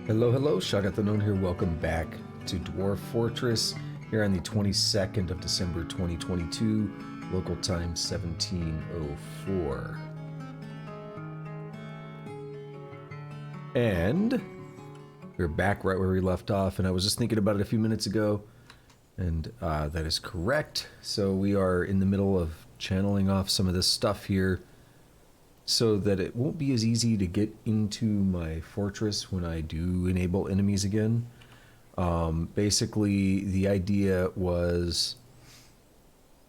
Hello, hello, Shagat the Known here. Welcome back to Dwarf Fortress here on the 22nd of December 2022, local time 1704. And we're back right where we left off, and I was just thinking about it a few minutes ago, and that is correct. So we are in the middle of channeling off some of this stuff here so that it won't be as easy to get into my fortress when I do enable enemies again. Basically, the idea was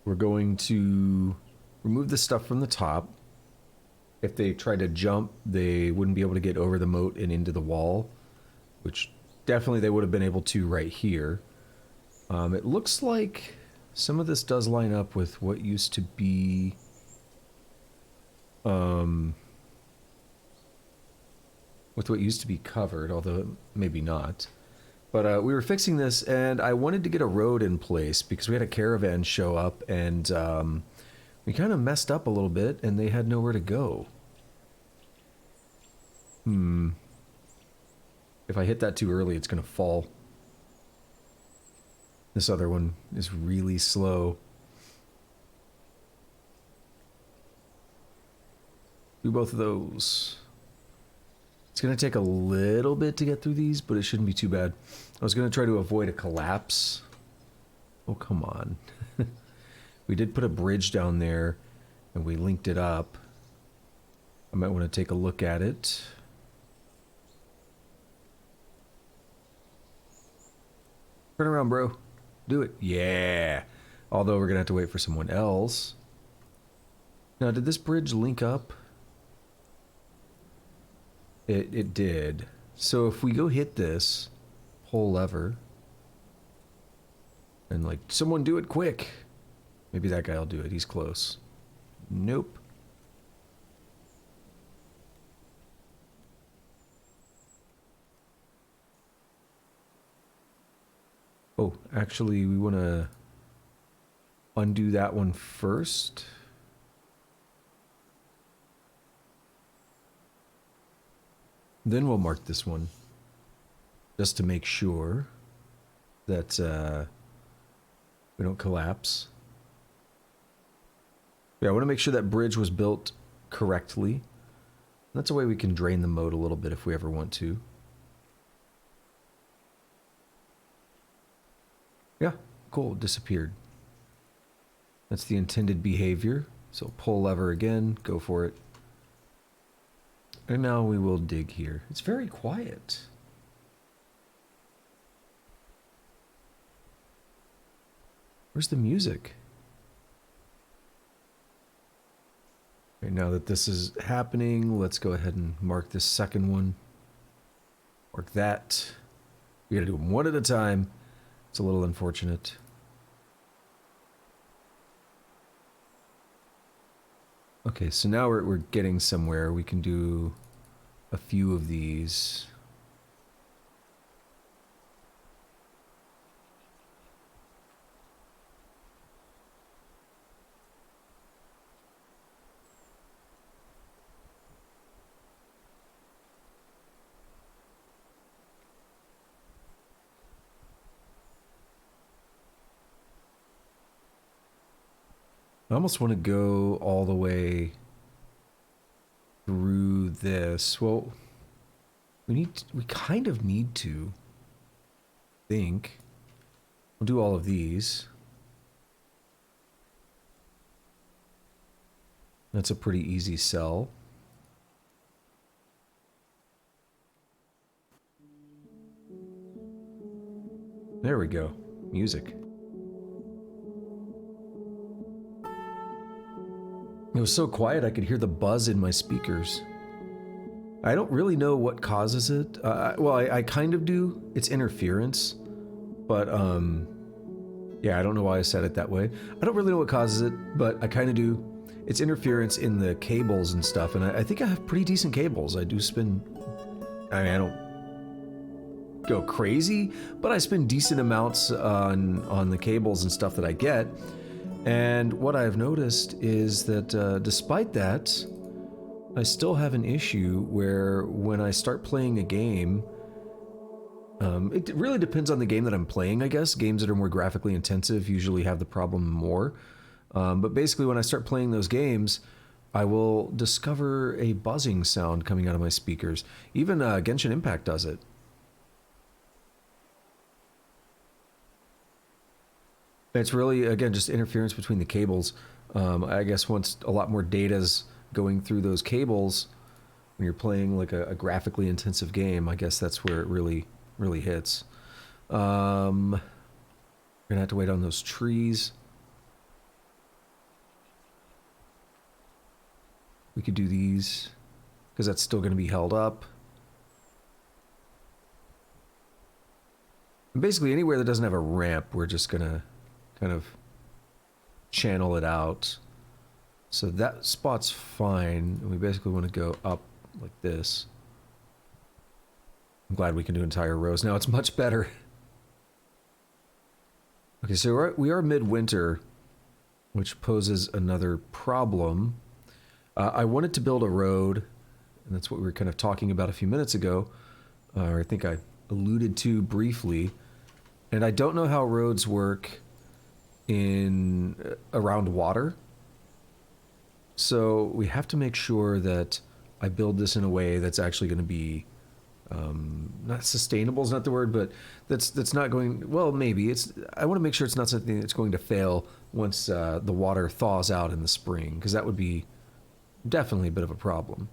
we're going to remove the stuff from the top. If they try to jump, they wouldn't be able to get over the moat and into the wall, which definitely they would have been able to right here. It looks like some of this does line up with what used to be covered, although maybe not. But we were fixing this, and I wanted to get a road in place because we had a caravan show up, and we kind of messed up a little bit, and they had nowhere to go. If I hit that too early, it's going to fall. This other one is really slow. Do both of those. It's going to take a little bit to get through these, but it shouldn't be too bad. I was going to try to avoid a collapse Oh, come on. We did put a bridge down there, and we linked it up. I might want to take a look at it. Turn around, bro. Do it. Yeah. Although we're going to have to wait for someone else. Now, did this bridge link up? It did. So if we go hit this, pull lever, and like, someone do it quick. Maybe that guy will do it. He's close. Nope. Oh, actually, we want to undo that one first. Then we'll mark this one, just to make sure that we don't collapse. Yeah, I want to make sure that bridge was built correctly. That's a way we can drain the moat a little bit if we ever want to. Yeah, cool, it disappeared. That's the intended behavior. So pull lever again, go for it. And now we will dig here. It's very quiet. Where's the music? Okay, now that this is happening, let's go ahead and mark this second one. Mark that. We gotta do them one at a time. It's a little unfortunate. Okay, so now we're getting somewhere. We can do a few of these. I almost want to go all the way through this. Well, we kind of need to think. We'll do all of these. That's a pretty easy sell. There we go. Music. It was so quiet I could hear the buzz in my speakers. I don't really know what causes it. Well, I kind of do. It's interference. But, yeah, I don't know why I said it that way. I don't really know what causes it, but I kind of do. It's interference in the cables and stuff, and I think I have pretty decent cables. I do spend... I mean, I don't go crazy, but I spend decent amounts on the cables and stuff that I get. And what I've noticed is that despite that, I still have an issue where when I start playing a game, it really depends on the game that I'm playing, I guess. Games that are more graphically intensive usually have the problem more. But basically when I start playing those games, I will discover a buzzing sound coming out of my speakers. Even Genshin Impact does it. It's really, again, just interference between the cables. I guess once a lot more data's going through those cables, when you're playing like a graphically intensive game, I guess that's where it really hits. We're gonna have to wait on those trees. We could do these, because that's still gonna be held up. And basically anywhere that doesn't have a ramp, we're just gonna kind of channel it out. So that spot's fine. And we basically want to go up like this. I'm glad we can do entire rows now. It's much better. Okay, so we are midwinter, which poses another problem. I wanted to build a road, and that's what we were kind of talking about a few minutes ago. Or I think I alluded to briefly. And I don't know how roads work in around water, so we have to make sure that I build this in a way that's actually going to be not sustainable is not the word, but that's not going, well, maybe it's, I want to make sure it's not something that's going to fail once the water thaws out in the spring, because that would be definitely a bit of a problem.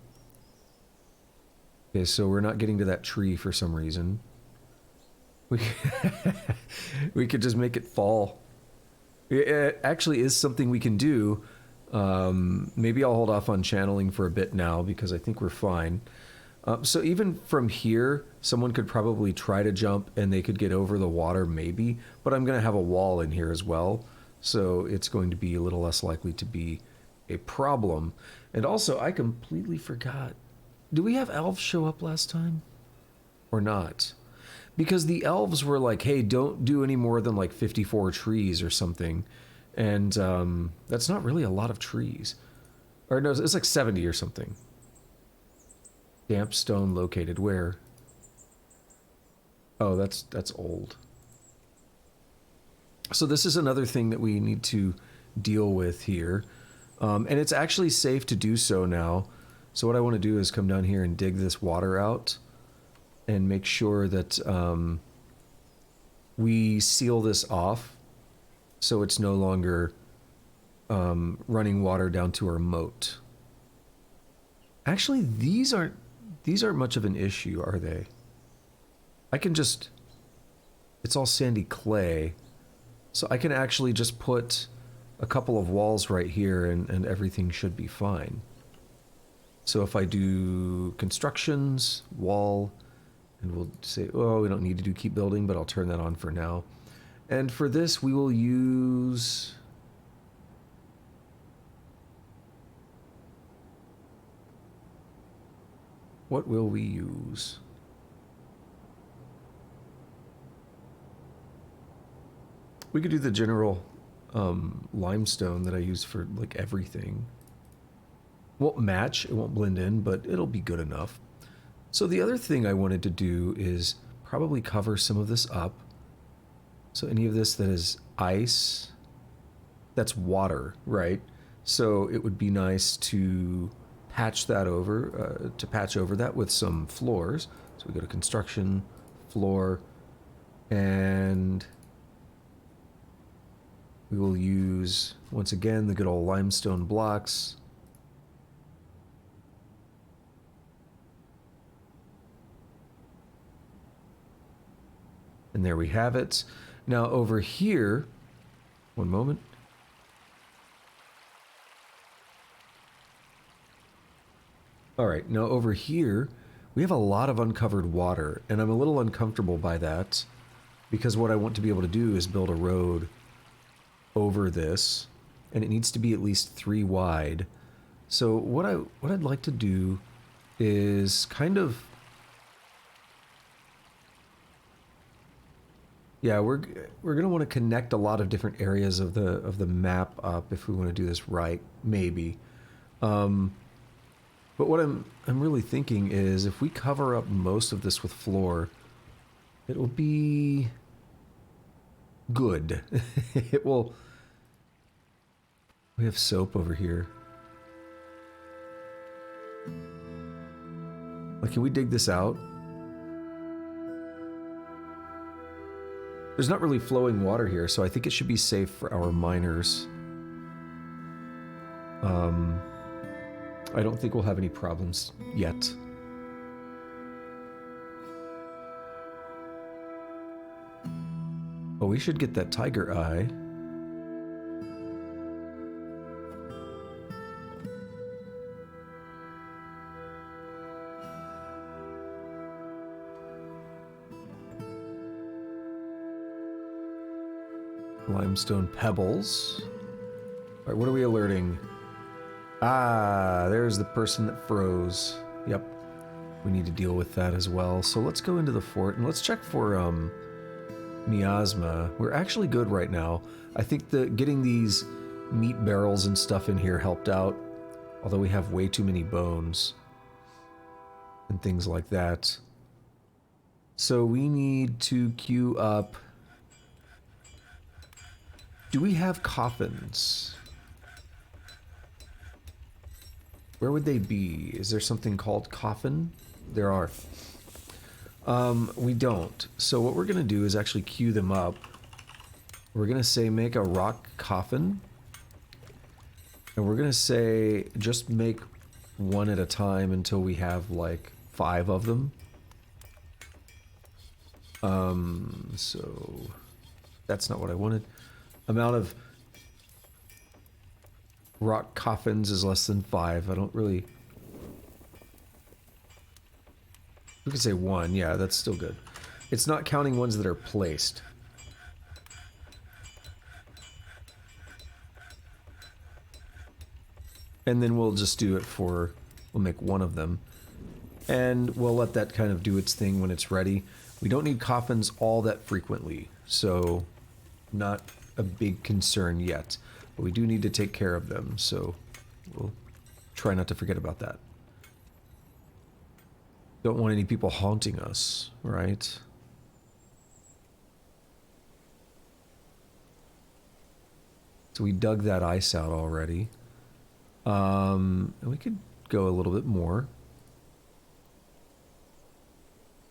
Okay, so we're not getting to that tree for some reason. We, we could just make it fall. It actually is something we can do. Maybe I'll hold off on channeling for a bit now because I think we're fine. So even from here, someone could probably try to jump and they could get over the water maybe, but I'm going to have a wall in here as well. So it's going to be a little less likely to be a problem. And also, I completely forgot. Do we have elves show up last time? Or not? Because the elves were like, hey, don't do any more than like 54 trees or something. And that's not really a lot of trees. Or no, it's like 70 or something. Damp stone located where? Oh, that's old. So this is another thing that we need to deal with here. And it's actually safe to do so now. So what I want to do is come down here and dig this water out and make sure that we seal this off so it's no longer running water down to our moat. Actually, these aren't much of an issue, are they? I can just, it's all sandy clay, so I can actually just put a couple of walls right here and everything should be fine. So if I do constructions, wall, and we'll say, oh, we don't need to do keep building, but I'll turn that on for now. And for this, we will use... What will we use? We could do the general limestone that I use for like everything. Won't match, it won't blend in, but it'll be good enough. So the other thing I wanted to do is probably cover some of this up. So any of this that is ice, that's water, right? So it would be nice to patch that over, patch over that with some floors. So we go to construction, floor, and we will use, once again, the good old limestone blocks. And there we have it. Now over here, one moment. All right, now over here, we have a lot of uncovered water, and I'm a little uncomfortable by that because what I want to be able to do is build a road over this, and it needs to be at least 3 wide. So what I'd like to do is kind of, yeah, we're gonna want to connect a lot of different areas of the map up if we want to do this right, maybe. But what I'm really thinking is if we cover up most of this with floor, it'll be good. It will. We have soap over here. Like, can we dig this out? There's not really flowing water here, so I think it should be safe for our miners. I don't think we'll have any problems yet. Oh, we should get that tiger eye. Limestone pebbles. All right, what are we alerting? Ah, there's the person that froze. Yep. We need to deal with that as well. So let's go into the fort and let's check for miasma. We're actually good right now. I think that getting these meat barrels and stuff in here helped out. Although we have way too many bones and things like that. So we need to queue up. Do we have coffins? Where would they be? Is there something called coffin? There are. We don't. So what we're going to do is actually queue them up. We're going to say make a rock coffin. And we're going to say just make one at a time until we have like 5 of them. So that's not what I wanted. Amount of rock coffins is less than 5. I don't really... We could say 1. Yeah, that's still good. It's not counting ones that are placed. And then we'll just do it for... We'll make 1 of them. And we'll let that kind of do its thing when it's ready. We don't need coffins all that frequently, so not a big concern yet. But we do need to take care of them, so we'll try not to forget about that. Don't want any people haunting us, right? So we dug that ice out already. And we could go a little bit more.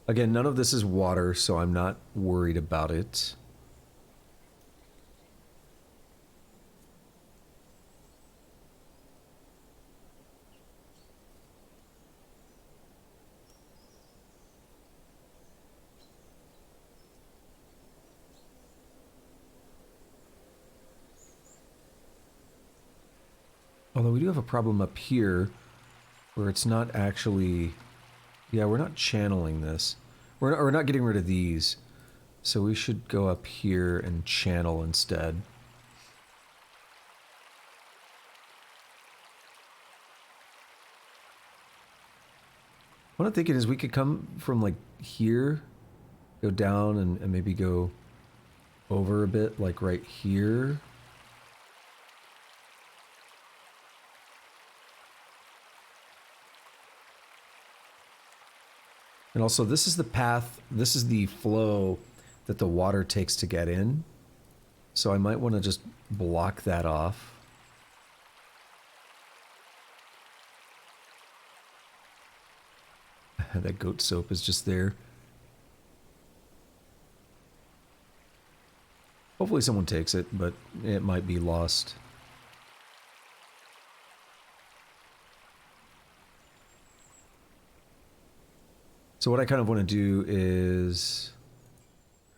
Again, none of this is water, so I'm not worried about it. Although we do have a problem up here where it's not actually... Yeah, we're not channeling this. We're not getting rid of these. So we should go up here and channel instead. What I'm thinking is we could come from like here, go down and maybe go over a bit, like right here. And also, this is the path, this is the flow that the water takes to get in. So I might want to just block that off. That goat soap is just there. Hopefully someone takes it, but it might be lost. So what I kind of want to do is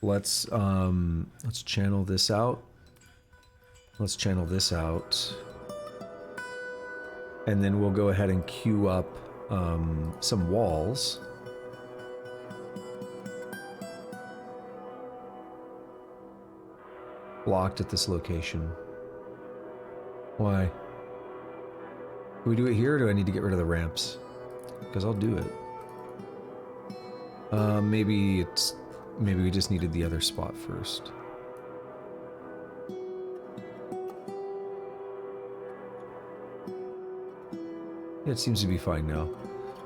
let's channel this out. Let's channel this out. And then we'll go ahead and queue up some walls. Blocked at this location. Why? Do we do it here or do I need to get rid of the ramps? Because I'll do it. Maybe we just needed the other spot first. Yeah, it seems to be fine now.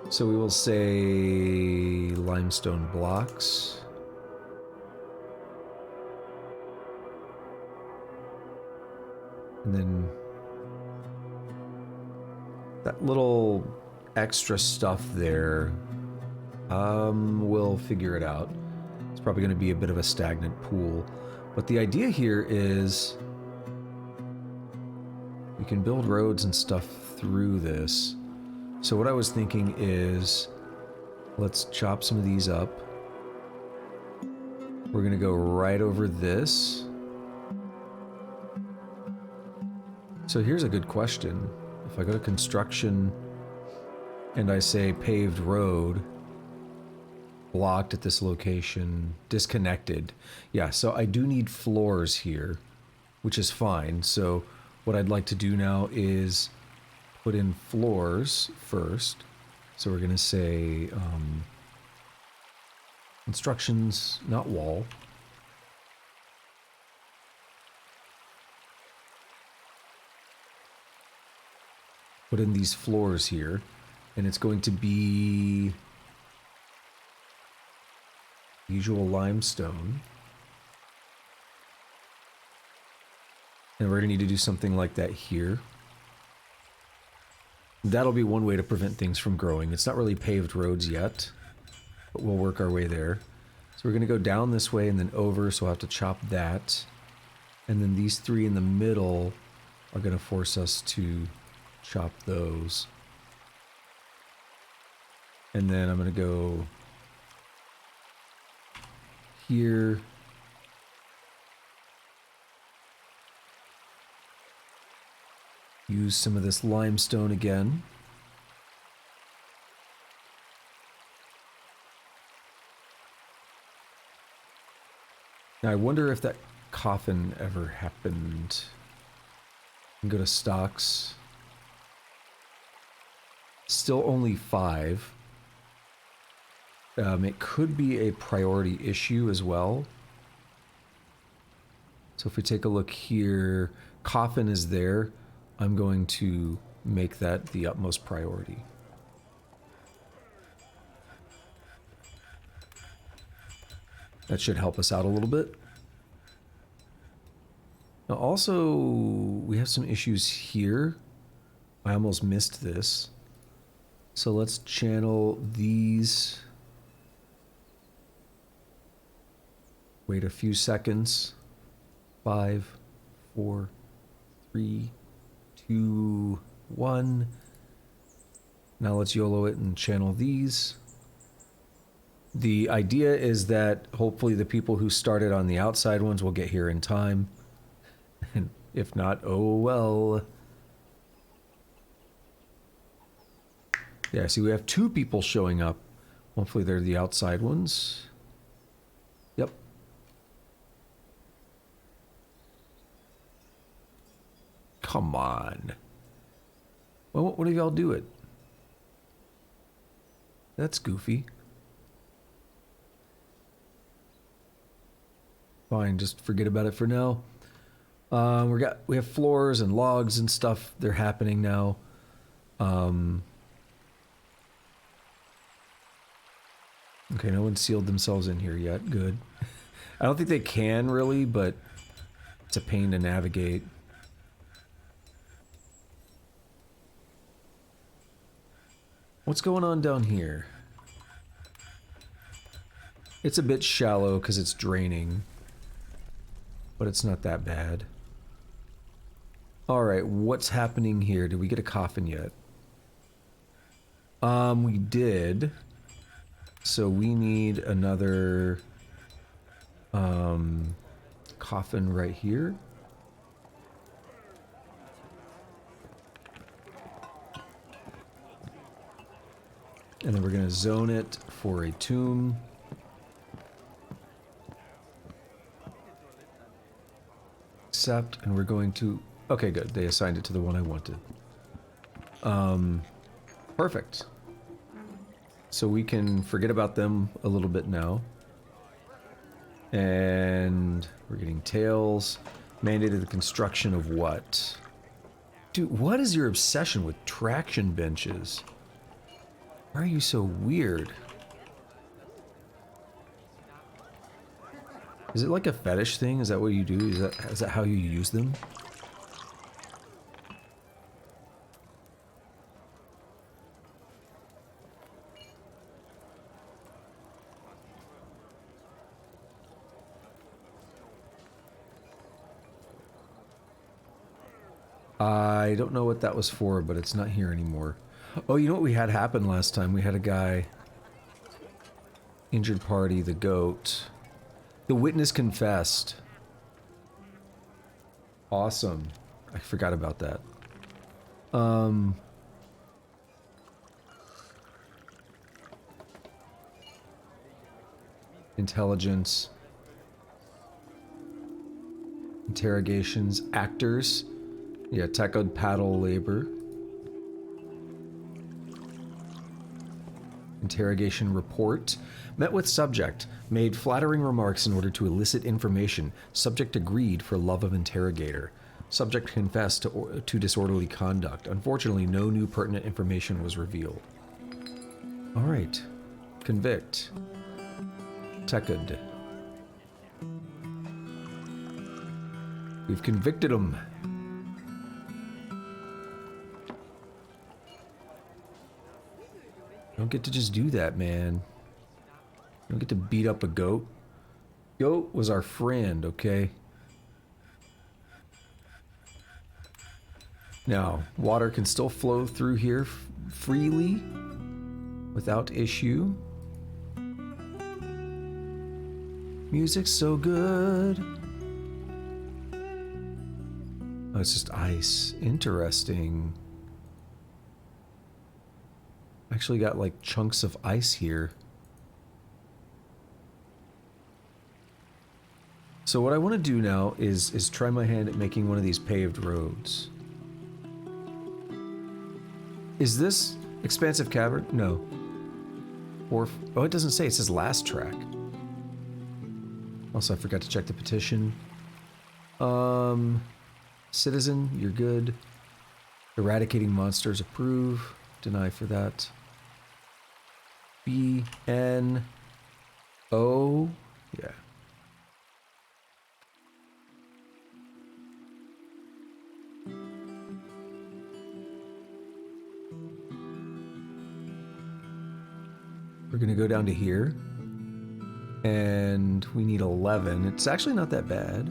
So we will say limestone blocks. And then that little extra stuff there, we'll figure it out. It's probably going to be a bit of a stagnant pool. But the idea here is we can build roads and stuff through this. So what I was thinking is let's chop some of these up. We're going to go right over this. So here's a good question. If I go to construction and I say paved road, blocked at this location, disconnected. Yeah, so I do need floors here, which is fine. So what I'd like to do now is put in floors first. So we're going to say instructions, not wall. Put in these floors here, and it's going to be usual limestone. And we're going to need to do something like that here. That'll be one way to prevent things from growing. It's not really paved roads yet. but we'll work our way there. So we're going to go down this way and then over, so I'll have to chop that. And then these three in the middle are going to force us to chop those. And then I'm going to go here. Use some of this limestone again. Now I wonder if that coffin ever happened. Go to stocks. Still only 5. It could be a priority issue as well. So if we take a look here, coffin is there. I'm going to make that the utmost priority. That should help us out a little bit. Now also, we have some issues here. I almost missed this. So let's channel these. Wait a few seconds. 5, 4, 3, 2, 1. Now let's YOLO it and channel these. The idea is that hopefully the people who started on the outside ones will get here in time. And if not, oh well. Yeah, see, we have 2 people showing up. Hopefully they're the outside ones. Yep. Come on. Well, what if y'all do it? That's goofy. Fine, just forget about it for now. We have floors and logs and stuff. They're happening now. Okay, no one sealed themselves in here yet. Good. I don't think they can really, but it's a pain to navigate. What's going on down here? It's a bit shallow because it's draining, but it's not that bad. Alright, what's happening here? Did we get a coffin yet? We did. So we need another coffin right here. And then we're going to zone it for a tomb. Accept, and we're going to... Okay, good. They assigned it to the one I wanted. Perfect. So we can forget about them a little bit now. And we're getting tails. Mandated the construction of what? Dude, what is your obsession with traction benches? Why are you so weird? Is it like a fetish thing? Is that what you do? Is that how you use them? I don't know what that was for, but it's not here anymore. Oh, you know what we had happen last time? We had a guy... Injured party, the goat. The witness confessed. Awesome. I forgot about that. Intelligence. Interrogations. Actors. Yeah, tackled paddle labor. Interrogation report. Met with subject. Made flattering remarks in order to elicit information. Subject agreed for love of interrogator. Subject confessed to disorderly conduct. Unfortunately, no new pertinent information was revealed. Alright. Convict. Tekud. We've convicted him. Don't get to just do that, man. don't get to beat up a goat. Goat was our friend, okay? Now, water can still flow through here freely without issue. Music's so good. Oh, it's just ice. Interesting. Actually got like chunks of ice here. So what I want to do now is try my hand at making one of these paved roads. Is this expansive cavern? No. Or oh, it doesn't say. It says last track. Also, I forgot to check the petition. Citizen, you're good. Eradicating monsters, approve. Deny for that. B N O, yeah. We're gonna go down to here. And we need 11. It's actually not that bad.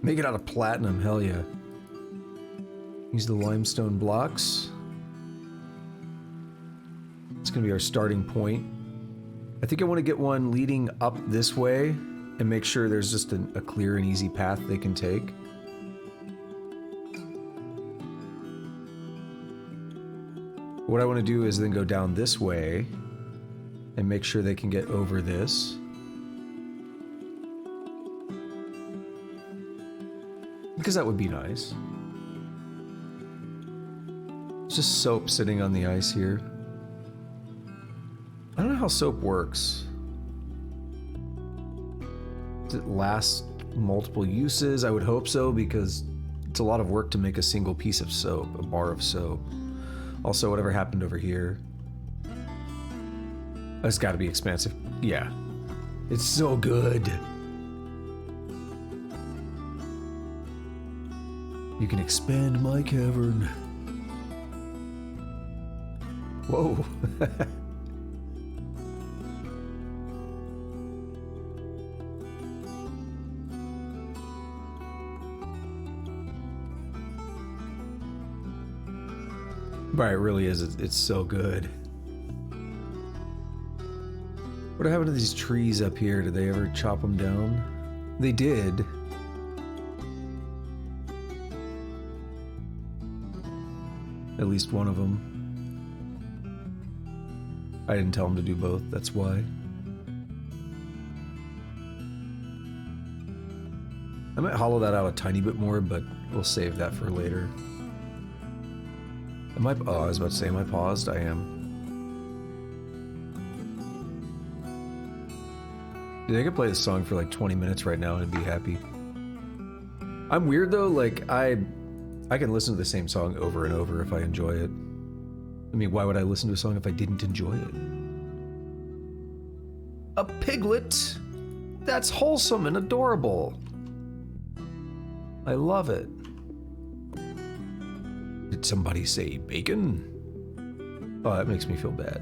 Make it out of platinum, hell yeah. Use the limestone blocks. It's gonna be our starting point. I think I want to get one leading up this way and make sure there's just a clear and easy path they can take. What I want to do is then go down this way and make sure they can get over this. Because that would be nice. It's just soap sitting on the ice here. I don't know how soap works. Does it last multiple uses? I would hope so, because it's a lot of work to make a single piece of soap, a bar of soap. Also, whatever happened over here. It's got to be expansive. Yeah. It's so good. You can expand my cavern. Whoa. But it really is. It's so good. What happened to these trees up here? Did they ever chop them down? They did. At least one of them. I didn't tell them to do both, that's why. I might hollow that out a tiny bit more, but we'll save that for later. Am I, oh, I was about to say, am I paused? I am. Dude, I could play this song for like 20 minutes right now and be happy. I'm weird though, like I can listen to the same song over and over if I enjoy it. I mean, why would I listen to a song if I didn't enjoy it? A piglet? That's wholesome and adorable. I love it. Did somebody say bacon? Oh, that makes me feel bad.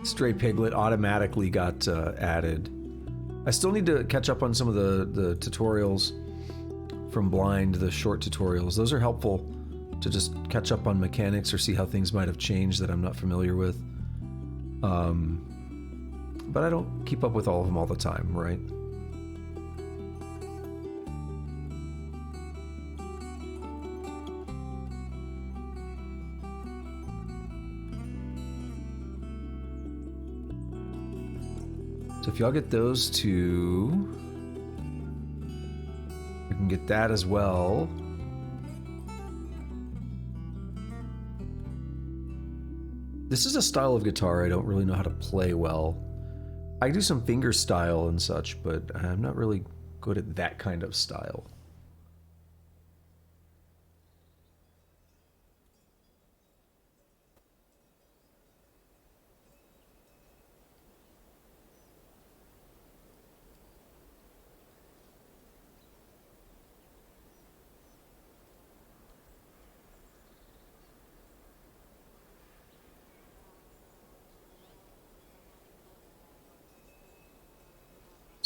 Stray piglet automatically got added. I still need to catch up on some of the tutorials from Blind, the short tutorials. Those are helpful to just catch up on mechanics or see how things might have changed that I'm not familiar with. But I don't keep up with all of them all the time, right? So if y'all get those two, we can get that as well. This is a style of guitar I don't really know how to play well. I do some finger style and such, but I'm not really good at that kind of style.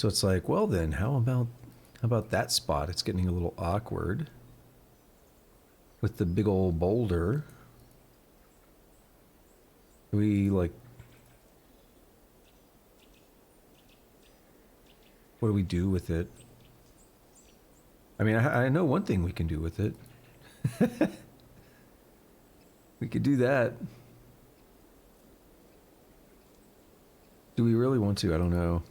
So it's like, well then, how about that spot? It's getting a little awkward with the big old boulder. We like, what do we do with it? I mean, I know one thing we can do with it. We could do that. Do we really want to? I don't know.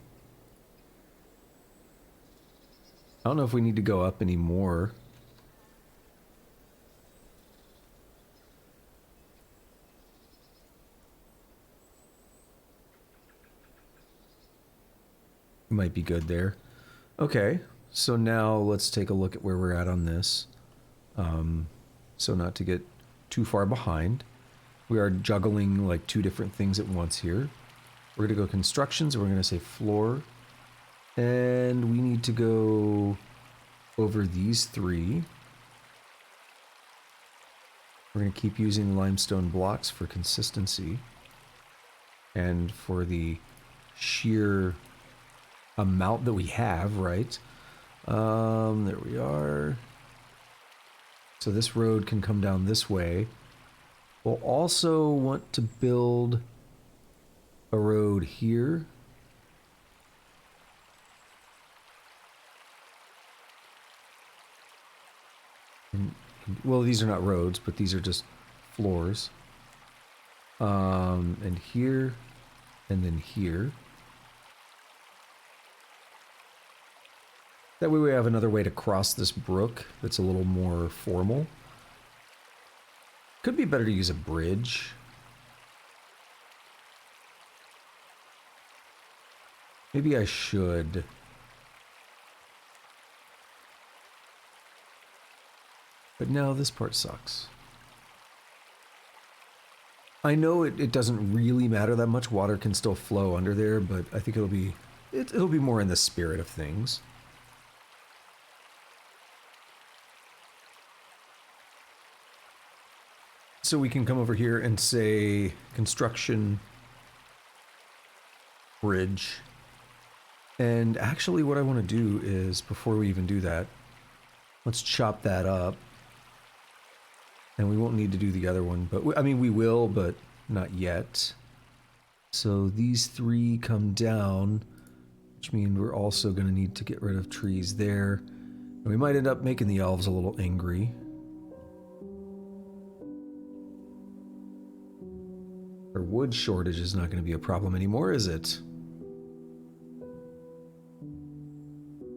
I don't know if we need to go up anymore. Might be good there. Okay, so now let's take a look at where we're at on this. So not to get too far behind. We are juggling like two different things at once here. We're going to go constructions, and we're going to say floor. And we need to go over these three. We're going to keep using limestone blocks for consistency. And for the sheer amount that we have, right? There we are. So this road can come down this way. We'll also want to build a road here. Well, these are not roads, but these are just floors. And here, and then here. That way we have another way to cross this brook that's a little more formal. Could be better to use a bridge. Maybe I should. But no, this part sucks. I know it doesn't really matter that much. Water can still flow under there, but I think it'll be more in the spirit of things. So we can come over here and say construction bridge. And actually what I want to do is, before we even do that, let's chop that up. And we won't need to do the other one, but I mean we will, but not yet. So these three come down, which means we're also going to need to get rid of trees there. And we might end up making the elves a little angry. Our wood shortage is not going to be a problem anymore, is it?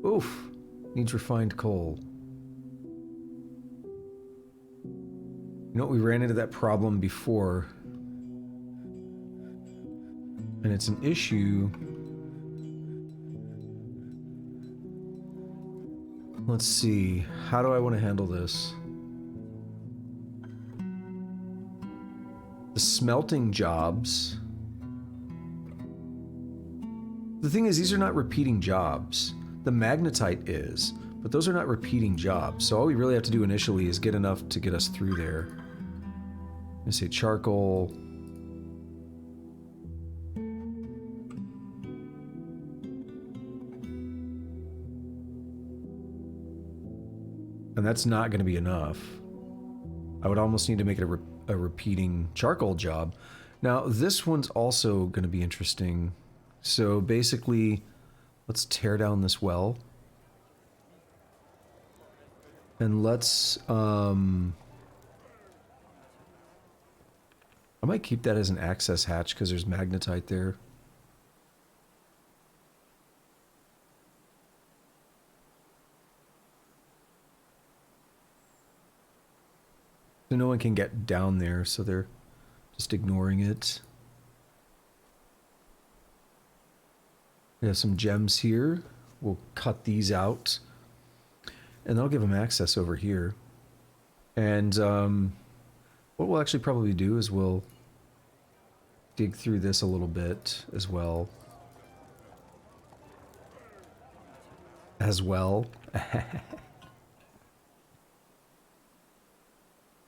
Oof. Needs refined coal. You know, we ran into that problem before. And it's an issue. Let's see. How do I want to handle this? The smelting jobs. The thing is, these are not repeating jobs. The magnetite is, but those are not repeating jobs. So all we really have to do initially is get enough to get us through there. I'm gonna say charcoal. And that's not going to be enough. I would almost need to make it a repeating charcoal job. Now, this one's also going to be interesting. So basically, let's tear down this well. And let's, I might keep that as an access hatch because there's magnetite there. So no one can get down there, so they're just ignoring it. We have some gems here. We'll cut these out. And that'll give them access over here. And what we'll actually probably do is we'll dig through this a little bit as well.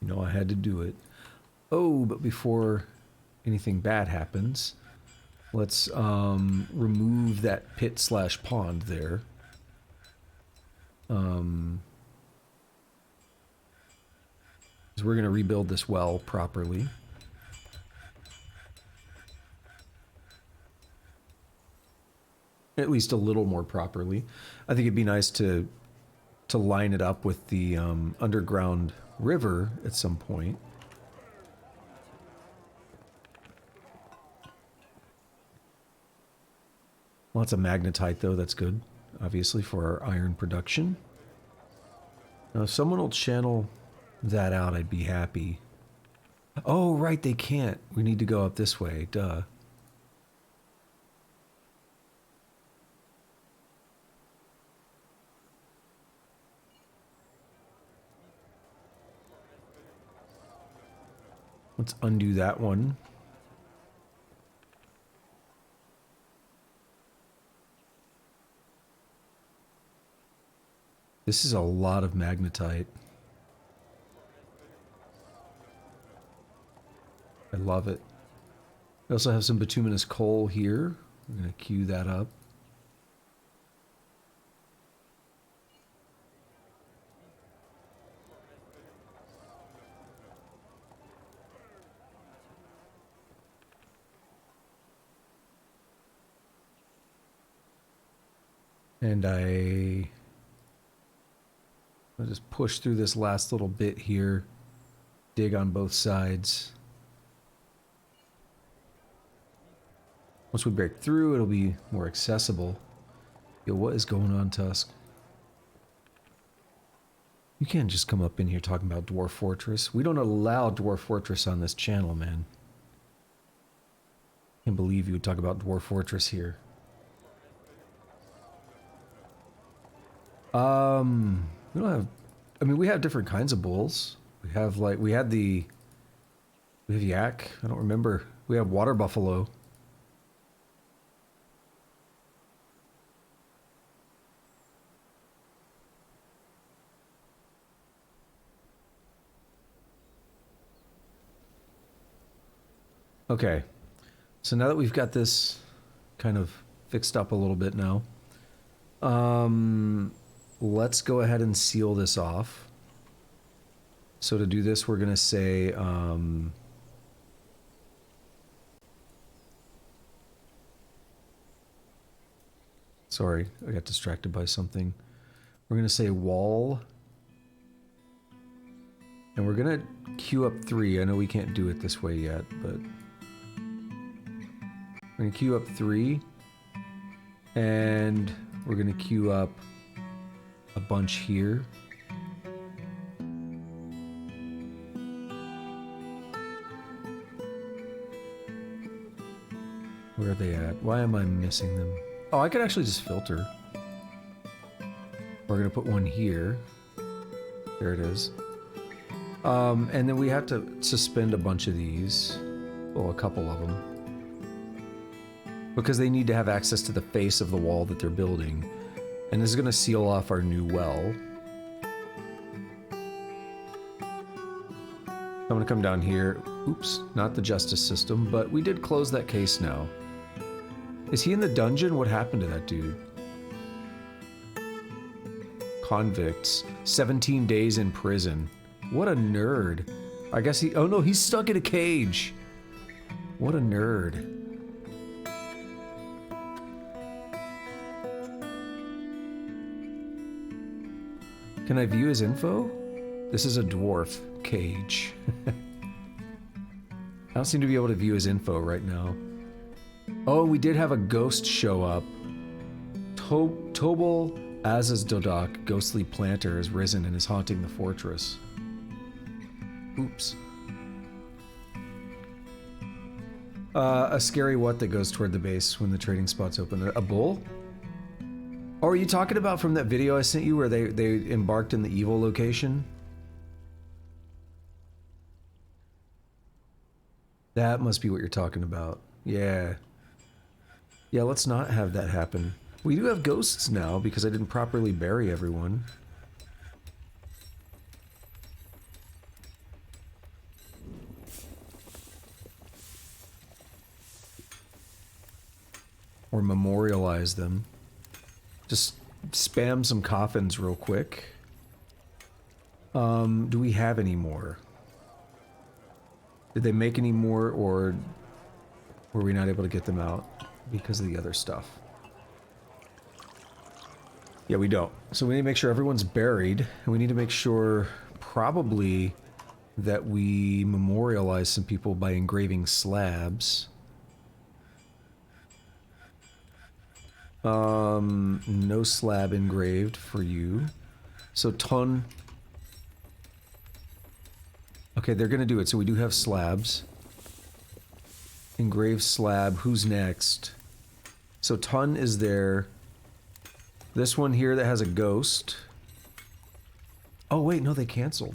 You know, I had to do it. Oh, but before anything bad happens, let's remove remove that pit slash pond there. So we're going to rebuild this well properly. At least a little more properly. I think it'd be nice to line it up with the underground river at some point. Lots of magnetite though, that's good. Obviously for our iron production. Now if someone will channel that out, I'd be happy. Oh, right, they can't. We need to go up this way, duh. Let's undo that one. This is a lot of magnetite. I love it. We also have some bituminous coal here. I'm going to queue that up. And I'll just push through this last little bit here. Dig on both sides. Once we break through, it'll be more accessible. Yo, what is going on, Tusk? You can't just come up in here talking about Dwarf Fortress. We don't allow Dwarf Fortress on this channel, man. Can't believe you would talk about Dwarf Fortress here. We don't have... I mean, we have different kinds of bulls. We have, like, we have yak. I don't remember. We have water buffalo. Okay. So now that we've got this kind of fixed up a little bit now, let's go ahead and seal this off. So to do this, we're going to say, sorry, I got distracted by something. We're going to say wall, and we're going to queue up 3. I know we can't do it this way yet, but we're going to queue up 3, and we're going to queue up a bunch here. Where are they at? Why am I missing them? Oh, I could actually just filter. We're going to put one here. There it is. And then we have to suspend a bunch of these. Well, a couple of them. Because they need to have access to the face of the wall that they're building. And this is going to seal off our new well. I'm going to come down here. Oops, not the justice system, but we did close that case now. Is he in the dungeon? What happened to that dude? Convicts. 17 days in prison. What a nerd. I guess he... Oh no, he's stuck in a cage. What a nerd. Can I view his info? This is a dwarf cage. I don't seem to be able to view his info right now. Oh, we did have a ghost show up. Tobal Azazdodak, ghostly planter, has risen and is haunting the fortress. Oops. A scary what that goes toward the base when the trading spot's open? A bull? Oh, are you talking about from that video I sent you where they embarked in the evil location? That must be what you're talking about. Yeah. Yeah, let's not have that happen. We do have ghosts now because I didn't properly bury everyone. or memorialize them. Just spam some coffins real quick. Do we have any more? Did they make any more, or were we not able to get them out because of the other stuff? Yeah, we don't. So we need to make sure everyone's buried, and we need to make sure, probably, that we memorialize some people by engraving slabs. No slab engraved for you. So ton. Okay, they're gonna do it. So we do have slabs. Engraved slab. Who's next? So ton is there. This one here that has a ghost. Oh wait, no, they canceled.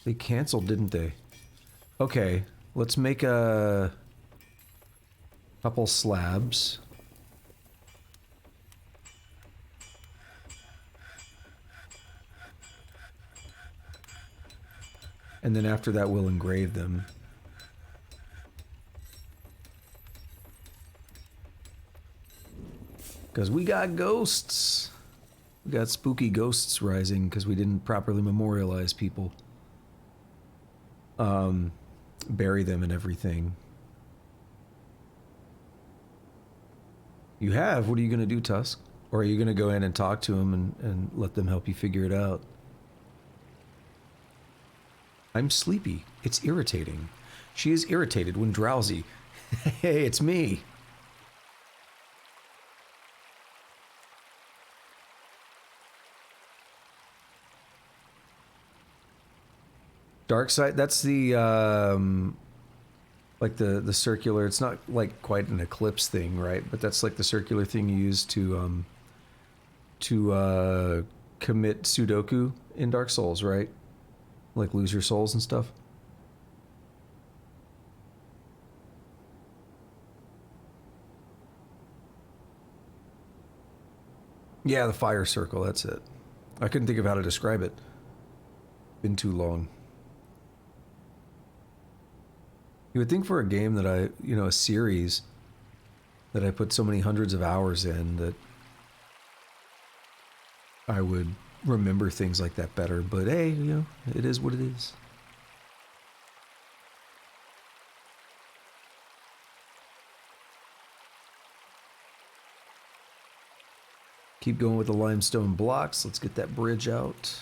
They canceled, didn't they? Okay, let's make a couple slabs. And then after that, we'll engrave them. Because we got ghosts. We got spooky ghosts rising because we didn't properly memorialize people. Bury them and everything. You have? What are you going to do, Tusk? Or are you going to go in and talk to them and let them help you figure it out? I'm sleepy. It's irritating. She is irritated when drowsy. Hey, it's me. Dark side, that's the like the circular, it's not like quite an eclipse thing, right? But that's like the circular thing you use to commit Sudoku in Dark Souls, right? Like lose your souls and stuff. Yeah, the fire circle, that's it. I couldn't think of how to describe it. Been too long. You would think for a game that a series that I put so many hundreds of hours in that I would remember things like that better, but hey, it is what it is. Keep going with the limestone blocks. Let's get that bridge out.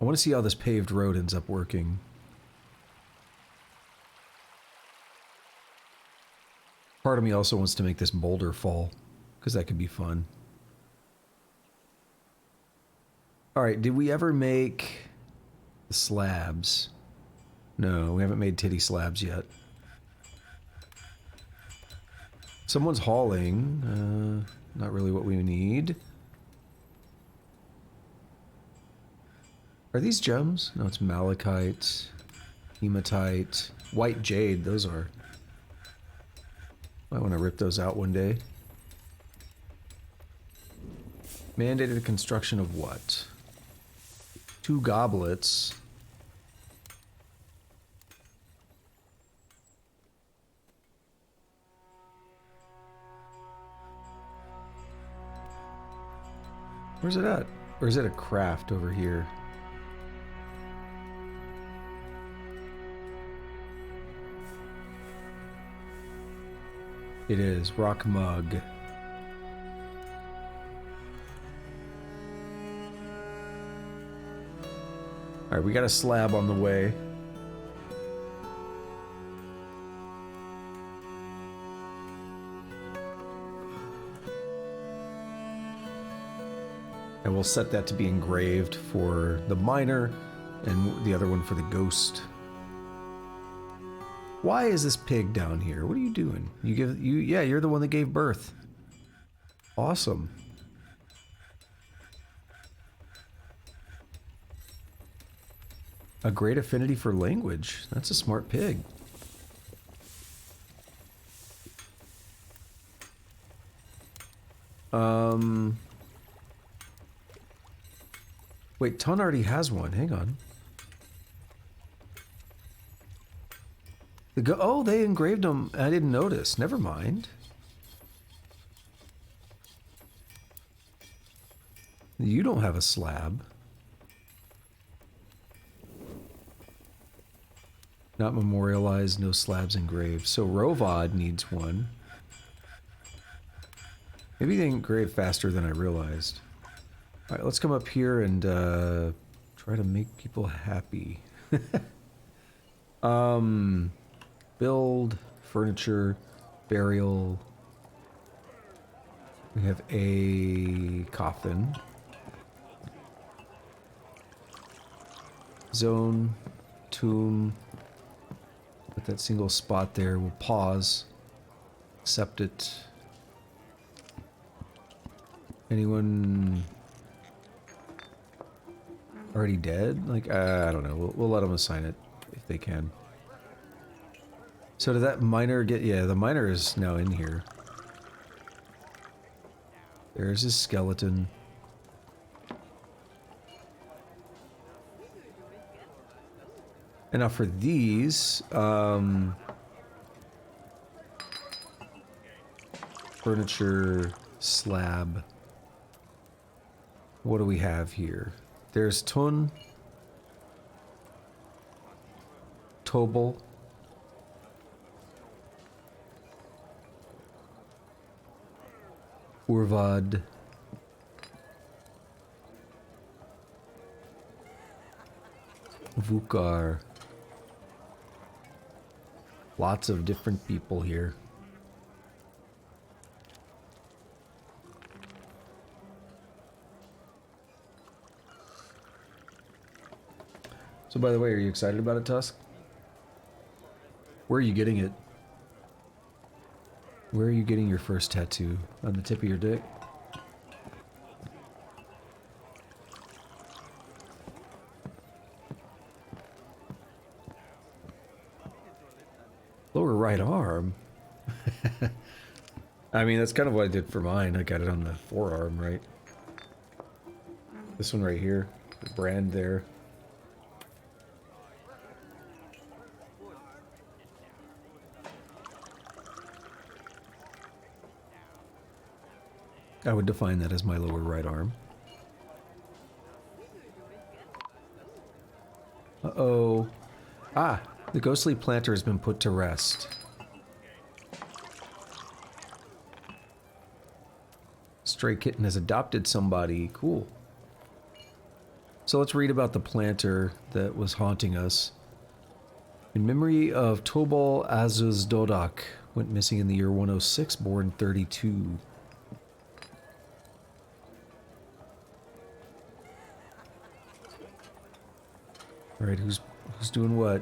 I want to see how this paved road ends up working. Part of me also wants to make this boulder fall, because that could be fun. Alright, did we ever make the slabs? No, we haven't made titty slabs yet. Someone's hauling. Not really what we need. Are these gems? No, it's malachite, hematite, white jade, those are. Might want to rip those out one day. Mandated construction of what? 2 goblets. Where's it at? Or is it a craft over here? It is. Rock mug. Alright, we got a slab on the way. And we'll set that to be engraved for the miner and the other one for the ghost. Why is this pig down here? What are you doing? Yeah, you're the one that gave birth. Awesome. A great affinity for language. That's a smart pig. Wait, Ton already has one. Hang on. Oh, they engraved them. I didn't notice. Never mind. You don't have a slab. Not memorialized, no slabs engraved. So Rovod needs one. Maybe they engrave faster than I realized. Alright, let's come up here and try to make people happy. Build, furniture, burial. We have a coffin. Zone, tomb. Put that single spot there. We'll pause. Accept it. Anyone already dead? Like, I don't know. We'll let them assign it if they can. So did that miner get... Yeah, the miner is now in here. There's his skeleton. And now for these, furniture, slab. What do we have here? There's Tun, Tobel, Urvad, Vukar. Lots of different people here. So by the way, are you excited about it, Tusk? Where are you getting it? Where are you getting your first tattoo? On the tip of your dick? Lower right arm? I mean, that's kind of what I did for mine. I got it on the forearm, right? This one right here. The brand there. I would define that as my lower right arm. Uh-oh. Ah, the ghostly planter has been put to rest. Stray kitten has adopted somebody. Cool. So let's read about the planter that was haunting us. In memory of Tobal Azuz Dodak, went missing in the year 106, born 32. Alright, who's doing what?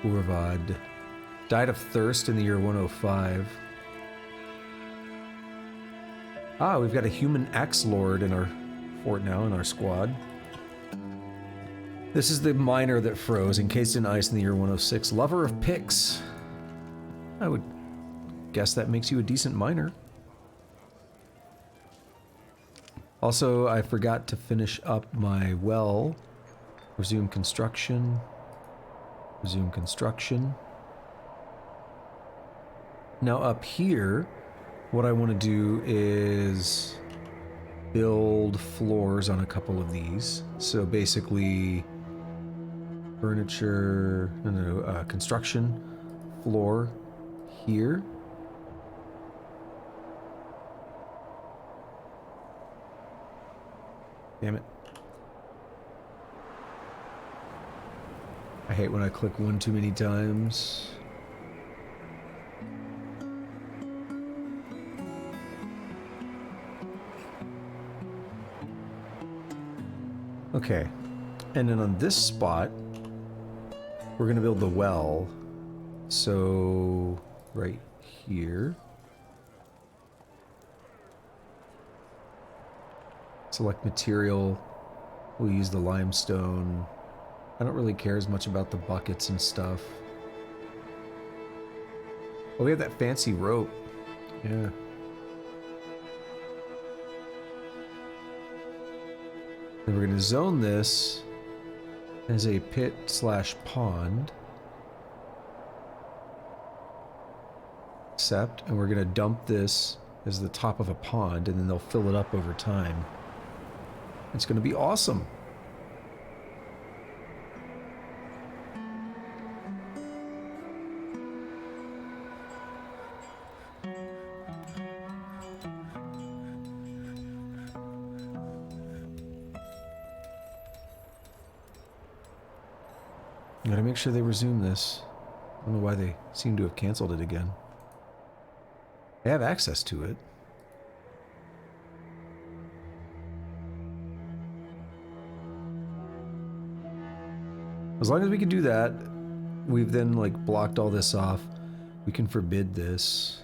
Urvad. Died of thirst in the year 105. Ah, we've got a human axe lord in our fort now, in our squad. This is the miner that froze, encased in ice in the year 106. Lover of picks. I would guess that makes you a decent miner. Also, I forgot to finish up my well. Resume construction. Resume construction. Now up here, what I want to do is build floors on a couple of these. So basically, furniture, construction, floor here. Damn it. I hate when I click one too many times. Okay. And then on this spot, we're going to build the well. So, right here. Select material. We'll use the limestone. I don't really care as much about the buckets and stuff. Oh, we have that fancy rope. Yeah. Then we're going to zone this as a pit/pond. Accept, and we're going to dump this as the top of a pond, and then they'll fill it up over time. It's going to be awesome. Gotta make sure they resume this. I don't know why they seem to have canceled it again. They have access to it. As long as we can do that, we've then like blocked all this off. We can forbid this.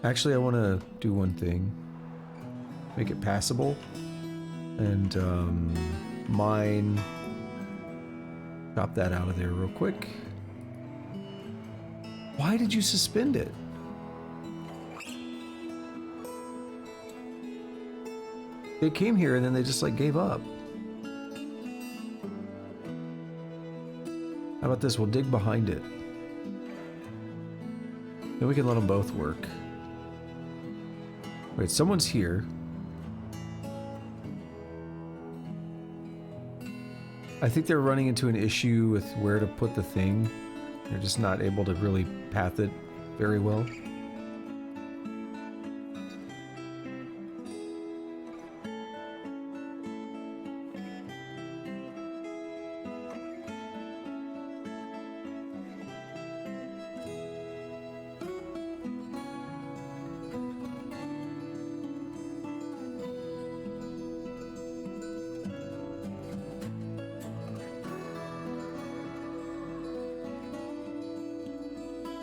Actually, I want to do one thing. Make it passable. And mine. Chop that out of there real quick. Why did you suspend it? They came here and then they just like gave up. How about this? We'll dig behind it. Then we can let them both work. Wait, someone's here. I think they're running into an issue with where to put the thing. They're just not able to really path it very well.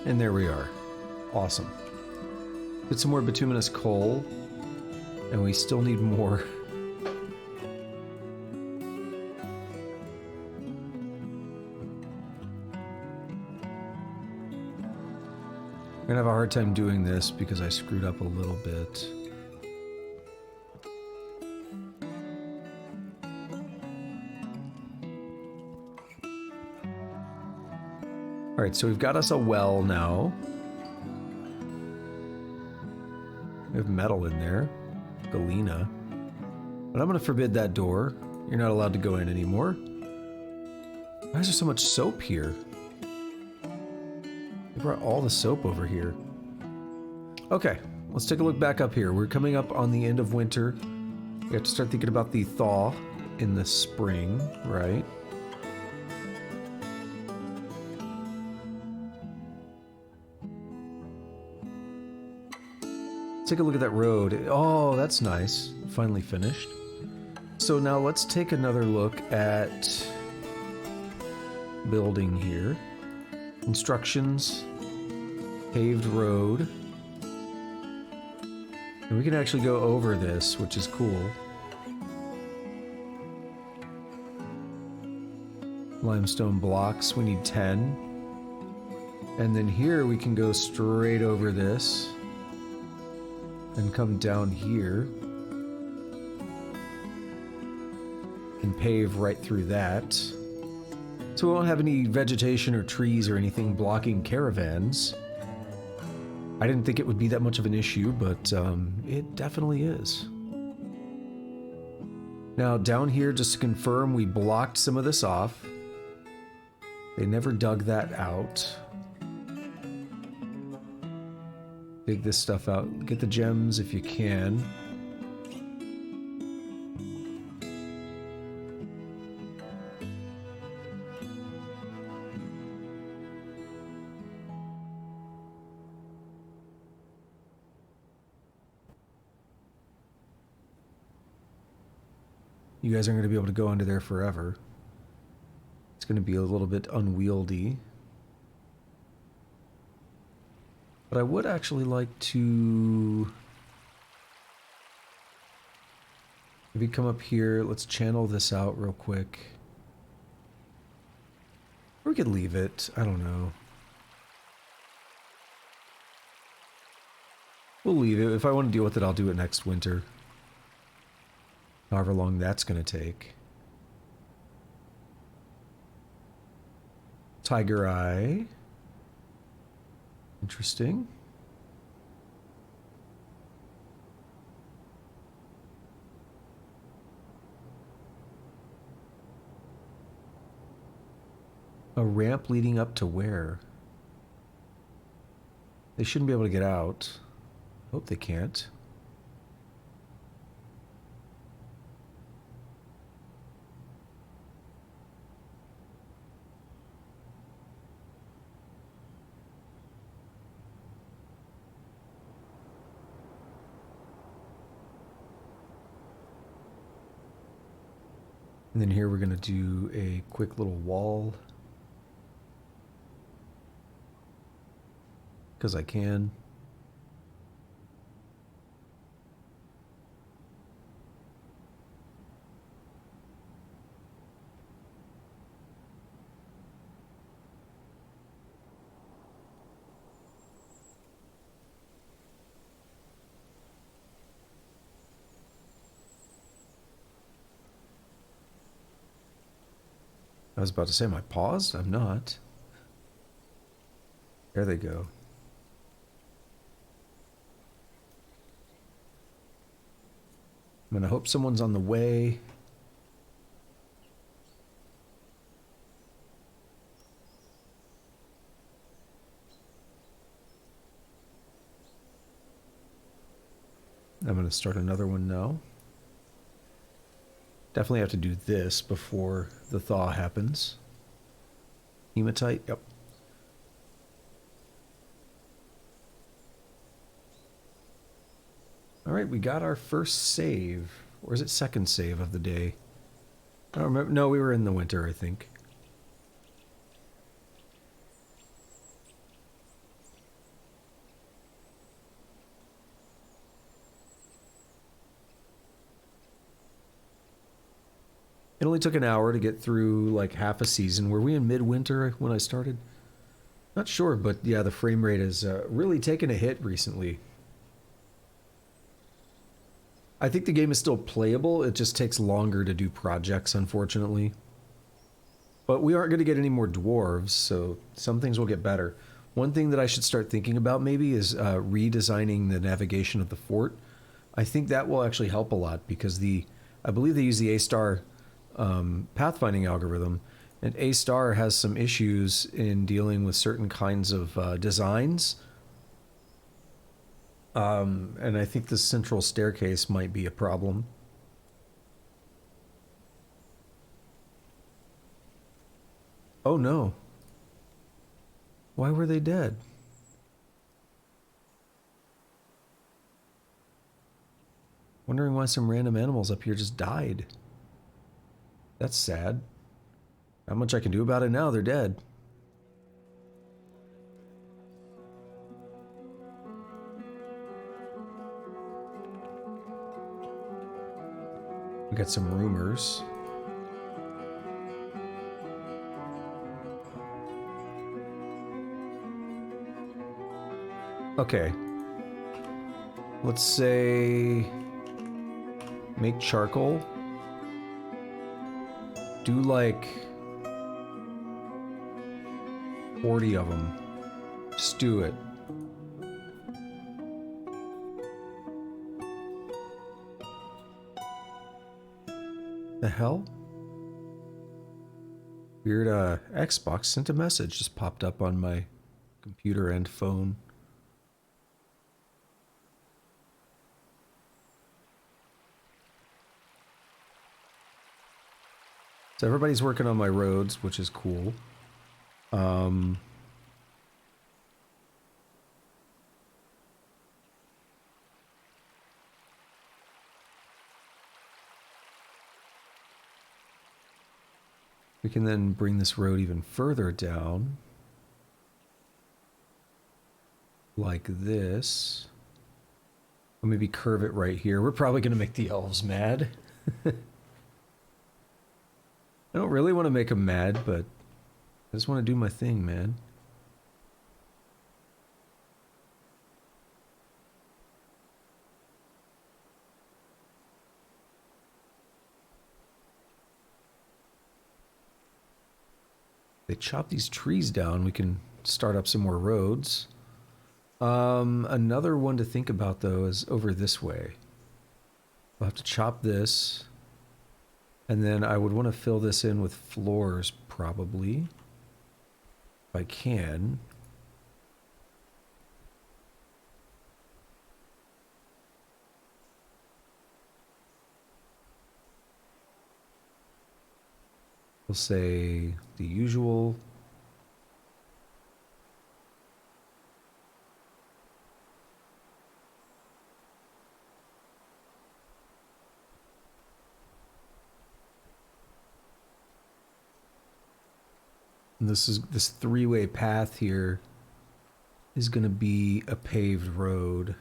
And there we are. Awesome. Get some more bituminous coal. And we still need more. I'm gonna have a hard time doing this because I screwed up a little bit. Alright, so we've got us a well now. We have metal in there. Galena. But I'm going to forbid that door. You're not allowed to go in anymore. Why is there so much soap here? They brought all the soap over here. Okay, let's take a look back up here. We're coming up on the end of winter. We have to start thinking about the thaw in the spring, right? Take a look at that road. Oh, that's nice. Finally finished. So now let's take another look at building here. Instructions. Paved road. And we can actually go over this, which is cool. Limestone blocks. We need 10. And then here we can go straight over this. And come down here and pave right through that. So we won't have any vegetation or trees or anything blocking caravans. I didn't think it would be that much of an issue, but it definitely is. Now down here, just to confirm, we blocked some of this off. They never dug that out. Dig this stuff out. Get the gems if you can. You guys aren't going to be able to go under there forever. going to be a little bit unwieldy. But I would actually like to maybe come up here. Let's channel this out real quick. Or we could leave it. I don't know. We'll leave it. If I want to deal with it, I'll do it next winter. However long that's going to take. Tiger Eye. Interesting. A ramp leading up to where? They shouldn't be able to get out. Hope they can't. And then here we're going to do a quick little wall. Because I can. I was about to say, am I paused? I'm not. There they go. I'm gonna hope someone's on the way. I'm gonna start another one now. Definitely have to do this before the thaw happens. Hematite, yep. Alright, we got our first save. Or is it second save of the day? I don't remember. No, we were in the winter, I think. It only took an hour to get through like half a season. Were we in midwinter when I started? Not sure, but yeah, the frame rate has really taken a hit recently. I think the game is still playable. It just takes longer to do projects, unfortunately. But we aren't going to get any more dwarves, so some things will get better. One thing that I should start thinking about maybe is redesigning the navigation of the fort. I think that will actually help a lot because I believe they use the A-star pathfinding algorithm, and A-star has some issues in dealing with certain kinds of designs. And I think the central staircase might be a problem. Oh no. Why were they dead? Wondering why some random animals up here just died. That's sad. Not much I can do about it now, they're dead. We got some rumors. Okay. Let's say make charcoal. Do like 40 of them. Just do it. The hell? Weird, Xbox sent a message, just popped up on my computer and phone. So everybody's working on my roads, which is cool. We can then bring this road even further down. Like this. Or maybe curve it right here. We're probably going to make the elves mad. I don't really want to make them mad, but I just want to do my thing, man. They chop these trees down, we can start up some more roads. Another one to think about though is over this way. I'll have to chop this, and then I would want to fill this in with floors probably, if I can. We'll say the usual. And this three-way path here is going to be a paved road.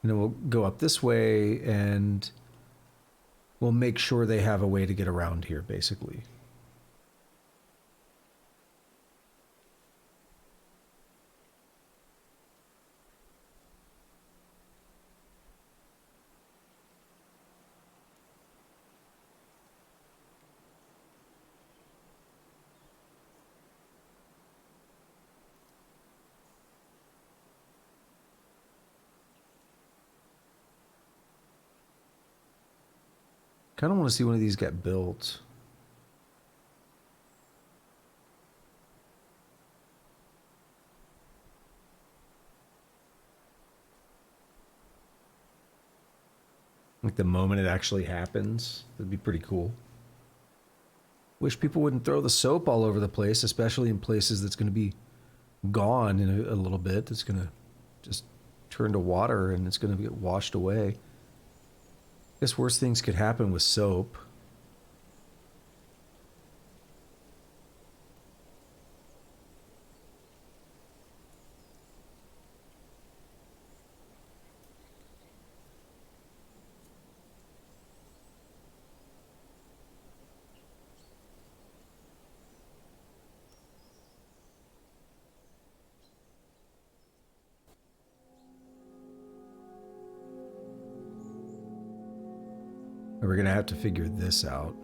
And then we'll go up this way and we'll make sure they have a way to get around here, basically. Kind of want to see one of these get built. Like the moment it actually happens, that'd be pretty cool. Wish people wouldn't throw the soap all over the place, especially in places that's going to be gone in a little bit. It's going to just turn to water and it's going to get washed away. I guess worse things could happen with soap. We're going to have to figure this out.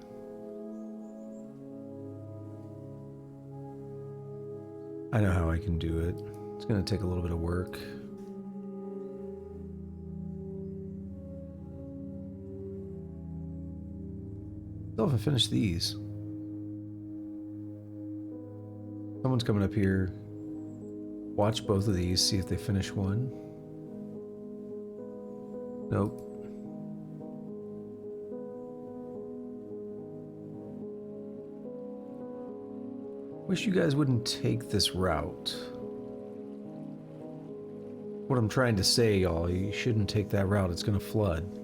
I know how I can do it. It's going to take a little bit of work. Still haven't finished these. Someone's coming up here. Watch both of these, see if they finish one. Nope. Wish you guys wouldn't take this route. What I'm trying to say, y'all, you shouldn't take that route. It's gonna flood.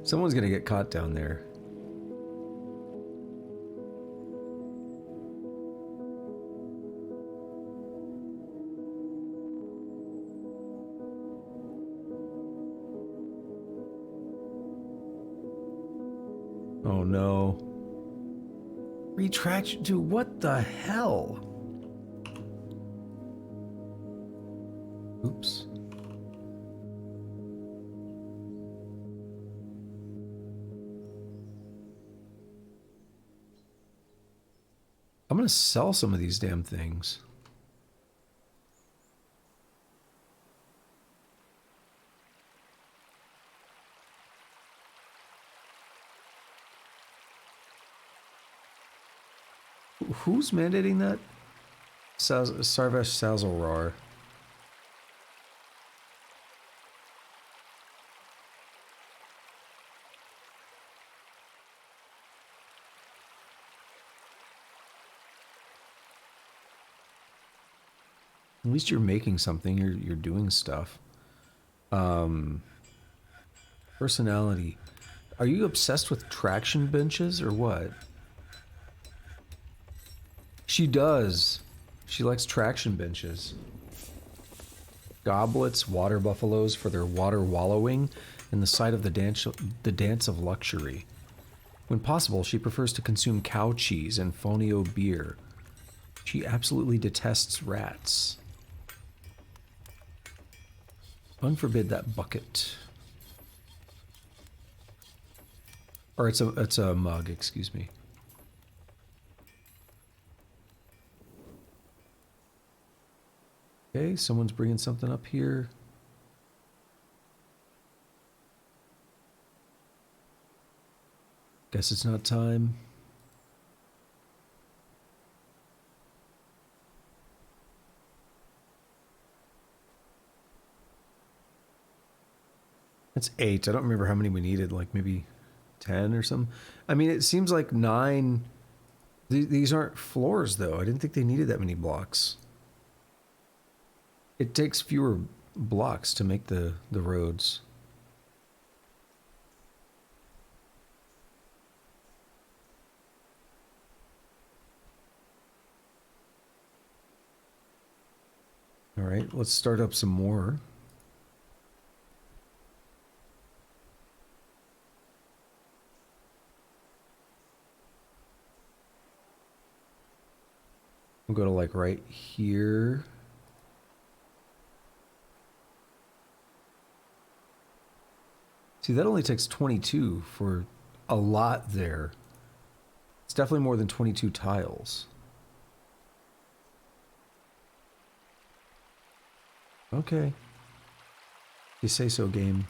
Someone's gonna get caught down there. Oh no. Retraction, dude, what the hell? Oops. I'm gonna sell some of these damn things. Who's mandating that? Sarvesh Salzalrar. At least you're making something. You're doing stuff. Personality. Are you obsessed with traction benches or what? She does. She likes traction benches. Goblets, water buffaloes for their water wallowing, and the sight of the dance of luxury. When possible, she prefers to consume cow cheese and fonio beer. She absolutely detests rats. Unforbid that bucket. Or it's a mug, excuse me. Okay, someone's bringing something up here. Guess it's not time. It's 8. I don't remember how many we needed, like maybe 10 or something. I mean, it seems like 9. These aren't floors, though. I didn't think they needed that many blocks. It takes fewer blocks to make the roads. All right, let's start up some more. We'll go to like right here. See, that only takes 22 for a lot there. It's definitely more than 22 tiles. Okay. You say so, game.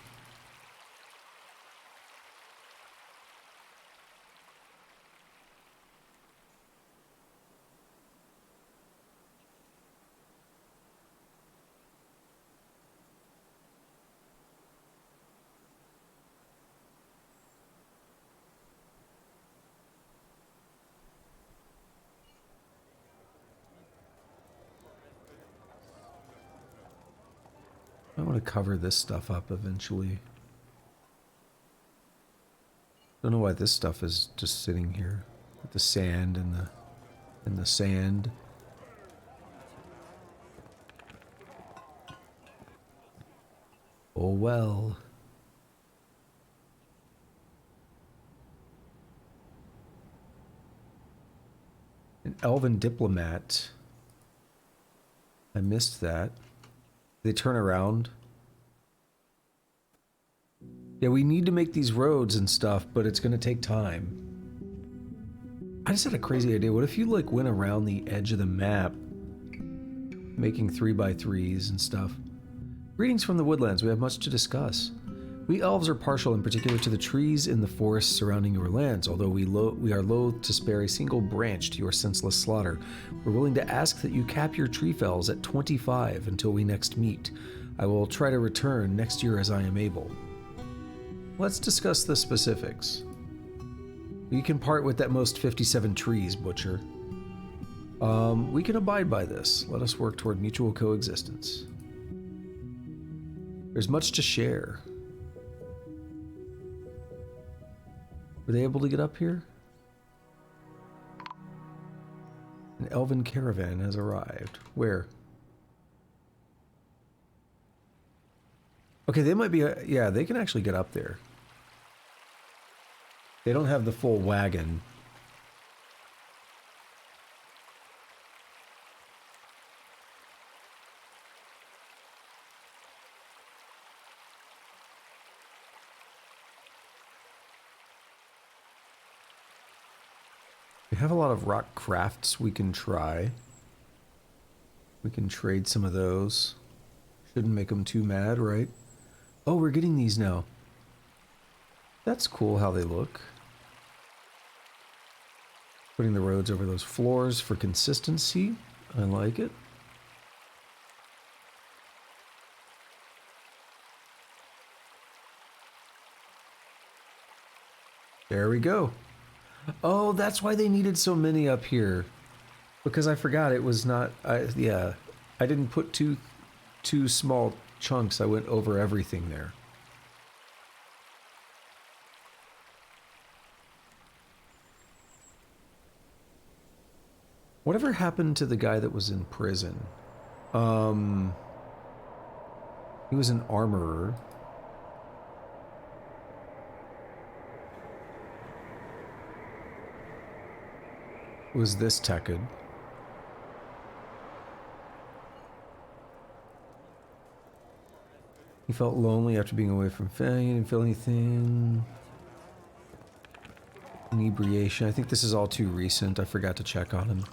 I want to cover this stuff up eventually. Don't know why this stuff is just sitting here with the sand and the sand. Oh well. An elven diplomat. I missed that. They turn around. Yeah, we need to make these roads and stuff, but it's going to take time. I just had a crazy idea. What if you like went around the edge of the map, making 3x3s and stuff? Greetings from the woodlands. We have much to discuss. We elves are partial in particular to the trees in the forests surrounding your lands, although we are loath to spare a single branch to your senseless slaughter. We're willing to ask that you cap your tree fells at 25 until we next meet. I will try to return next year as I am able. Let's discuss the specifics. We can part with at most 57 trees, Butcher. We can abide by this. Let us work toward mutual coexistence. There's much to share. Were they able to get up here? An elven caravan has arrived. Where? Okay, they might be... yeah, they can actually get up there. They don't have the full wagon. We have a lot of rock crafts we can try. We can trade some of those. Shouldn't make them too mad, right? Oh, we're getting these now. That's cool how they look. Putting the roads over those floors for consistency. I like it. There we go. Oh, that's why they needed so many up here. Because I forgot it was not... yeah. I didn't put two small chunks. I went over everything there. Whatever happened to the guy that was in prison? He was an armorer. Was this Tekid? He felt lonely after being away from family. He didn't feel anything. Inebriation. I think this is all too recent. I forgot to check on him.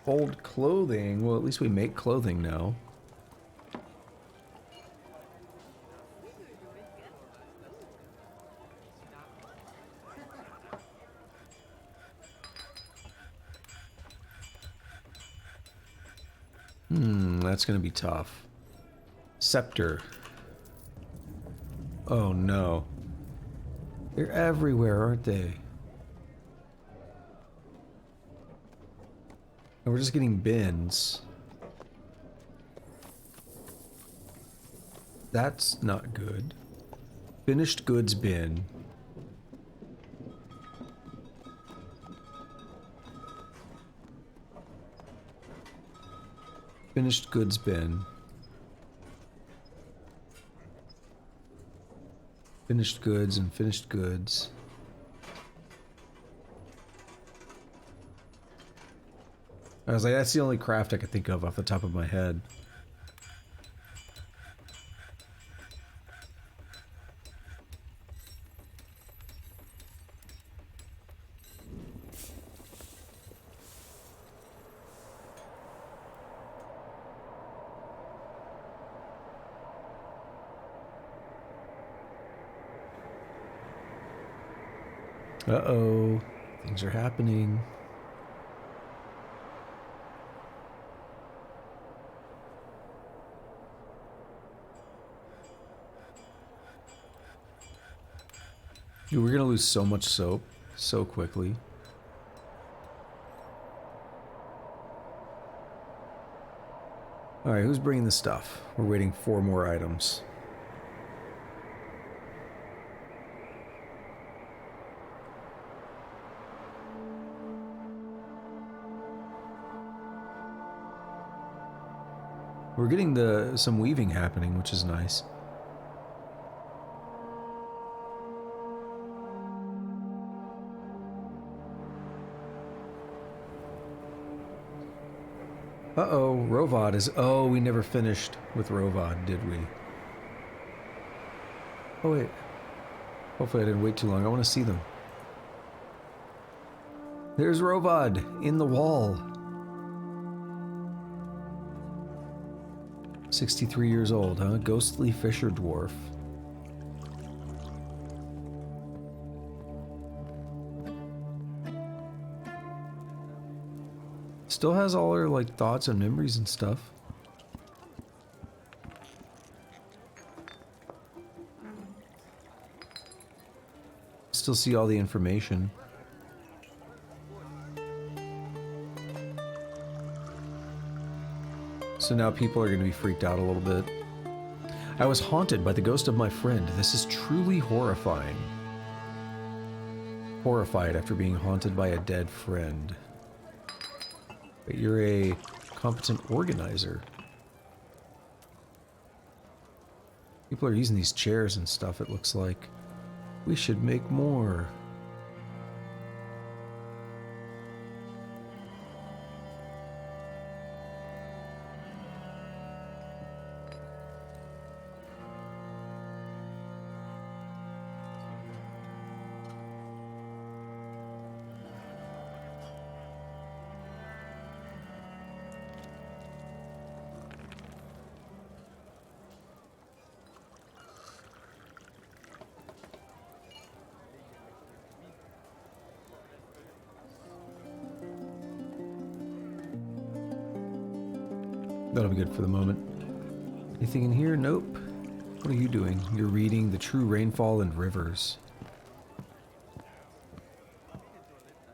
Old clothing. Well, at least we make clothing now. That's gonna be tough. Scepter. Oh no. They're everywhere, aren't they? And we're just getting bins. That's not good. Finished goods bin. Finished goods bin. Finished goods and finished goods. I was like, that's the only craft I could think of off the top of my head. Uh-oh. Things are happening. Dude, we're gonna lose so much soap so quickly. Alright, who's bringing the stuff? We're waiting 4 more items. We're getting some weaving happening, which is nice. Uh-oh, Rovad is... Oh, we never finished with Rovad, did we? Oh, wait. Hopefully I didn't wait too long. I want to see them. There's Rovad in the wall. 63 years old, huh? Ghostly fisher dwarf. Still has all her, like, thoughts and memories and stuff. Still see all the information. So now people are going to be freaked out a little bit. I was haunted by the ghost of my friend. This is truly horrifying. Horrified after being haunted by a dead friend. But you're a competent organizer. People are using these chairs and stuff, it looks like. We should make more. That'll be good for the moment. Anything in here? Nope. What are you doing? You're reading The True Rainfall and Rivers.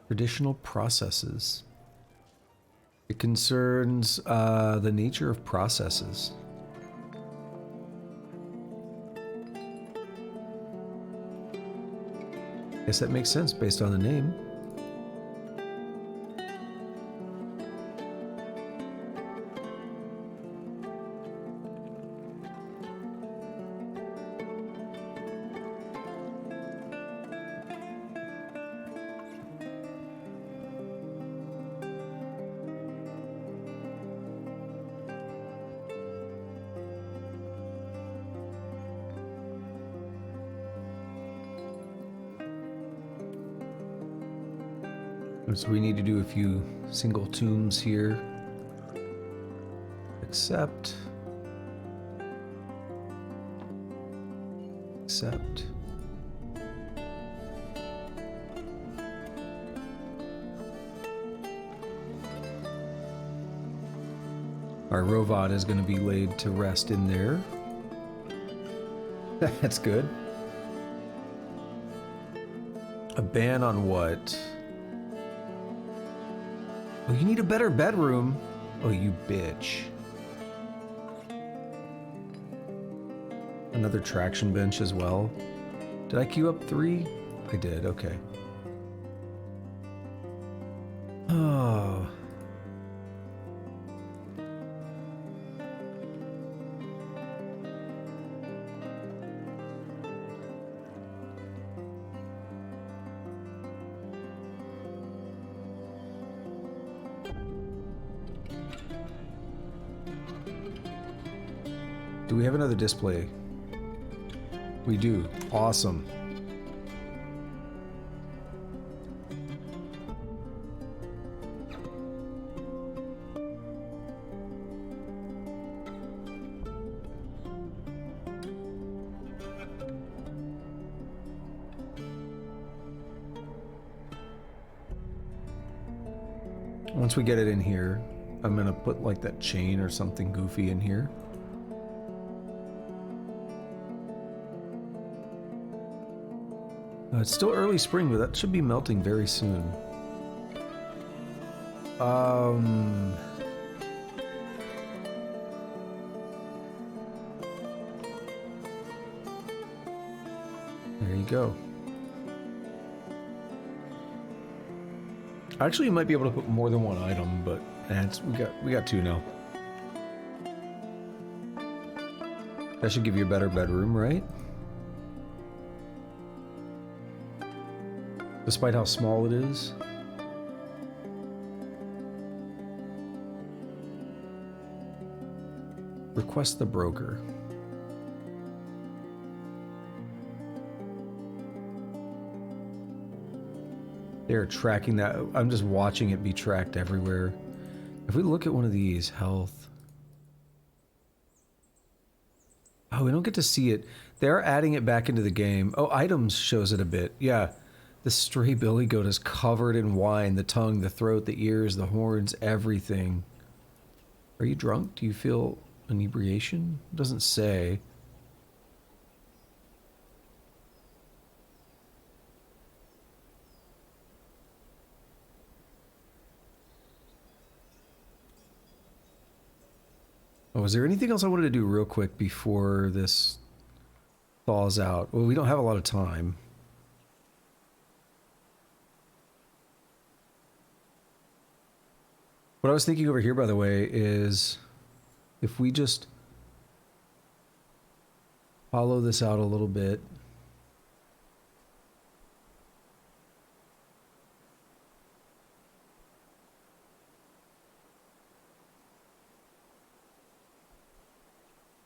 Traditional processes. It concerns the nature of processes. Guess that makes sense based on the name. So we need to do a few single tombs here. Accept. Accept. Our Rovat is going to be laid to rest in there. That's good. A ban on what? Oh, you need a better bedroom. Oh, you bitch. Another traction bench as well. Did I queue up 3? I did, okay. Oh. Do we have another display? We do. Awesome. Once we get it in here, I'm gonna put like that chain or something goofy in here. It's still early spring, but that should be melting very soon. There you go. Actually, you might be able to put more than one item, but we got 2 now. That should give you a better bedroom, right? Despite how small it is. Request the broker. They're tracking that. I'm just watching it be tracked everywhere. If we look at one of these, health. Oh, we don't get to see it. They're adding it back into the game. Oh, items shows it a bit. Yeah. The stray billy goat is covered in wine. The tongue, the throat, the ears, the horns, everything. Are you drunk? Do you feel inebriation? It doesn't say. Oh, is there anything else I wanted to do real quick before this thaws out? Well, we don't have a lot of time. What I was thinking over here, by the way, is if we just hollow this out a little bit.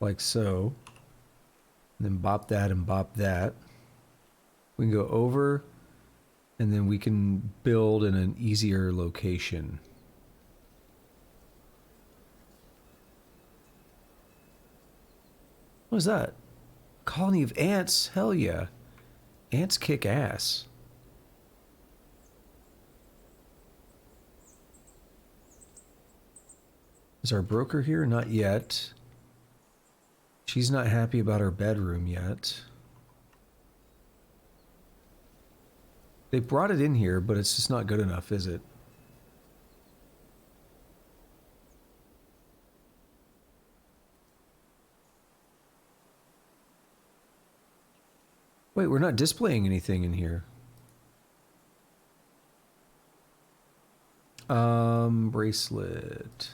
Like so. And then bop that and bop that. We can go over, and then we can build in an easier location. What is that? Colony of ants? Hell yeah. Ants kick ass. Is our broker here? Not yet. She's not happy about her bedroom yet. They brought it in here, but it's just not good enough, is it? Wait, we're not displaying anything in here. Bracelet.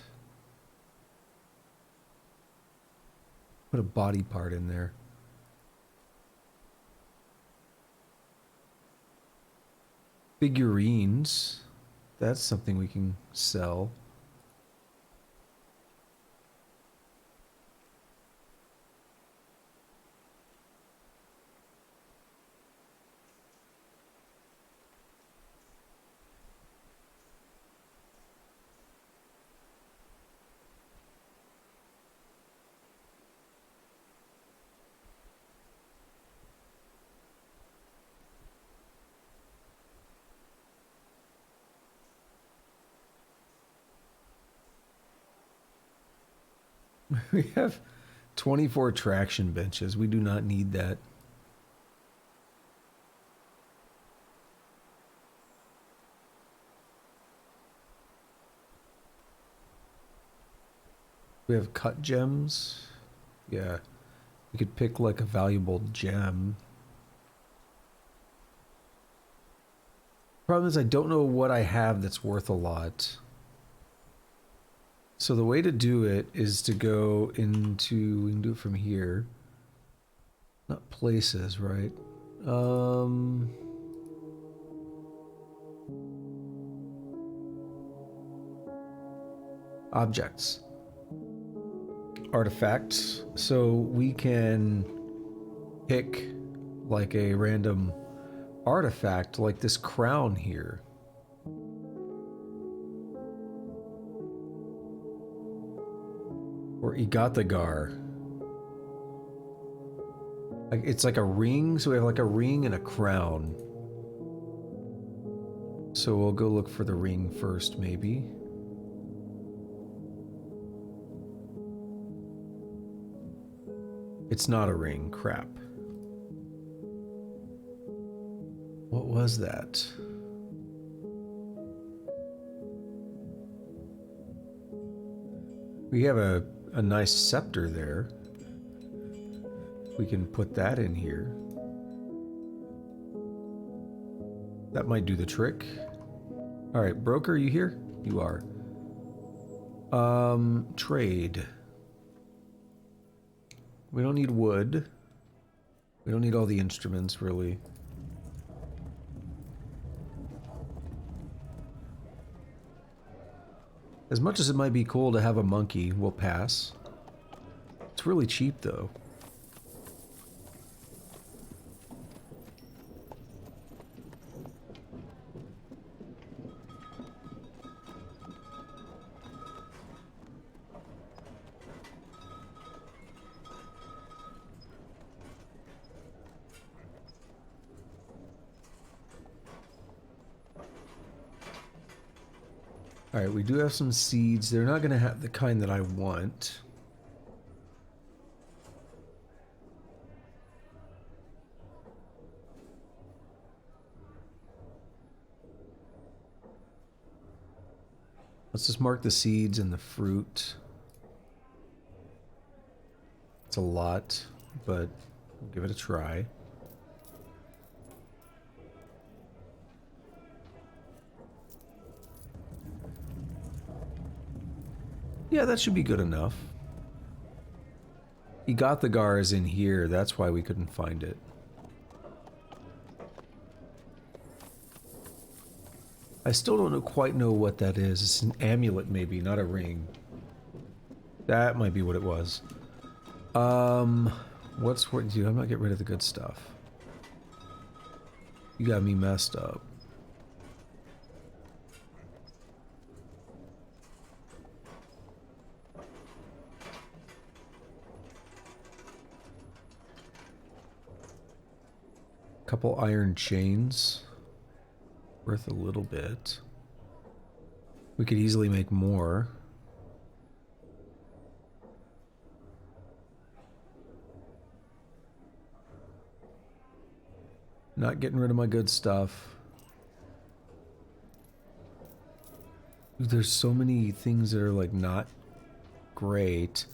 Put a body part in there. Figurines. That's something we can sell. We have 24 traction benches. We do not need that. We have cut gems. Yeah. We could pick like a valuable gem. Problem is I don't know what I have that's worth a lot. So the way to do it is to go into, we can do it from here. Not places, right? Objects. Artifacts. So we can pick like a random artifact like this crown here. Or Igathagar. Like it's like a ring, so we have like a ring and a crown. So we'll go look for the ring first, maybe. It's not a ring, crap. What was that? We have a nice scepter there. We can put that in here. That might do the trick. All right, broker, you here? You are. Trade. We don't need wood. We don't need all the instruments, really. As much as it might be cool to have a monkey, we'll pass. It's really cheap, though. Alright, we do have some seeds. They're not going to have the kind that I want. Let's just mark the seeds and the fruit. It's a lot, but we'll give it a try. Yeah, that should be good enough. Igathagar is in here, that's why we couldn't find it. I still don't quite know what that is. It's an amulet, maybe, not a ring. That might be what it was. What's what do? I'm not getting rid of the good stuff. You got me messed up. Couple iron chains. Worth a little bit. We could easily make more. Not getting rid of my good stuff. Dude, there's so many things that are like not great.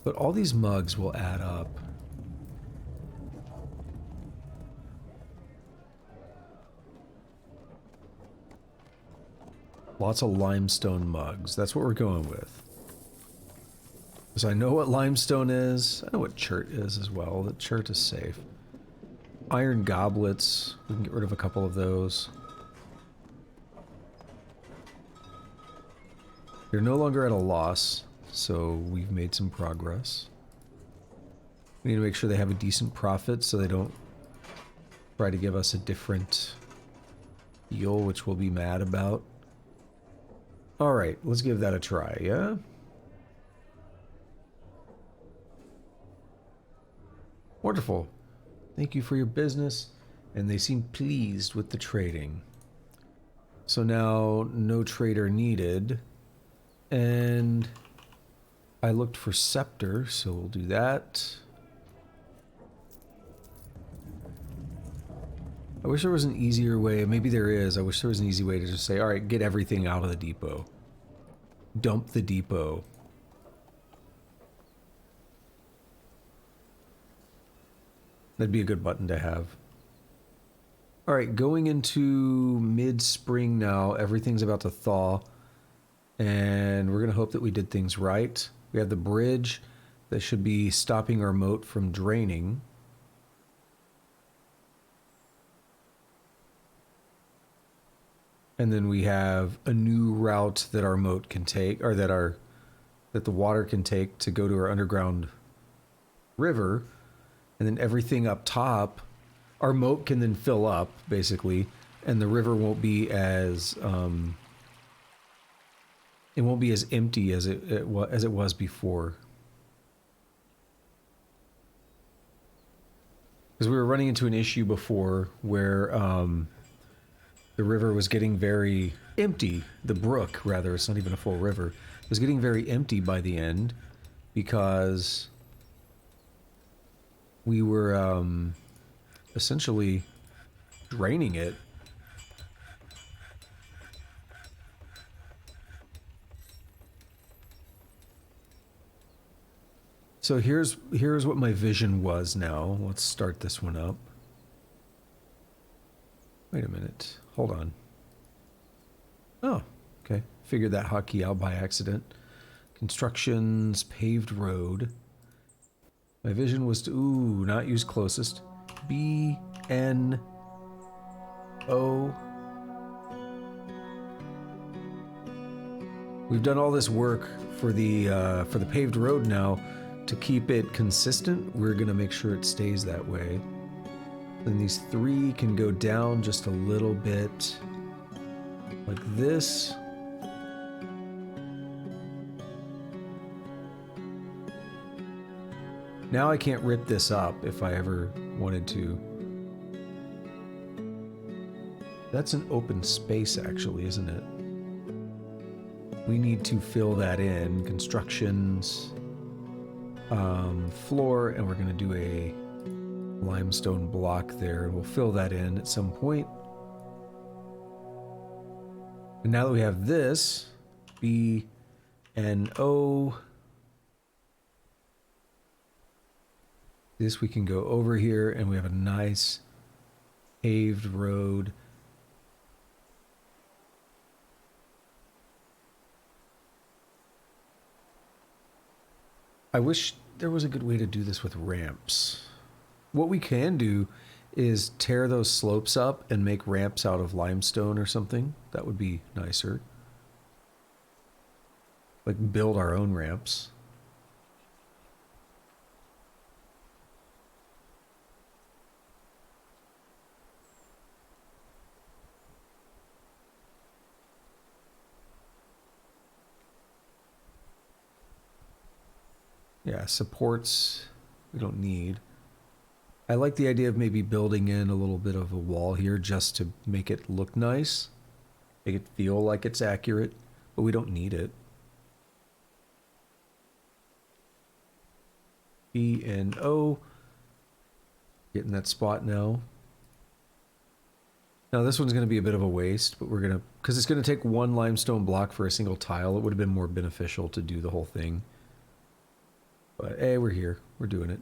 But all these mugs will add up. Lots of limestone mugs. That's what we're going with. Because I know what limestone is. I know what chert is as well. The chert is safe. Iron goblets. We can get rid of a couple of those. You're no longer at a loss, so we've made some progress. We need to make sure they have a decent profit so they don't try to give us a different deal, which we'll be mad about. Alright, let's give that a try, yeah? Wonderful. Thank you for your business. And they seem pleased with the trading. So now, no trader needed. And I looked for scepter, so we'll do that. I wish there was an easier way. Maybe there is. I wish there was an easy way to just say, alright, get everything out of the depot. Dump the depot. That'd be a good button to have. Alright, going into mid-spring now. Everything's about to thaw. And we're going to hope that we did things right. We have the bridge that should be stopping our moat from draining. And then we have a new route that our moat can take, or that the water can take to go to our underground river. And then everything up top, our moat can then fill up, basically, and the river won't be as it won't be as empty as it was before. Because we were running into an issue before where the river was getting very empty. The brook, rather, it's not even a full river. It was getting very empty by the end because we were essentially draining it. So here's what my vision was now. Let's start this one up. Wait a minute. Hold on. Oh, okay. Figured that hotkey out by accident. Constructions, paved road. My vision was to, not use closest. B-N-O. We've done all this work for the paved road now. To keep it consistent, we're gonna make sure it stays that way. Then these three can go down just a little bit, like this. Now I can't rip this up if I ever wanted to. That's an open space, actually, isn't it? We need to fill that in. Constructions, floor, and we're going to do a limestone block there, and we'll fill that in at some point. And now that we have this, B-N-O, this we can go over here, and we have a nice paved road. I wish there was a good way to do this with ramps. What we can do is tear those slopes up and make ramps out of limestone or something. That would be nicer. Like build our own ramps. Yeah, supports we don't need. I like the idea of maybe building in a little bit of a wall here just to make it look nice. Make it feel like it's accurate, but we don't need it. B and O. Getting that spot now. Now this one's going to be a bit of a waste, but we're going to, because it's going to take one limestone block for a single tile. It would have been more beneficial to do the whole thing. But hey, we're here. We're doing it.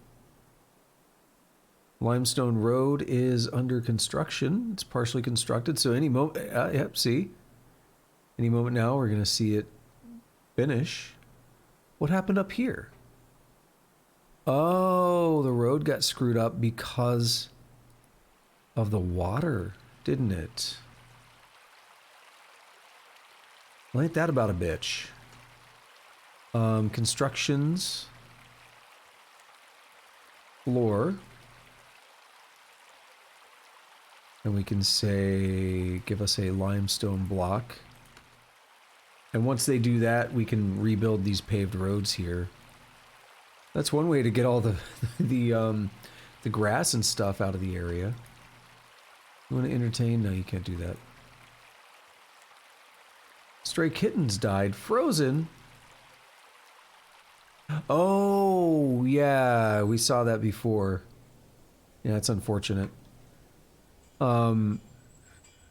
Limestone road is under construction. It's partially constructed, so any moment, yep, see? Any moment now, we're going to see it finish. What happened up here? Oh, the road got screwed up because of the water, didn't it? Well, ain't that about a bitch? Constructions. Floor. And we can say, give us a limestone block. And once they do that, we can rebuild these paved roads here. That's one way to get all the grass and stuff out of the area. You want to entertain? No, you can't do that. Stray kittens died. Frozen? Oh, yeah. We saw that before. Yeah, it's unfortunate.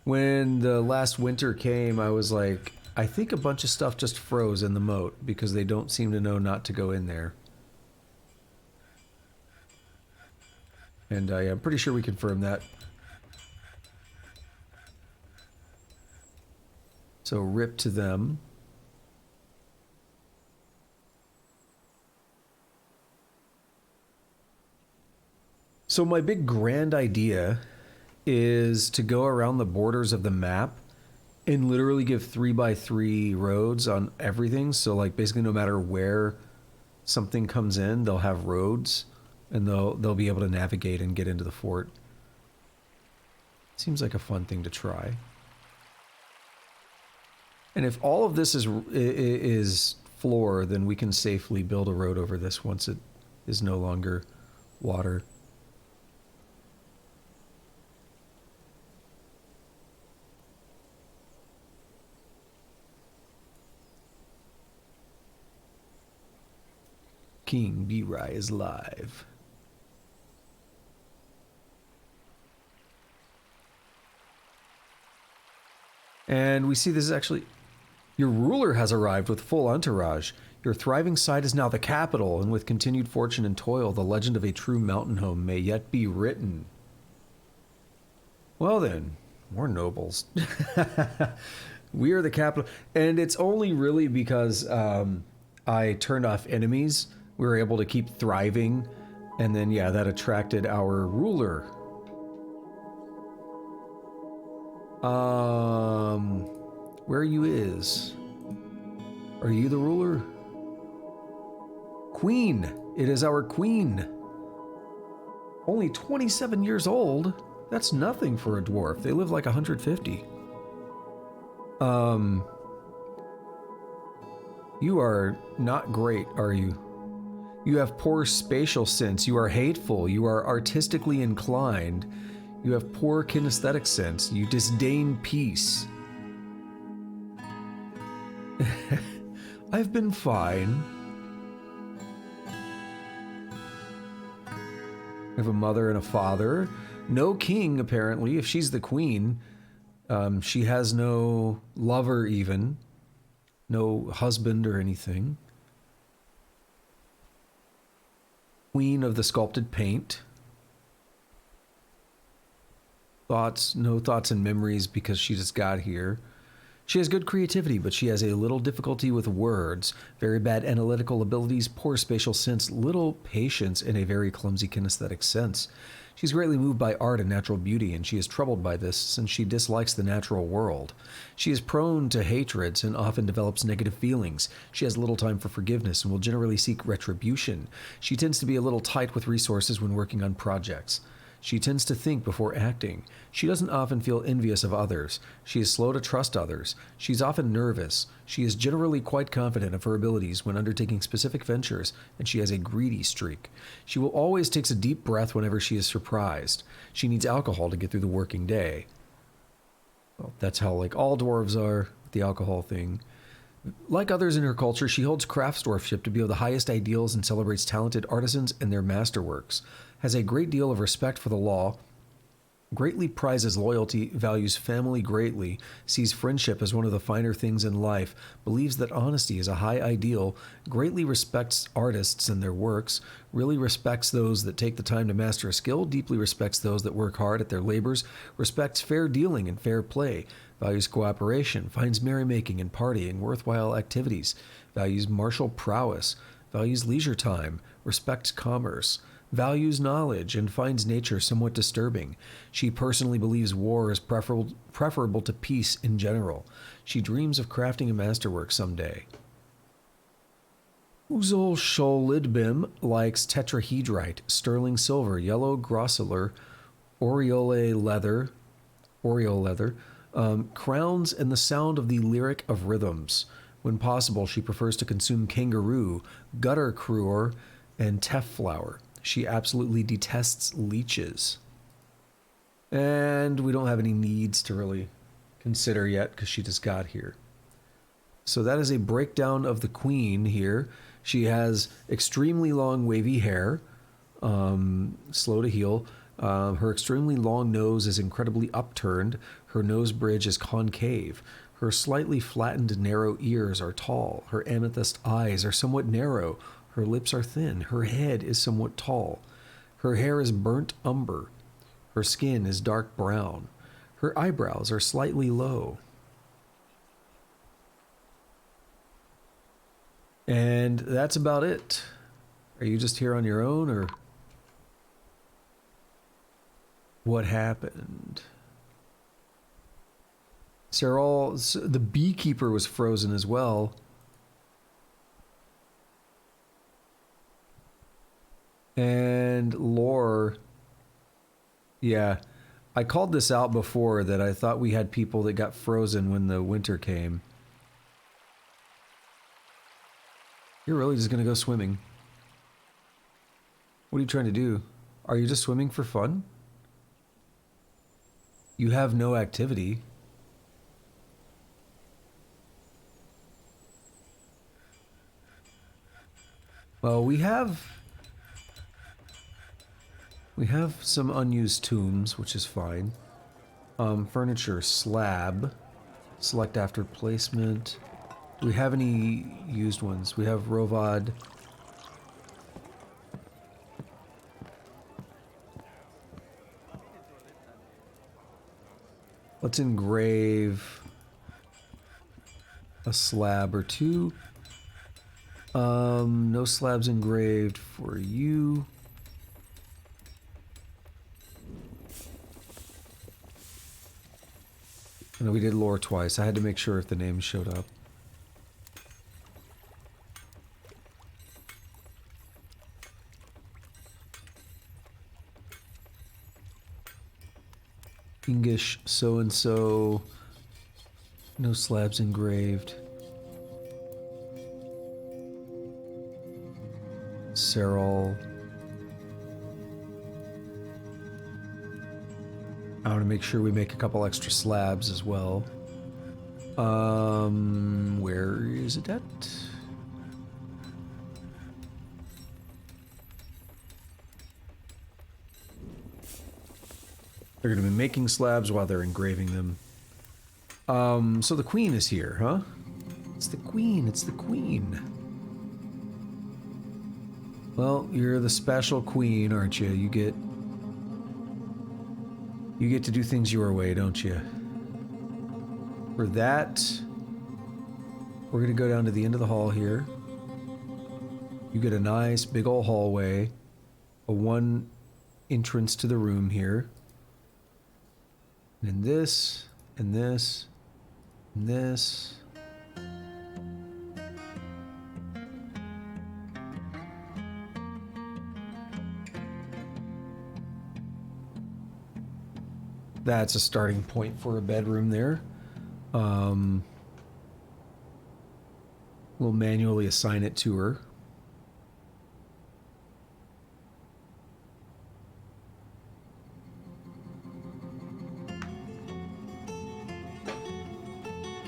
When the last winter came, I was like, I think a bunch of stuff just froze in the moat because they don't seem to know not to go in there. And yeah, I'm pretty sure we confirmed that. So rip to them. So my big grand idea is to go around the borders of the map and literally give 3x3 roads on everything. So like basically no matter where something comes in, they'll have roads and they'll be able to navigate and get into the fort. Seems like a fun thing to try. And if all of this is floor, then we can safely build a road over this once it is no longer water. King B-Rai is live. And we see this is actually... Your ruler has arrived with full entourage. Your thriving site is now the capital, and with continued fortune and toil, the legend of a true mountain home may yet be written. Well then, more nobles. We are the capital. And it's only really because I turned off enemies. We were able to keep thriving, and then yeah, that attracted our ruler. Where you is? Are you the ruler? Queen. It is our queen. Only 27 years old. That's nothing for a dwarf. They live like 150. You are not great, are you? You have poor spatial sense. You are hateful. You are artistically inclined. You have poor kinesthetic sense. You disdain peace. I've been fine. I have a mother and a father. No king, apparently, if she's the queen. She has no lover even. No husband or anything. Queen of the sculpted paint. Thoughts, no thoughts and memories because she just got here. She has good creativity, but she has a little difficulty with words, very bad analytical abilities, poor spatial sense, little patience, and a very clumsy kinesthetic sense. She's greatly moved by art and natural beauty, and she is troubled by this since she dislikes the natural world. She is prone to hatreds and often develops negative feelings. She has little time for forgiveness and will generally seek retribution. She tends to be a little tight with resources when working on projects. She tends to think before acting. She doesn't often feel envious of others. She is slow to trust others. She's often nervous. She is generally quite confident of her abilities when undertaking specific ventures, and she has a greedy streak. She will always takes a deep breath whenever she is surprised. She needs alcohol to get through the working day. Well, that's how like all dwarves are, the alcohol thing. Like others in her culture, she holds craftsdwarfship to be of the highest ideals and celebrates talented artisans and their masterworks, has a great deal of respect for the law, Greatly prizes loyalty, values family greatly, sees friendship as one of the finer things in life, believes that honesty is a high ideal, greatly respects artists and their works, really respects those that take the time to master a skill, deeply respects those that work hard at their labors, respects fair dealing and fair play, values cooperation, finds merrymaking and partying worthwhile activities, values martial prowess, values leisure time, respects commerce, values knowledge, and finds nature somewhat disturbing. She personally believes war is preferable to peace in general. She dreams of crafting a masterwork someday. Uzol Sholidbim likes tetrahedrite, sterling silver, yellow grossular, Oriole leather, crowns, and the sound of the lyric of rhythms. When possible, she prefers to consume kangaroo, gutter cruor, and teff flower. She absolutely detests leeches. And we don't have any needs to really consider yet because she just got here. So that is a breakdown of the queen here. She has extremely long wavy hair, slow to heal. Her extremely long nose is incredibly upturned. Her nose bridge is concave. Her slightly flattened narrow ears are tall. Her amethyst eyes are somewhat narrow. Her lips are thin. Her head is somewhat tall. Her hair is burnt umber. Her skin is dark brown. Her eyebrows are slightly low. And that's about it. Are you just here on your own, or what happened? Serral, the beekeeper was frozen as well. And Lore, yeah, I called this out before that I thought we had people that got frozen when the winter came. You're really just gonna go swimming? What are you trying to do? Are you just swimming for fun? You have no activity. Well, we have some unused tombs, which is fine. Furniture slab. Select after placement. Do we have any used ones? We have Rovad. Let's engrave a slab or two. No slabs engraved for you. No, we did lore twice. I had to make sure if the names showed up. English so-and-so. No slabs engraved. Serral. I want to make sure we make a couple extra slabs as well. Where is it at? They're going to be making slabs while they're engraving them. So the queen is here, huh? It's the queen, it's the queen. Well, you're the special queen, aren't you? You get to do things your way, don't you? For that, we're gonna go down to the end of the hall here. You get a nice big old hallway, a one entrance to the room here. And this, and this, and this. That's a starting point for a bedroom there. We'll manually assign it to her.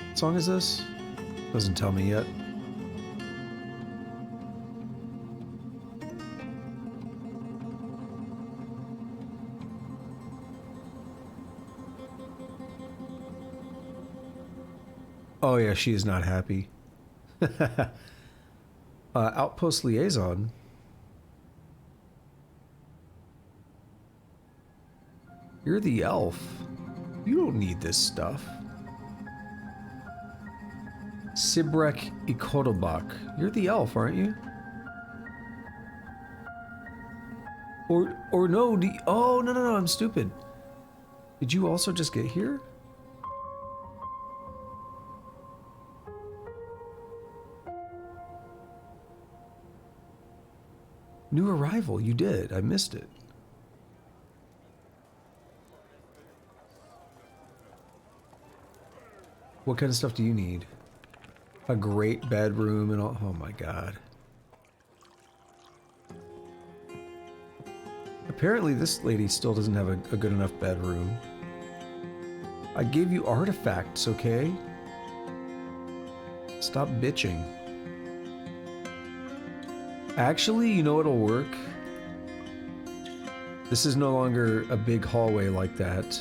What song is this? Doesn't tell me yet. Oh yeah, she is not happy. Outpost liaison. You're the elf. You don't need this stuff. Sibrek Ikodobak. You're the elf, aren't you? Or no, oh, no, I'm stupid. Did you also just get here? New arrival, you did. I missed it. What kind of stuff do you need? A great bedroom and all. Oh my god. Apparently this lady still doesn't have a good enough bedroom. I gave you artifacts, okay? Stop bitching. Actually, you know what'll work? This is no longer a big hallway like that.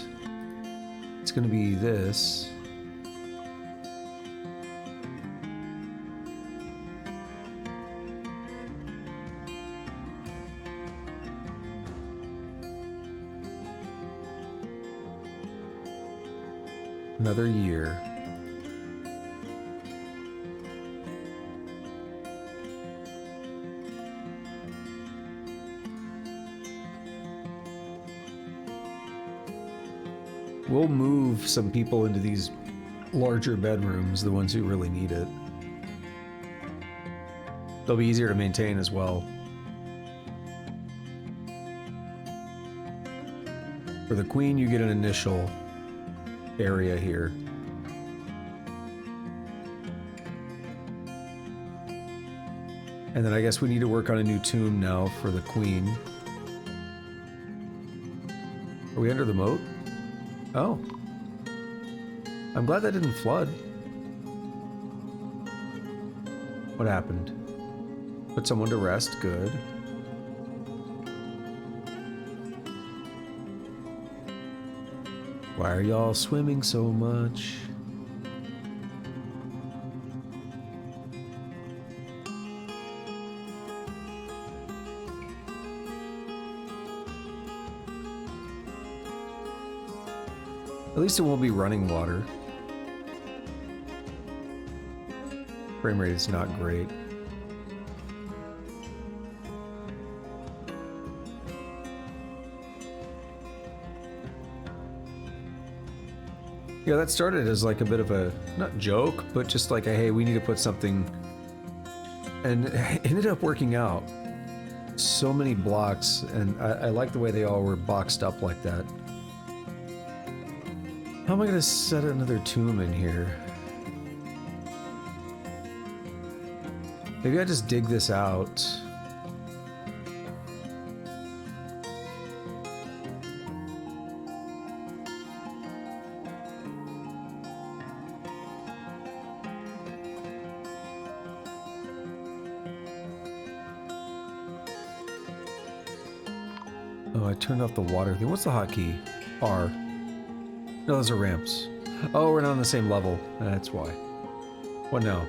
It's gonna be this. Another year. We'll move some people into these larger bedrooms, the ones who really need it. They'll be easier to maintain as well. For the queen, you get an initial area here. And then I guess we need to work on a new tomb now for the queen. Are we under the moat? Oh. I'm glad that didn't flood. What happened? Put someone to rest, good. Why are y'all swimming so much? At least it won't be running water. Frame rate is not great. Yeah, that started as like a bit of a, not joke, but just like a, hey, we need to put something, and it ended up working out. So many blocks, and I like the way they all were boxed up like that. How am I gonna set another tomb in here? Maybe I just dig this out. Oh, I turned off the water thing. What's the hotkey? R. No, those are ramps. Oh, we're not on the same level. That's why. What now?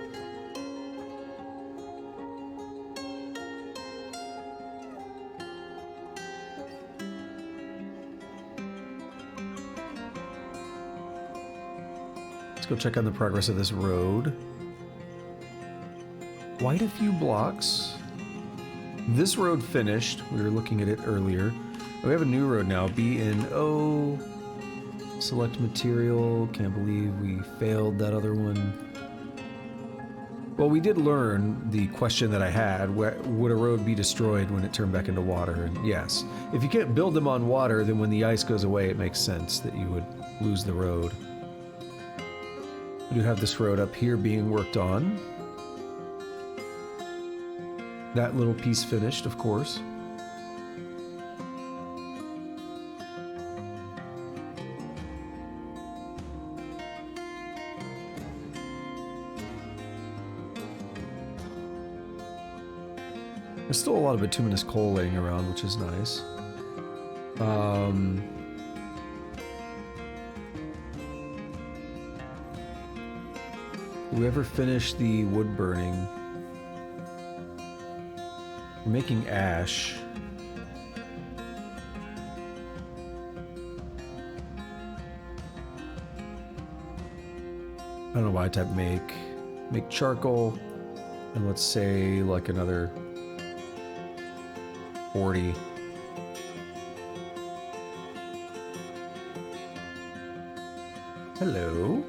Let's go check on the progress of this road. Quite a few blocks. This road finished. We were looking at it earlier. We have a new road now. B-N-O. Select material. Can't believe we failed that other one. Well, we did learn the question that I had. Would a road be destroyed when it turned back into water? And yes. If you can't build them on water, then when the ice goes away, it makes sense that you would lose the road. We do have this road up here being worked on. That little piece finished, of course. There's still a lot of bituminous coal laying around, which is nice. Did we ever finish the wood burning? We're making ash. I don't know why I type make. Make charcoal. And let's say like another 40. Hello.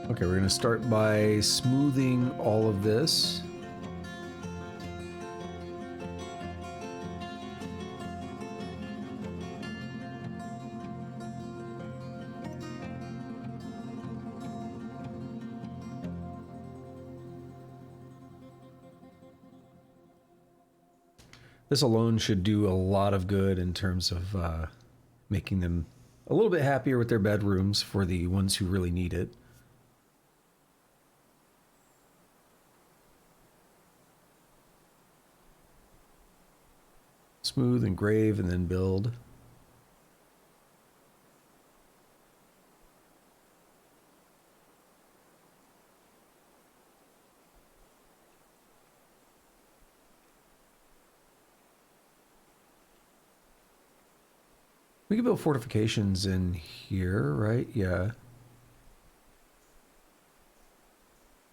Okay, we're gonna start by smoothing all of this. This alone should do a lot of good in terms of making them a little bit happier with their bedrooms for the ones who really need it. Smooth, engrave, and then build. We can build fortifications in here, right? Yeah.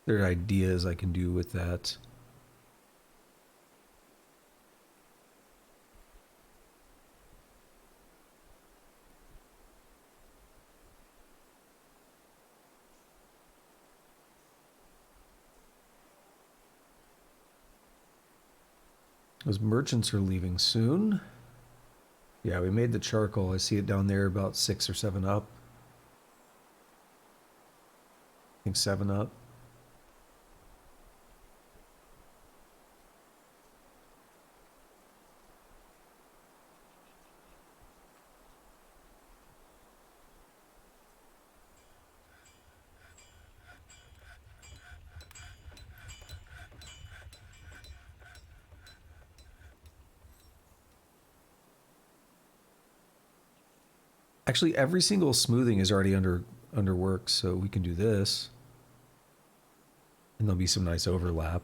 There are ideas I can do with that. Those merchants are leaving soon. Yeah, we made the charcoal. I see it down there about 6 or 7 up. I think 7 up. Actually, every single smoothing is already under work, so we can do this. And there'll be some nice overlap.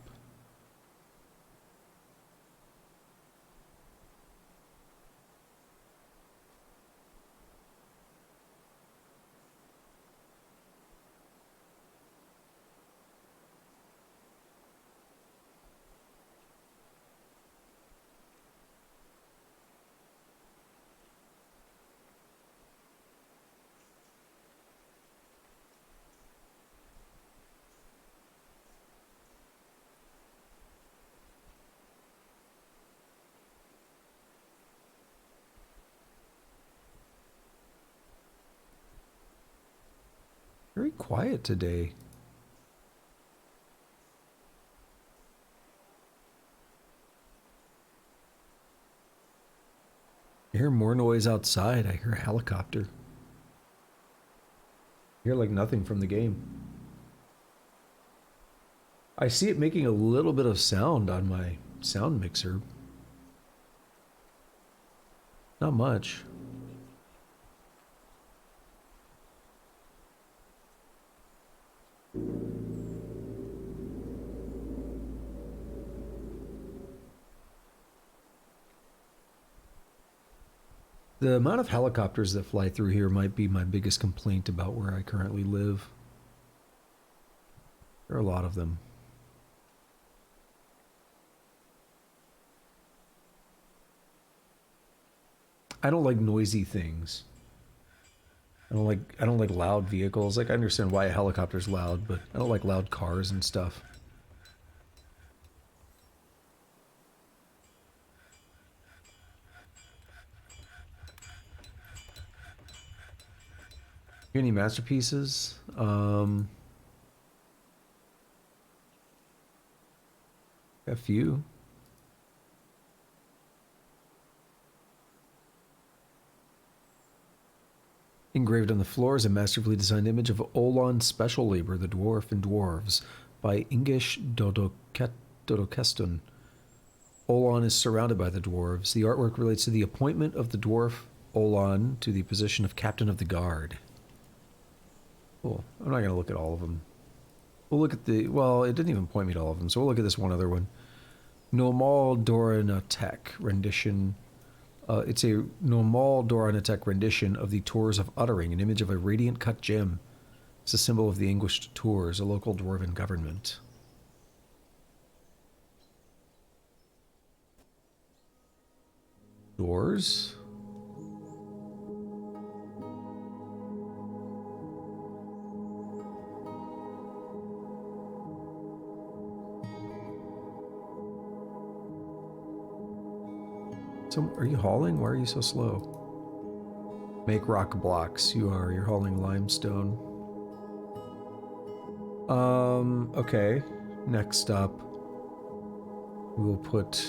Very quiet today. I hear more noise outside. I hear a helicopter. I hear like nothing from the game. I see it making a little bit of sound on my sound mixer. Not much. The amount of helicopters that fly through here might be my biggest complaint about where I currently live. There are a lot of them. I don't like noisy things. I don't like loud vehicles. Like I understand why a helicopter's loud, but I don't like loud cars and stuff. Any masterpieces? A few. Engraved on the floor is a masterfully designed image of Olon's special labor, the dwarf and dwarves. by Ingish Dodokeston. Olon is surrounded by the dwarves. The artwork relates to the appointment of the dwarf Olon to the position of captain of the guard. Cool. I'm not going to look at all of them. We'll look at the... Well, it didn't even point me to all of them, so we'll look at this one other one. Normal Doranatek rendition. It's a Normal Doranatek rendition of the Tours of Uttering, an image of a radiant cut gem. It's a symbol of the anguished Tours, a local dwarven government. Doors? So, are you hauling? Why are you so slow? Make rock blocks. You're hauling limestone. Okay. Next up, we'll put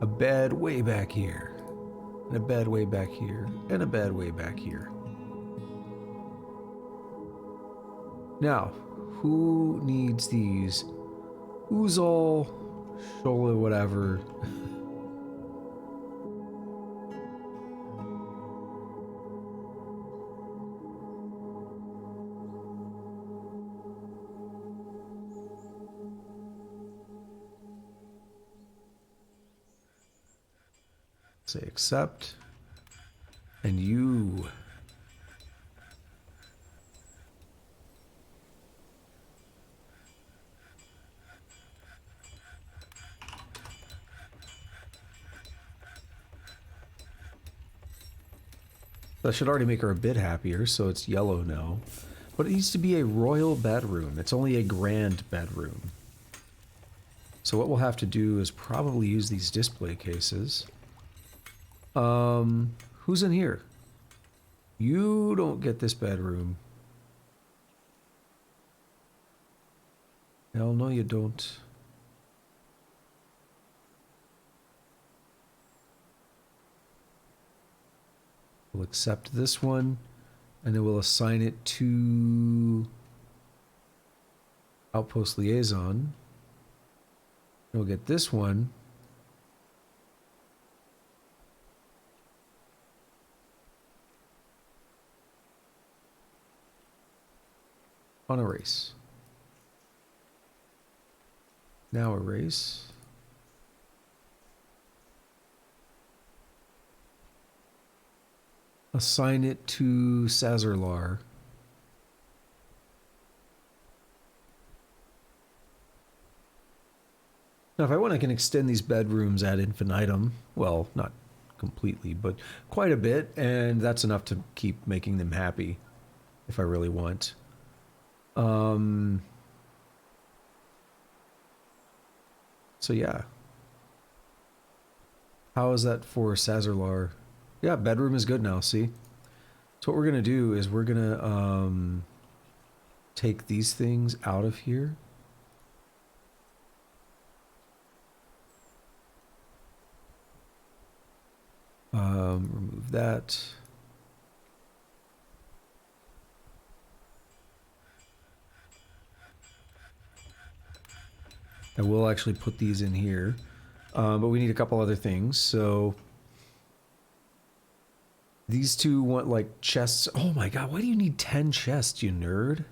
a bed way back here, and a bed way back here, and a bed way back here. Now, who needs these? Uzol, Shola, whatever. Say accept. And you. That should already make her a bit happier, so it's yellow now. But it needs to be a royal bedroom. It's only a grand bedroom. So what we'll have to do is probably use these display cases. Who's in here? You don't get this bedroom. Hell no, you don't. We'll accept this one, and then we'll assign it to Outpost Liaison. We'll get this one. On erase. Now erase. Assign it to Sazerlar. Now, if I want, I can extend these bedrooms ad infinitum. Well, not completely, but quite a bit, and that's enough to keep making them happy, if I really want. So yeah. How is that for Sazerlar? Yeah, bedroom is good now, see? So what we're gonna do is we're gonna take these things out of here. Remove that. I will actually put these in here, but we need a couple other things. So these two want like chests. Oh my god, why do you need 10 chests, you nerd?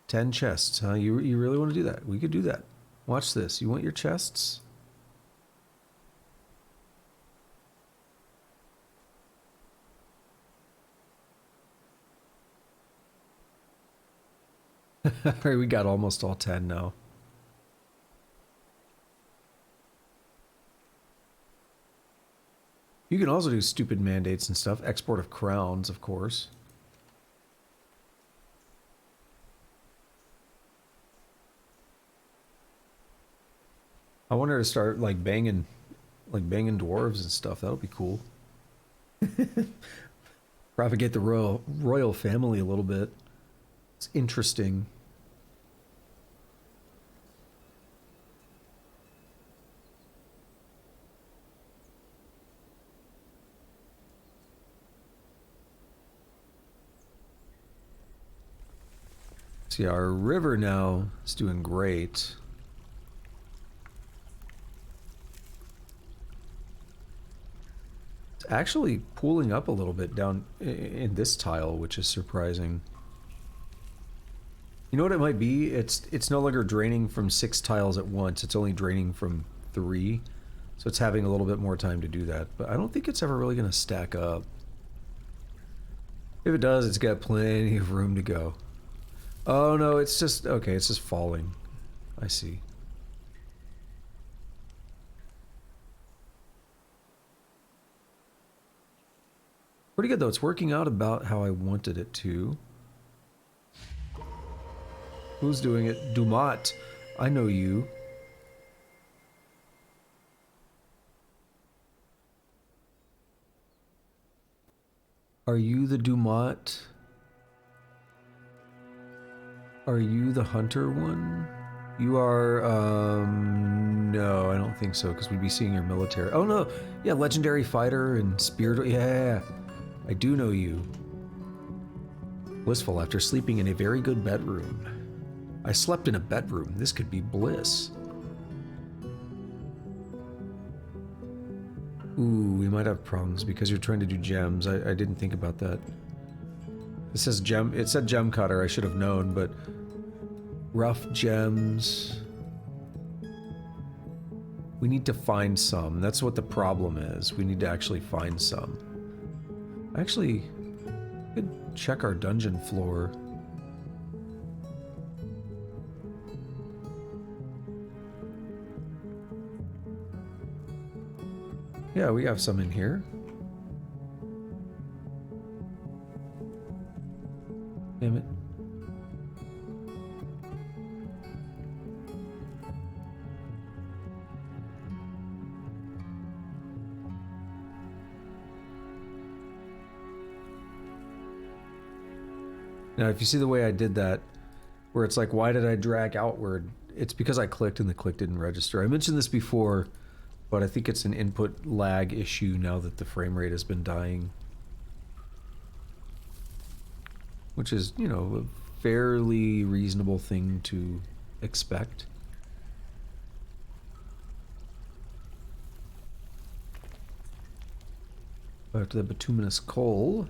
10 chests, huh? You really want to do that? We could do that. Watch this. You want your chests? Alright, we got almost all 10 now. You can also do stupid mandates and stuff. Export of crowns, of course. I want her to start like banging dwarves and stuff. That'll be cool. Propagate the royal family a little bit. It's interesting. See, our river now is doing great. It's actually pooling up a little bit down in this tile, which is surprising. You know what it might be? It's no longer draining from 6 tiles at once. It's only draining from 3. So it's having a little bit more time to do that. But I don't think it's ever really going to stack up. If it does, it's got plenty of room to go. Oh no, it's just... Okay, it's just falling. I see. Pretty good though. It's working out about how I wanted it to. Who's doing it? Dumat. I know you. Are you the Dumat? Are you the hunter one? You are, no, I don't think so, because we'd be seeing your military. Oh no, yeah, legendary fighter and spirit, yeah, I do know you. Blissful after sleeping in a very good bedroom. I slept in a bedroom. This could be bliss. Ooh, we might have problems because you're trying to do gems. I didn't think about that. It says gem. It said gem cutter. I should have known, but rough gems. We need to find some. That's what the problem is. We need to actually find some. Actually, we could check our dungeon floor. Yeah, we have some in here. Damn it. Now, if you see the way I did that, where it's like, why did I drag outward? It's because I clicked and the click didn't register. I mentioned this before, but I think it's an input lag issue now that the frame rate has been dying. Which is, you know, a fairly reasonable thing to expect. Back to the bituminous coal.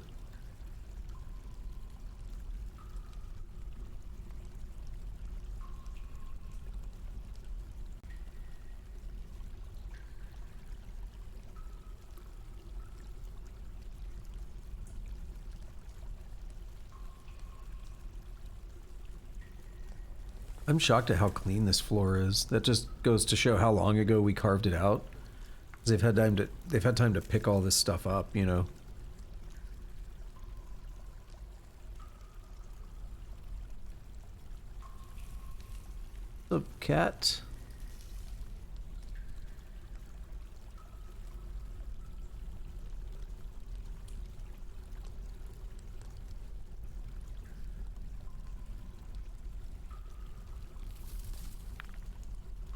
I'm shocked at how clean this floor is. That just goes to show how long ago we carved it out. 'Cause they've had time to pick all this stuff up, you know. What's up, cat?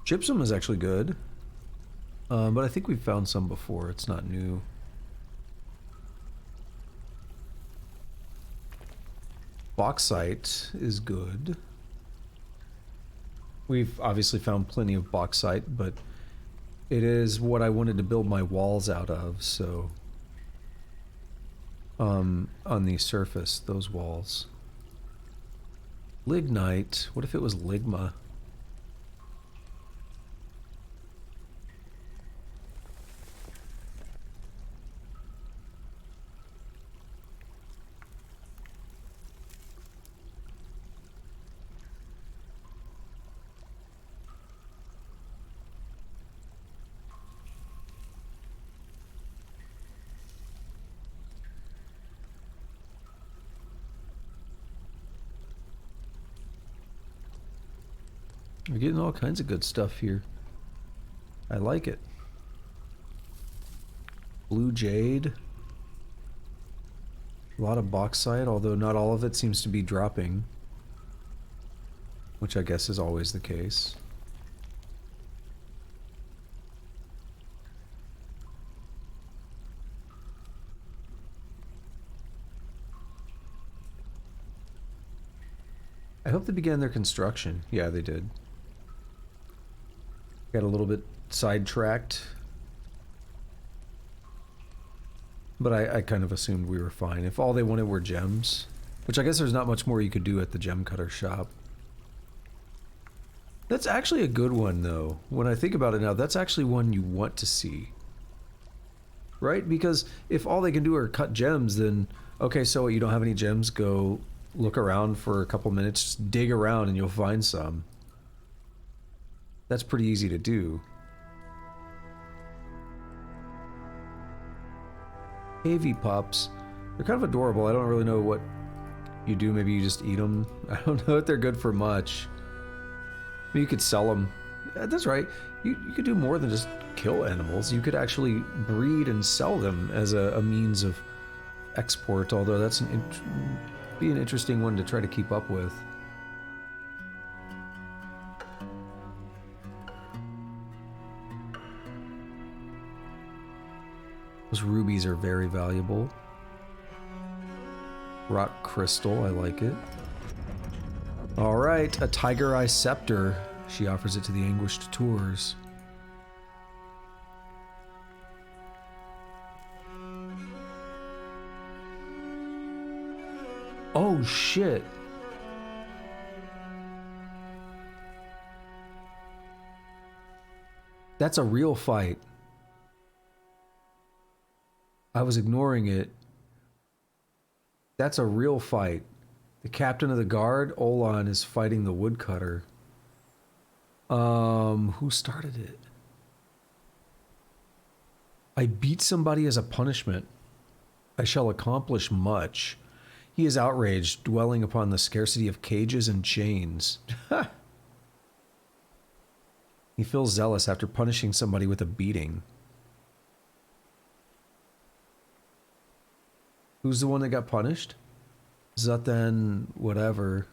Gypsum is actually good, but I think we've found some before. It's not new. Bauxite is good. We've obviously found plenty of bauxite, but it is what I wanted to build my walls out of, so... on the surface, those walls. Lignite, what if it was ligma? We're getting all kinds of good stuff here. I like it. Blue jade. A lot of bauxite, although not all of it seems to be dropping. Which I guess is always the case. I hope they began their construction. Yeah, they did. Got a little bit sidetracked. But I kind of assumed we were fine. If all they wanted were gems, which I guess there's not much more you could do at the gem cutter shop. That's actually a good one, though. When I think about it now, that's actually one you want to see. Right? Because if all they can do are cut gems, then, okay, so what, you don't have any gems? Go look around for a couple minutes, just dig around and you'll find some. That's pretty easy to do. AV pups. They're kind of adorable. I don't really know what you do. Maybe you just eat them. I don't know if they're good for much. Maybe you could sell them. Yeah, that's right. You could do more than just kill animals. You could actually breed and sell them as a means of export, although that's be an interesting one to try to keep up with. Those rubies are very valuable. Rock crystal, I like it. Alright, a tiger eye scepter. She offers it to the anguished tours. Oh shit. That's a real fight. I was ignoring it. That's a real fight. The captain of the guard, Olan, is fighting the woodcutter. Who started it? I beat somebody as a punishment. I shall accomplish much. He is outraged, dwelling upon the scarcity of cages and chains. He feels zealous after punishing somebody with a beating. Who's the one that got punished? Zuthan, whatever.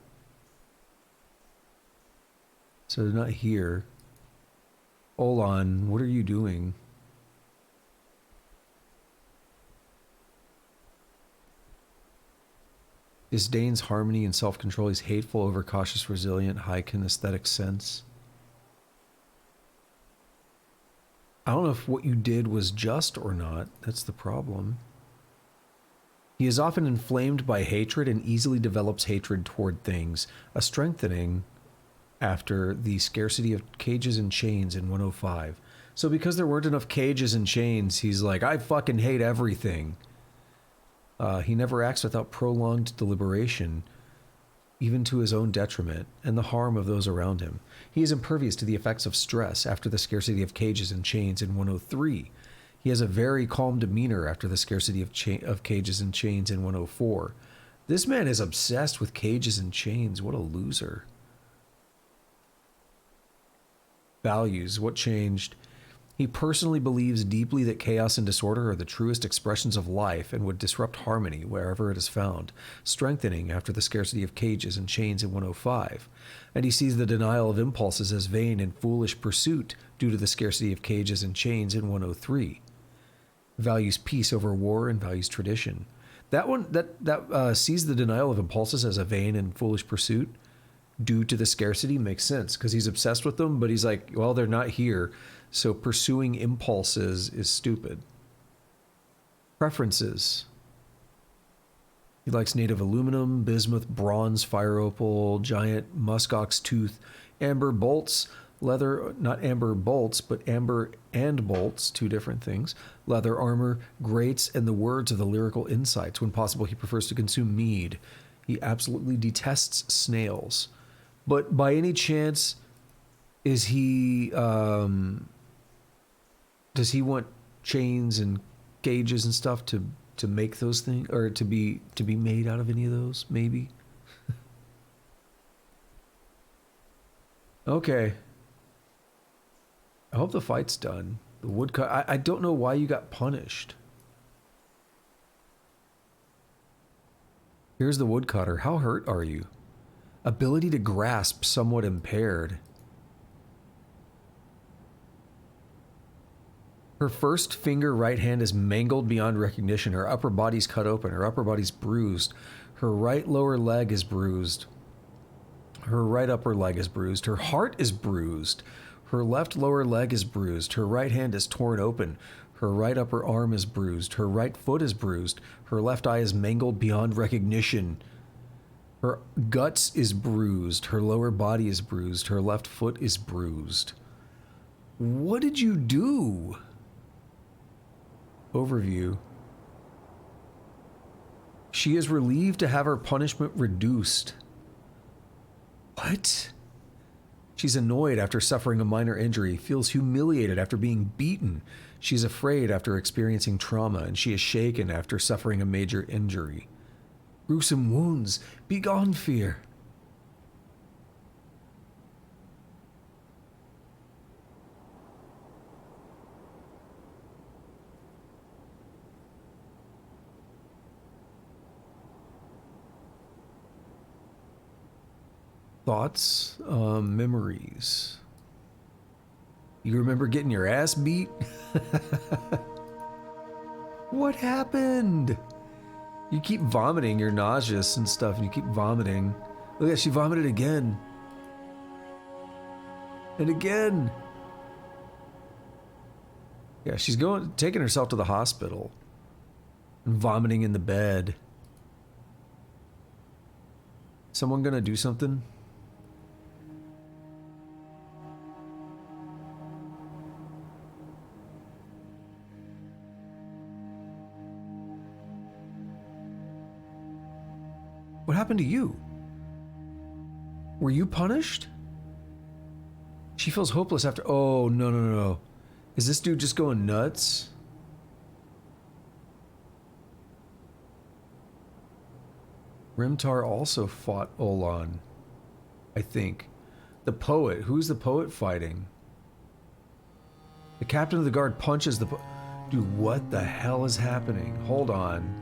So they're not here. Olan, what are you doing? Disdains harmony and self-control. He's hateful, overcautious, resilient, high kinesthetic sense. I don't know if what you did was just or not. That's the problem. He is often inflamed by hatred and easily develops hatred toward things, a strengthening after the scarcity of cages and chains in 105. So because there weren't enough cages and chains, he's like, I fucking hate everything. He never acts without prolonged deliberation, even to his own detriment and the harm of those around him. He is impervious to the effects of stress after the scarcity of cages and chains in 103. He has a very calm demeanor after the scarcity of cages and chains in 104. This man is obsessed with cages and chains. What a loser. Values. What changed? He personally believes deeply that chaos and disorder are the truest expressions of life and would disrupt harmony wherever it is found, strengthening after the scarcity of cages and chains in 105. And he sees the denial of impulses as vain and foolish pursuit due to the scarcity of cages and chains in 103. Values peace over war and values tradition. That one that sees the denial of impulses as a vain and foolish pursuit due to the scarcity makes sense because he's obsessed with them, but he's like, well, they're not here, so pursuing impulses is stupid. Preferences. He likes native aluminum, bismuth, bronze, fire opal, giant muskox tooth, amber bolts, leather, not amber bolts, but amber and bolts, two different things, leather armor, grates, and the words of the lyrical insights. When possible, he prefers to consume mead. He absolutely detests snails. But by any chance, is he, does he want chains and gauges and stuff to make those things, or to be made out of any of those? Maybe. Okay. I hope the fight's done. The woodcut. I don't know why you got punished. Here's the woodcutter. How hurt are you? Ability to grasp somewhat impaired. Her first finger right hand is mangled beyond recognition. Her upper body's cut open. Her upper body's bruised. Her right lower leg is bruised. Her right upper leg is bruised. Her heart is bruised. Her left lower leg is bruised. Her right hand is torn open. Her right upper arm is bruised. Her right foot is bruised. Her left eye is mangled beyond recognition. Her guts is bruised. Her lower body is bruised. Her left foot is bruised. What did you do? Overview. She is relieved to have her punishment reduced. What? She's annoyed after suffering a minor injury, feels humiliated after being beaten. She's afraid after experiencing trauma, and she is shaken after suffering a major injury. Gruesome wounds. Begone, fear. Thoughts, memories. You remember getting your ass beat? What happened? You keep vomiting, you're nauseous and stuff, and you keep vomiting. Look at, she vomited again. And again. Yeah, she's taking herself to the hospital. And vomiting in the bed. Someone gonna do something? What happened to you? Were you punished? She feels hopeless after... Oh, no, no, no, no. Is this dude just going nuts? Rimtar also fought Olan, I think. The poet. Who's the poet fighting? The captain of the guard punches the... Dude, what the hell is happening? Hold on.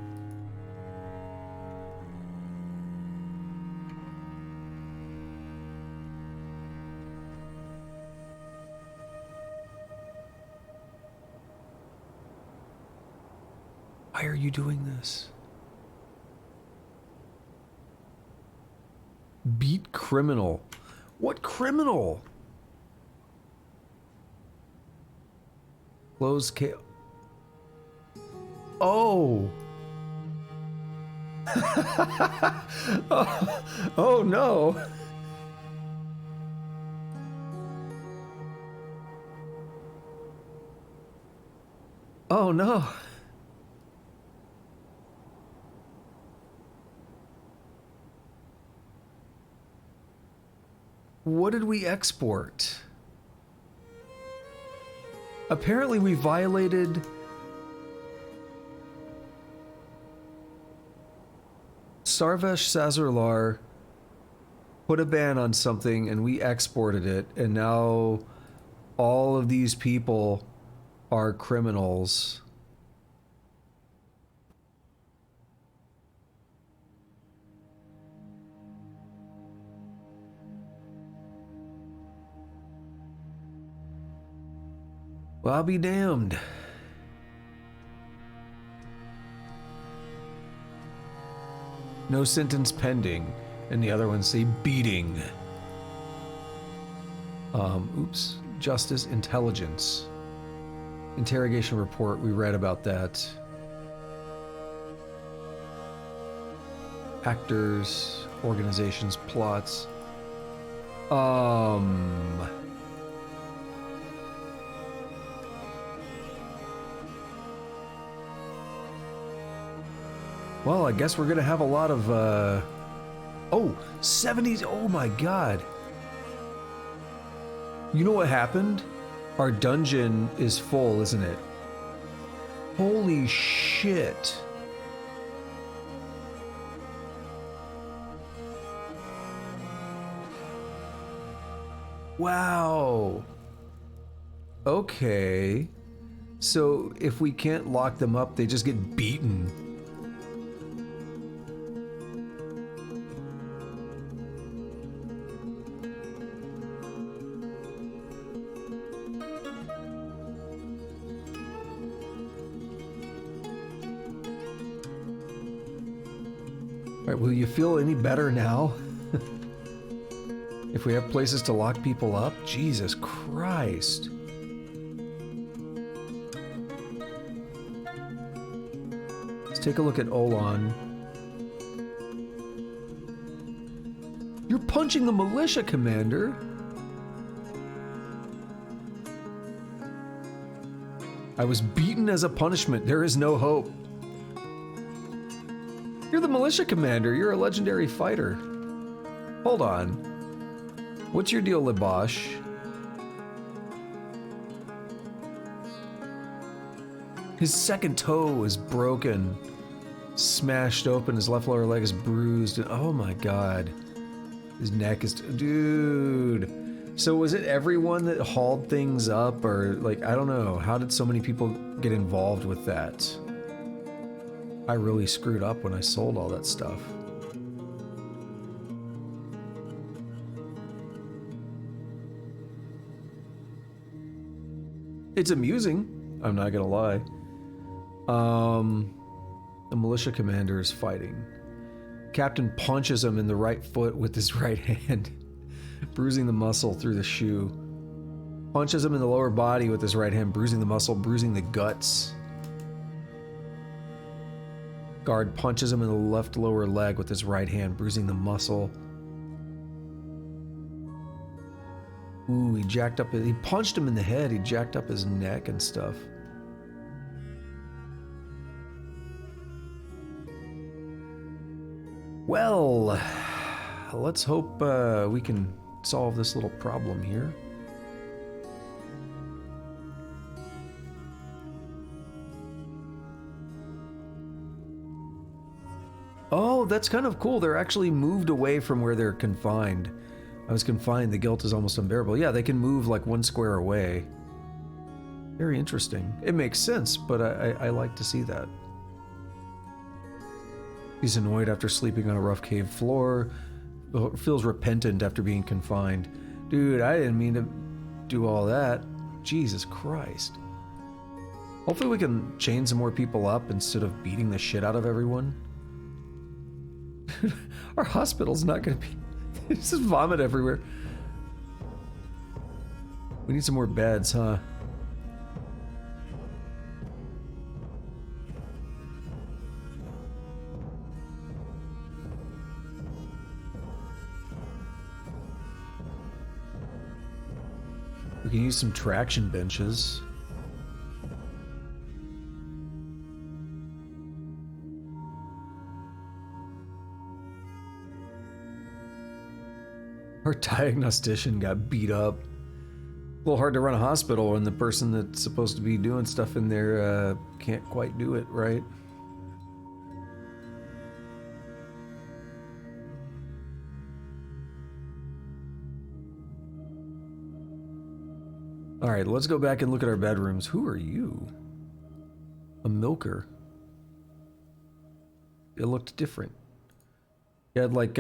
Why are you doing this? Beat criminal. What criminal? Close ca... Oh. Oh. Oh no. Oh no. What did we export? Apparently we violated... Sarvesh Sazerlar put a ban on something and we exported it, and now all of these people are criminals. Well, I'll be damned. No sentence pending. And the other ones say beating. Oops. Justice intelligence. Interrogation report. We read about that. Actors, organizations, plots. Well, I guess we're gonna have a lot of, oh, 70s, oh my god. You know what happened? Our dungeon is full, isn't it? Holy shit. Wow. Okay. So if we can't lock them up, they just get beaten. All right, will you feel any better now? If we have places to lock people up, Jesus Christ. Let's take a look at Olan. You're punching the militia commander? I was beaten as a punishment. There is no hope. You're the militia commander. You're a legendary fighter. Hold on. What's your deal, Libosh? His second toe is broken. Smashed open. His left lower leg is bruised. And oh my god. His neck is... Dude. So was it everyone that hauled things up? Or, like, I don't know. How did so many people get involved with that? I really screwed up when I sold all that stuff. It's amusing. I'm not gonna lie. The militia commander is fighting. Captain punches him in the right foot with his right hand, bruising the muscle through the shoe. Punches him in the lower body with his right hand, bruising the muscle, bruising the guts. Guard punches him in the left lower leg with his right hand, bruising the muscle. Ooh, he punched him in the head, he jacked up his neck and stuff. Well, let's hope we can solve this little problem here. Oh, that's kind of cool. They're actually moved away from where they're confined. I was confined. The guilt is almost unbearable. Yeah, they can move like 1 square away. Very interesting. It makes sense, but I like to see that. He's annoyed after sleeping on a rough cave floor. Feels repentant after being confined. Dude, I didn't mean to do all that. Jesus Christ. Hopefully we can chain some more people up instead of beating the shit out of everyone. Our hospital's not gonna be... There's just vomit everywhere. We need some more beds, huh? We can use some traction benches. Our diagnostician got beat up. A little hard to run a hospital when the person that's supposed to be doing stuff in there can't quite do it, right? Alright, let's go back and look at our bedrooms. Who are you? A milker. It looked different. You had like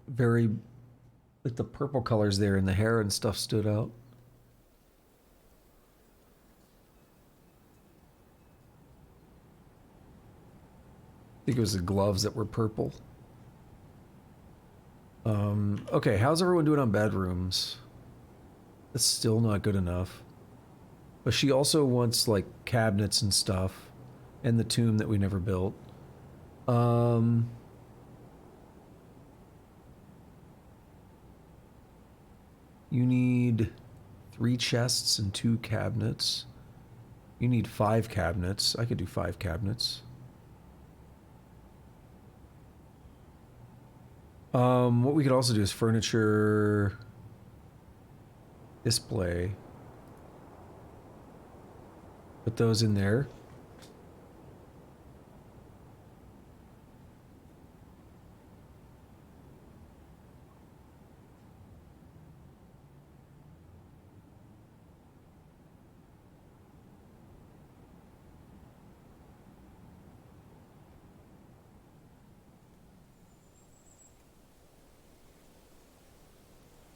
very... like the purple colors there and the hair and stuff stood out. I think it was the gloves that were purple. Okay, how's everyone doing on bedrooms? That's still not good enough. But she also wants like cabinets and stuff. And the tomb that we never built. You need 3 chests and 2 cabinets. You need 5 cabinets. I could do 5 cabinets. What we could also do is furniture display. Put those in there.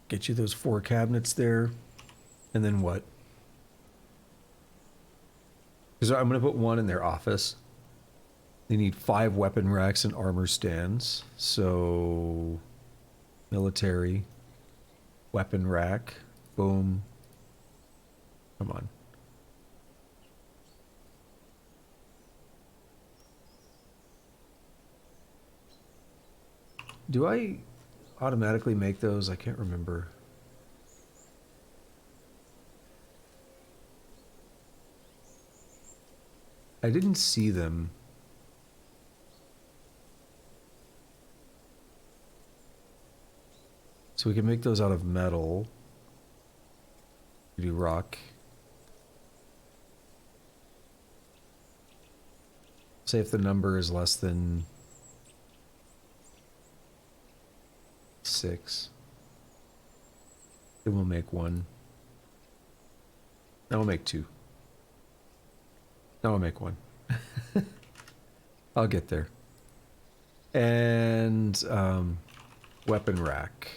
Get you those 4 cabinets there. And then what? Because I'm going to put 1 in their office. They need 5 weapon racks and armor stands. So... military. Weapon rack. Boom. Come on. Do I automatically make those? I can't remember. I didn't see them. So we can make those out of metal. We do rock. Say if the number is less than 6, then we'll make 1. Now we'll make 2. Now I'll make 1. I'll get there. And weapon rack.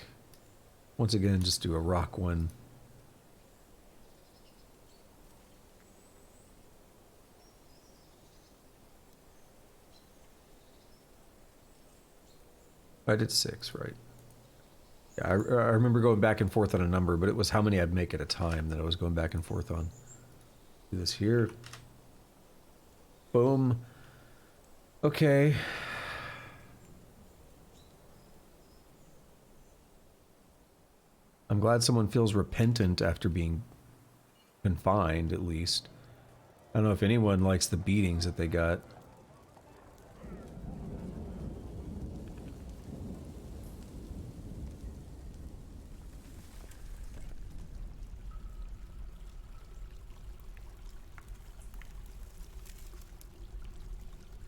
Once again, just do a rock one. I did 6, right? Yeah, I remember going back and forth on a number, but it was how many I'd make at a time that I was going back and forth on. Do this here. Boom. Okay. I'm glad someone feels repentant after being confined, at least. I don't know if anyone likes the beatings that they got.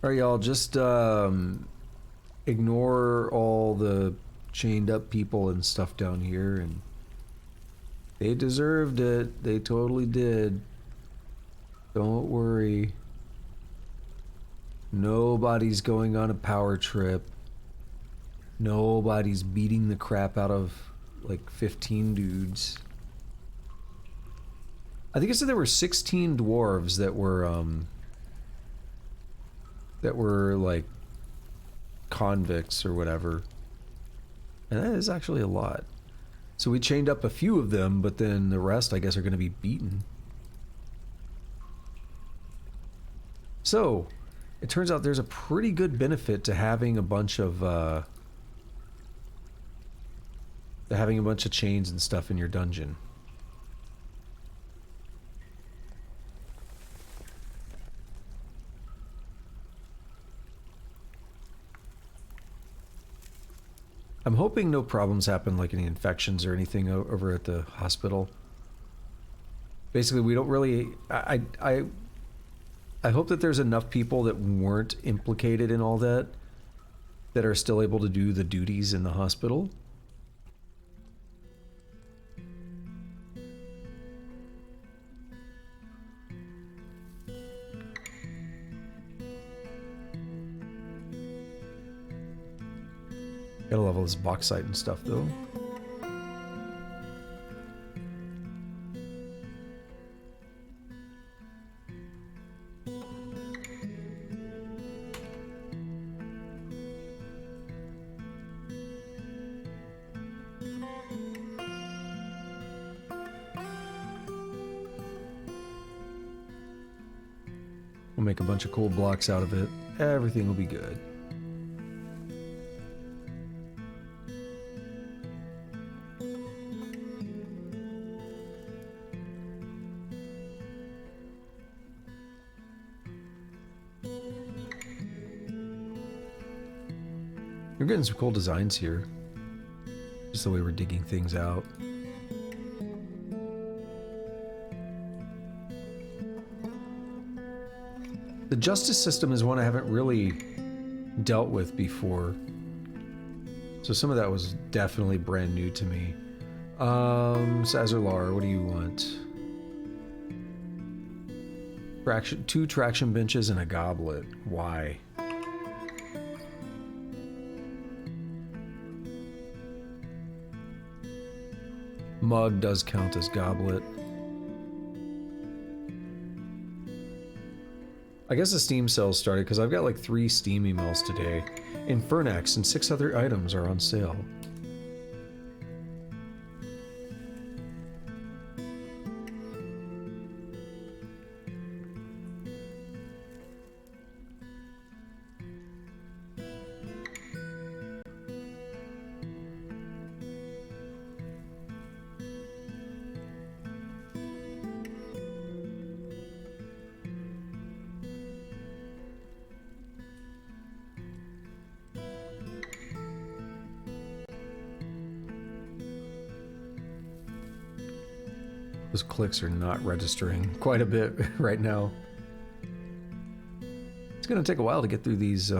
Alright, y'all, just ignore all the chained up people and stuff down here, and they deserved it. They totally did. Don't worry. Nobody's going on a power trip. Nobody's beating the crap out of like 15 dudes. I think it said there were 16 dwarves that were like convicts or whatever. And that is actually a lot. So we chained up a few of them, but then the rest, I guess, are going to be beaten. So, it turns out there's a pretty good benefit to having a bunch of chains and stuff in your dungeon. I'm hoping no problems happen, like any infections or anything over at the hospital. Basically, we don't really... I hope that there's enough people that weren't implicated in all that that are still able to do the duties in the hospital. Gotta level this bauxite and stuff, though. We'll make a bunch of cool blocks out of it. Everything will be good. You're getting some cool designs here. Just the way we're digging things out. The justice system is one I haven't really dealt with before. So some of that was definitely brand new to me. Sazerlar, what do you want? Two traction benches and a goblet. Why? Mug does count as goblet. I guess the Steam sale started because I've got like 3 Steam emails today. Infernax and 6 other items are on sale. Those clicks are not registering quite a bit right now. It's gonna take a while to get through these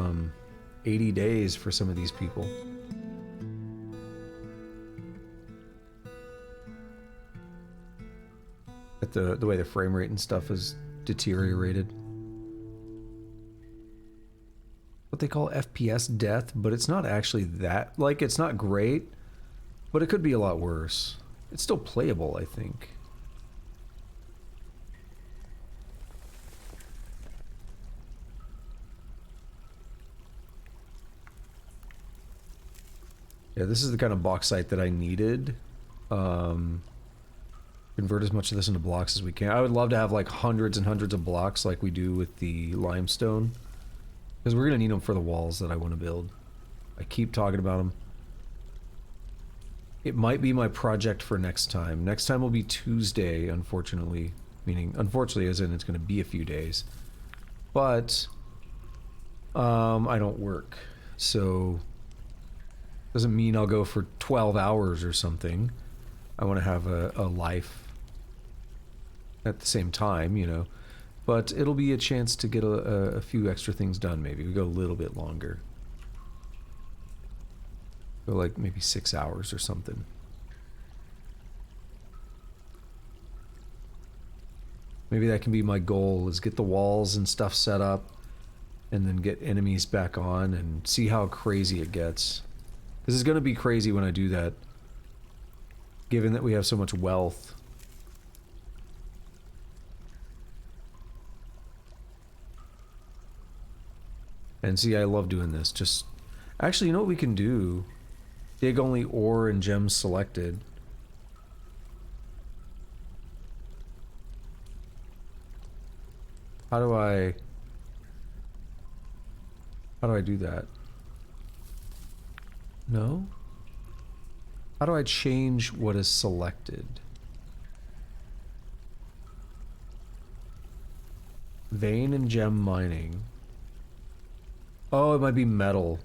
80 days for some of these people. At the way the frame rate and stuff is deteriorated. What they call FPS death, but it's not actually that. Like, it's not great, but it could be a lot worse. It's still playable, I think. Yeah, this is the kind of bauxite that I needed. Convert as much of this into blocks as we can. I would love to have like hundreds and hundreds of blocks like we do with the limestone. Because we're going to need them for the walls that I want to build. I keep talking about them. It might be my project for next time. Next time will be Tuesday, unfortunately. Meaning, unfortunately as in it's going to be a few days. But, I don't work. So, doesn't mean I'll go for 12 hours or something. I want to have a life at the same time, you know. But it'll be a chance to get a few extra things done, maybe. We go a little bit longer. Go like maybe 6 hours or something. Maybe that can be my goal, is get the walls and stuff set up, and then get enemies back on and see how crazy it gets. This is going to be crazy when I do that, given that we have so much wealth. And see, I love doing this. Just, actually, you know what we can do? Dig only ore and gems selected. How do I do that? No? How do I change what is selected? Vein and gem mining. Oh, it might be metal.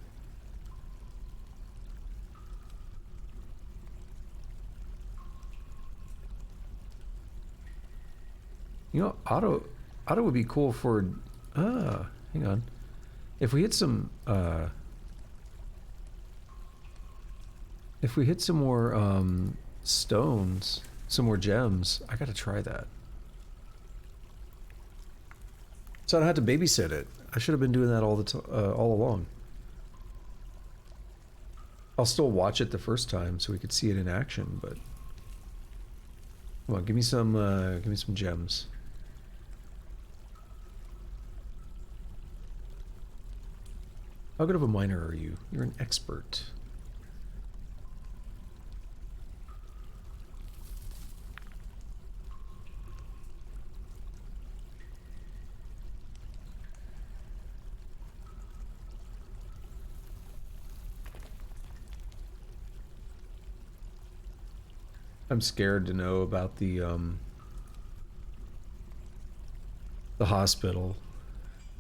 You know, auto would be cool for, hang on. If we hit some, if we hit some more, stones, some more gems, I gotta try that. So I don't have to babysit it. I should have been doing that all along. I'll still watch it the first time so we could see it in action, but come on, give me some gems. How good of a miner are you? You're an expert. I'm scared to know about the hospital.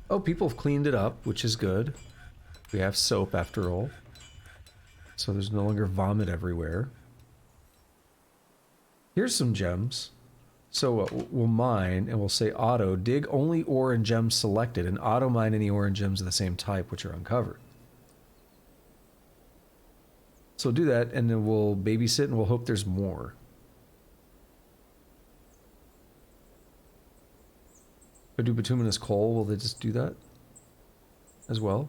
Oh, people have cleaned it up, which is good. We have soap after all. So there's no longer vomit everywhere. Here's some gems. So we'll mine and we'll say auto, dig only ore and gems selected, and auto mine any ore and gems of the same type which are uncovered. So do that, and then we'll babysit and we'll hope there's more. If I do bituminous coal, will they just do that as well?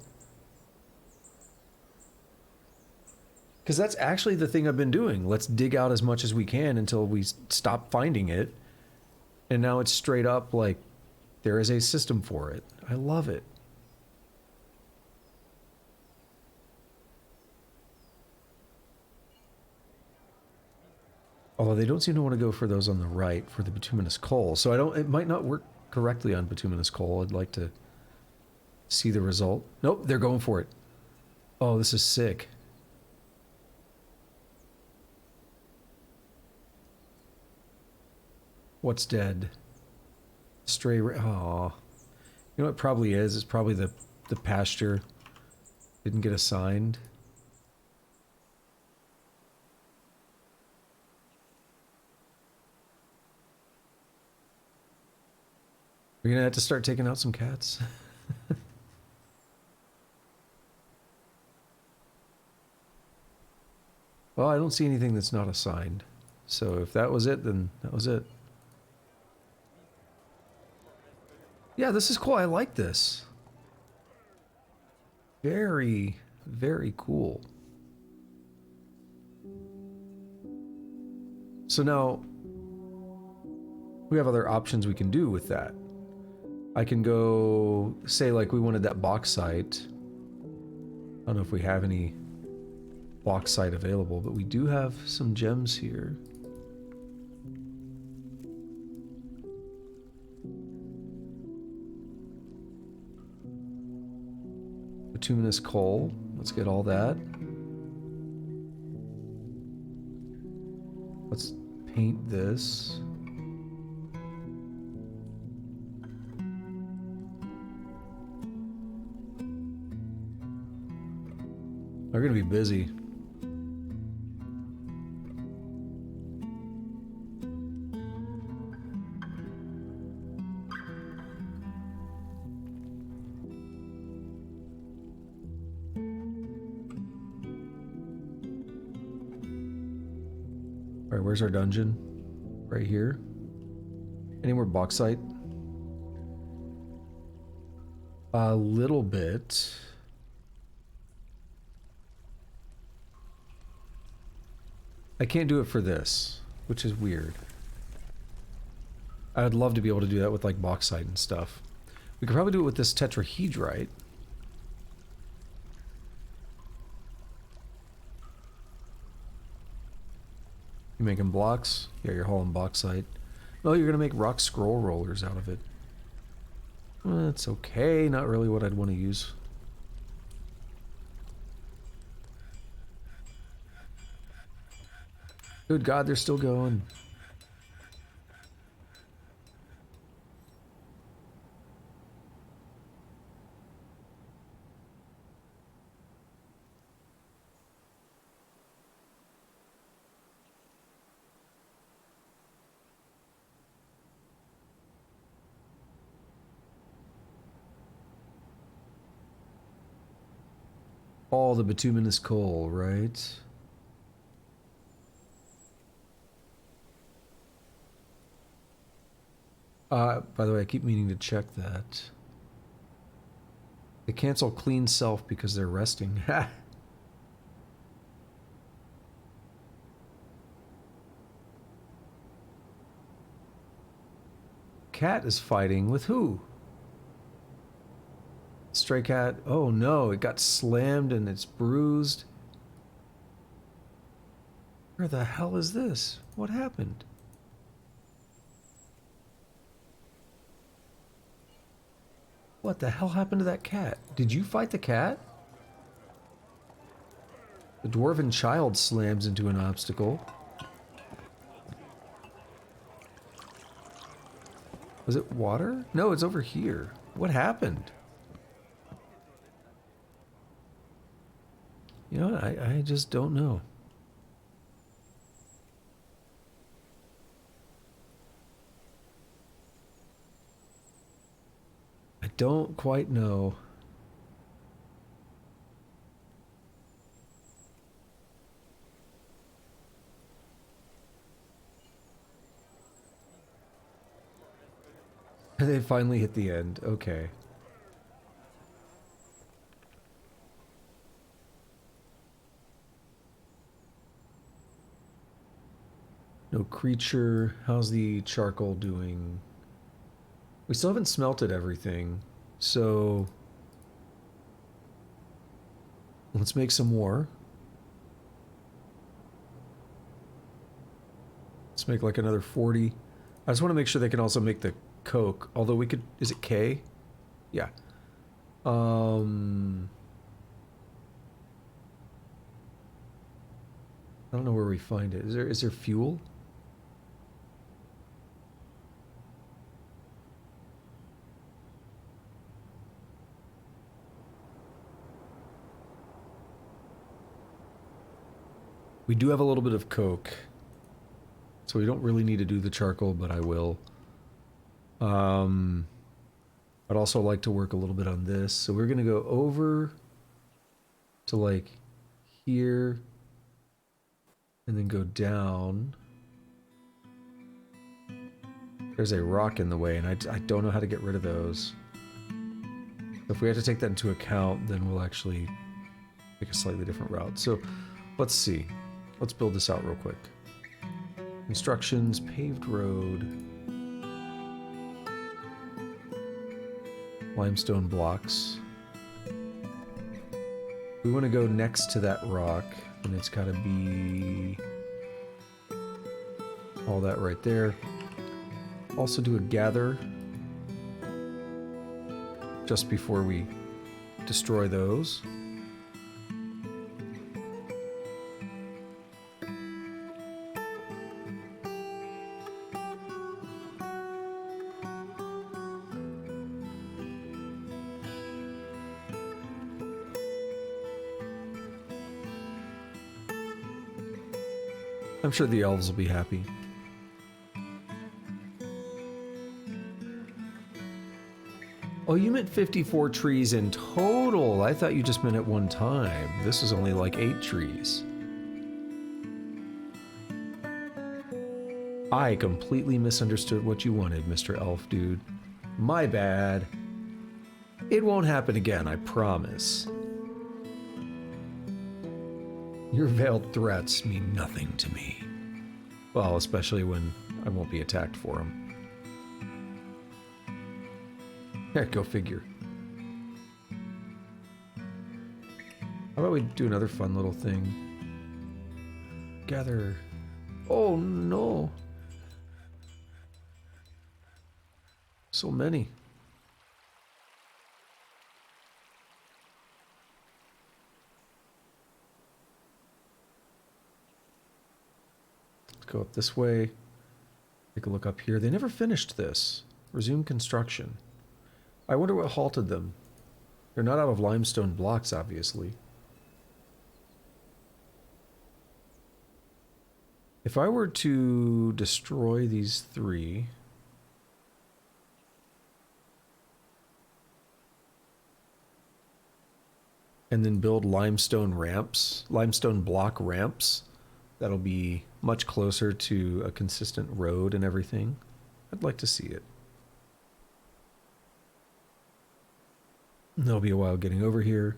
Because that's actually the thing I've been doing. Let's dig out as much as we can until we stop finding it. And now it's straight up like there is a system for it. I love it. Although they don't seem to want to go for those on the right for the bituminous coal. So it might not work correctly on bituminous coal. I'd like to see the result. Nope, they're going for it. Oh, this is sick. What's dead? Stray. Aw. You know what it probably is? It's probably the pasture didn't get assigned. We're gonna have to start taking out some cats. Well, I don't see anything that's not assigned. So if that was it, then that was it. Yeah, this is cool. I like this. Very, very cool. So now we have other options we can do with that. I can go say like we wanted that bauxite. I don't know if we have any bauxite available, but we do have some gems here. Bituminous coal. Let's get all that. Let's paint this. They're gonna be busy. Alright, where's our dungeon? Right here. Any more bauxite? A little bit. I can't do it for this, which is weird. I would love to be able to do that with like bauxite and stuff. We could probably do it with this tetrahedrite. You making blocks? Yeah, you're hauling bauxite. Oh, you're gonna make rock scroll rollers out of it. Well, that's okay, not really what I'd want to use. Good God, they're still going. All the bituminous coal, right? By the way, I keep meaning to check that. They cancel clean self because they're resting. Cat is fighting with who? Stray cat. Oh no, it got slammed and it's bruised. Where the hell is this? What happened? What the hell happened to that cat? Did you fight the cat? The dwarven child slams into an obstacle. Was it water? No, it's over here. What happened? You know what? I just don't know. I don't quite know. They finally hit the end. Okay. No creature. How's the charcoal doing? We still haven't smelted everything, so let's make some more. Let's make like another 40. I just want to make sure they can also make the coke, although we could, is it K? Yeah. I don't know where we find it. Is there fuel? We do have a little bit of coke, so we don't really need to do the charcoal, but I will. I'd also like to work a little bit on this. So we're going to go over to like here and then go down. There's a rock in the way and I don't know how to get rid of those. If we have to take that into account, then we'll actually take a slightly different route. So let's see. Let's build this out real quick. Instructions, paved road, limestone blocks. We want to go next to that rock, and it's got to be all that right there. Also do a gather just before we destroy those. I'm sure the elves will be happy. Oh, you meant 54 trees in total. I thought you just meant at one time. This is only like 8 trees. I completely misunderstood what you wanted, Mr. Elf Dude. My bad. It won't happen again, I promise. Your veiled threats mean nothing to me. Well, especially when I won't be attacked for them. Yeah, go figure. How about we do another fun little thing? Gather... Oh no! So many. Let's go up this way. Take a look up here. They never finished this. Resume construction. I wonder what halted them. They're not out of limestone blocks, obviously. If I were to destroy these 3... and then build limestone ramps, limestone block ramps, that'll be much closer to a consistent road and everything. I'd like to see it. There'll be a while getting over here.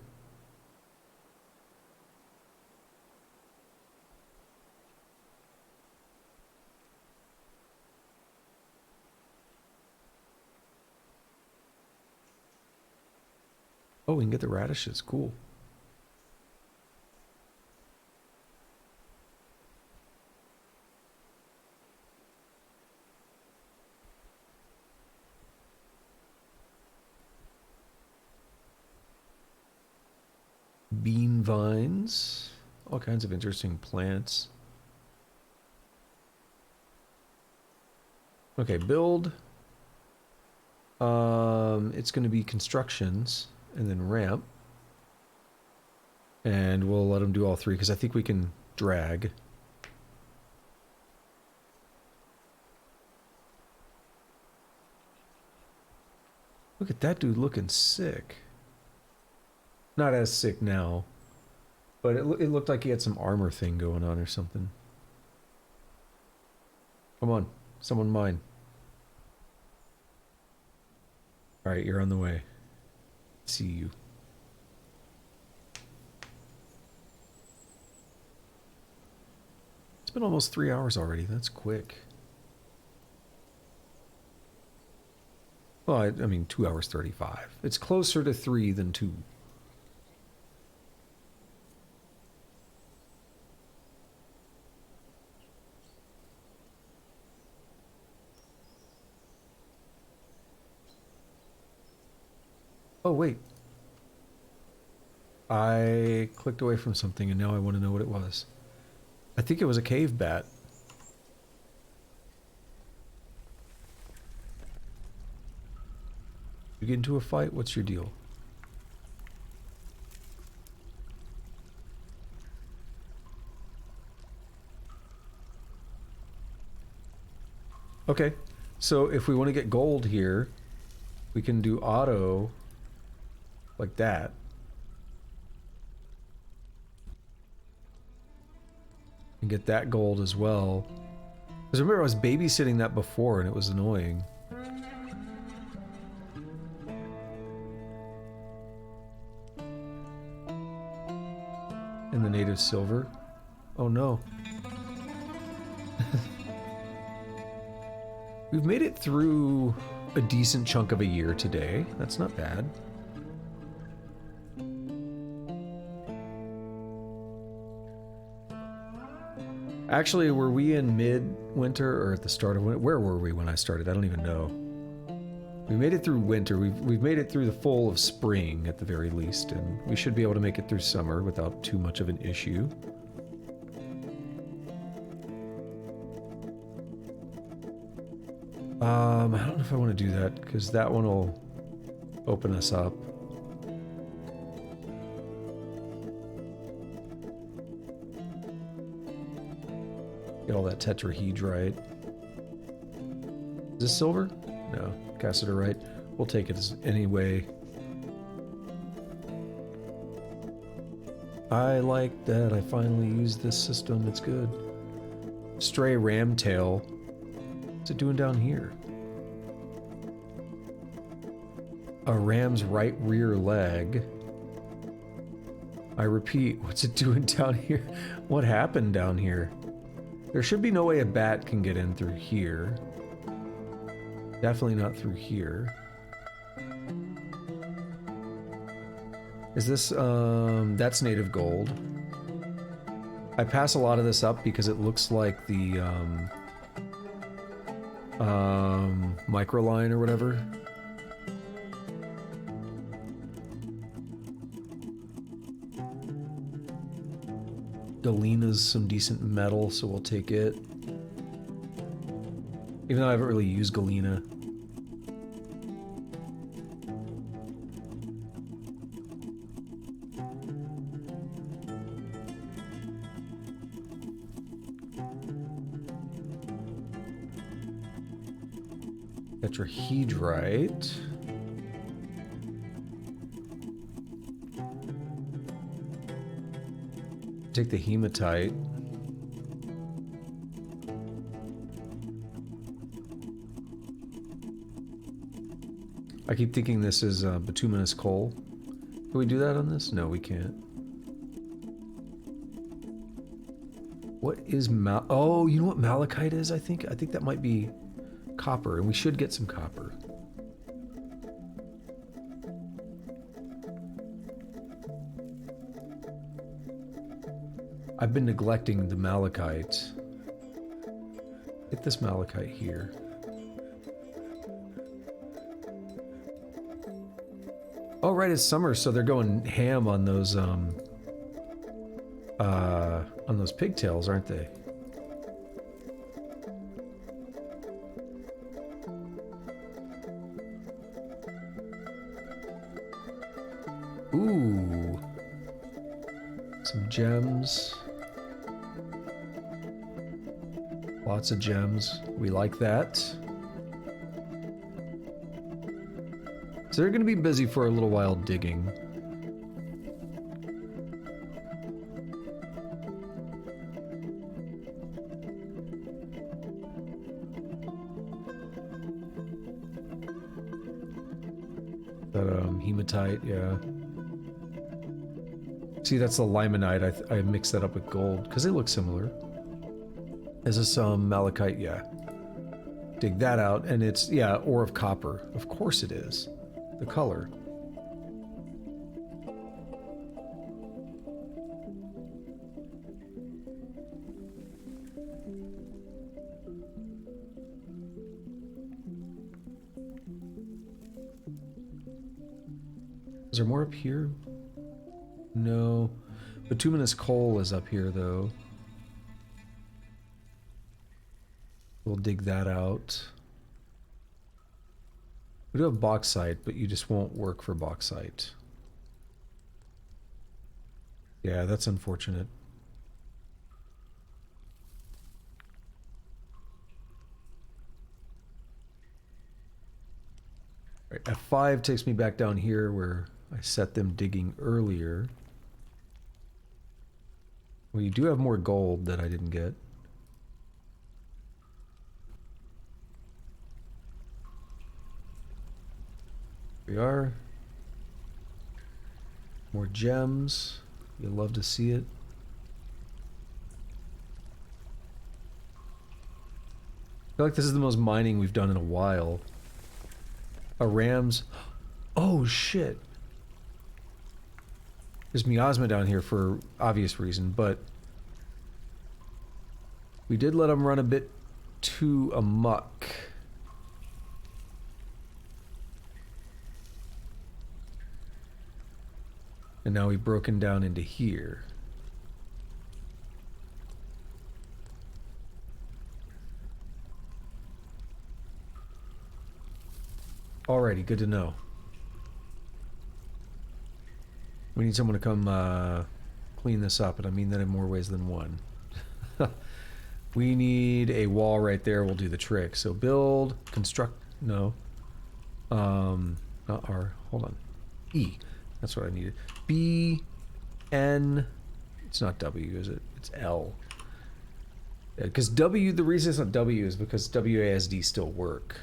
Oh, we can get the radishes. Cool. Bean vines. All kinds of interesting plants. Okay, build. It's going to be constructions. And then ramp. And we'll let them do all 3 because I think we can drag. Look at that dude looking sick. Not as sick now. But it looked like he had some armor thing going on or something. Come on. Someone mine. Alright, you're on the way. See you. It's been almost 3 hours already. That's quick. Well, I mean 2 hours 35. It's closer to 3 than 2. Oh, wait. I clicked away from something and now I want to know what it was. I think it was a cave bat. You get into a fight? What's your deal? Okay, so if we want to get gold here, We can do auto like that. And get that gold as well. Because remember, I was babysitting that before and it was annoying. And the native silver. Oh no. We've made it through a decent chunk of a year today. That's not bad. Actually, were we in mid-winter or at the start of winter? Where were we when I started? I don't even know. We made it through winter. We've made it through the full of spring at the very least, and we should be able to make it through summer without too much of an issue. I don't know if I want to do that, because that one will open us up. Get all that tetrahedrite. Is this silver? No. Cassiterite. We'll take it as anyway. I like that I finally used this system. It's good. Stray ramtail. What's it doing down here? A ram's right rear leg. I repeat, what's it doing down here? What happened down here? There should be no way a bat can get in through here. Definitely not through here. Is this, that's native gold. I pass a lot of this up because it looks like the, microline or whatever. Galina's some decent metal, so we'll take it. Even though I haven't really used Galena. Tetrahedrite. Take the hematite. I keep thinking this is bituminous coal. Can we do that on this? No, we can't. What is oh, you know what malachite is, I think? I think that might be copper, and we should get some copper. I've been neglecting the malachite. Get this malachite here. Oh, right, it's summer, so they're going ham on those pigtails, aren't they? Ooh. Some gems. Lots of gems. We like that. So they're going to be busy for a little while digging. That hematite, yeah. See, that's the limonite. I mixed that up with gold because they look similar. Is this malachite? Yeah. Dig that out, and it's, yeah, ore of copper. Of course it is. The color. Is there more up here? No. Bituminous coal is up here, though. We'll dig that out. We do have bauxite, but you just won't work for bauxite. Yeah, that's unfortunate. All right, 5 takes me back down here where I set them digging earlier. Well, you do have more gold that I didn't get. We are. More gems. You'll love to see it. I feel like this is the most mining we've done in a while. A ram's... Oh, shit. There's miasma down here for obvious reason, but... we did let them run a bit too amok. And now we've broken down into here. Alrighty, good to know. We need someone to come clean this up, and I mean that in more ways than one. We need a wall right there, will do the trick. So build, construct, no. Not R, hold on. E, that's what I needed. B, N, it's not W, is it? It's L. Because W, the reason it's not W is because WASD still work.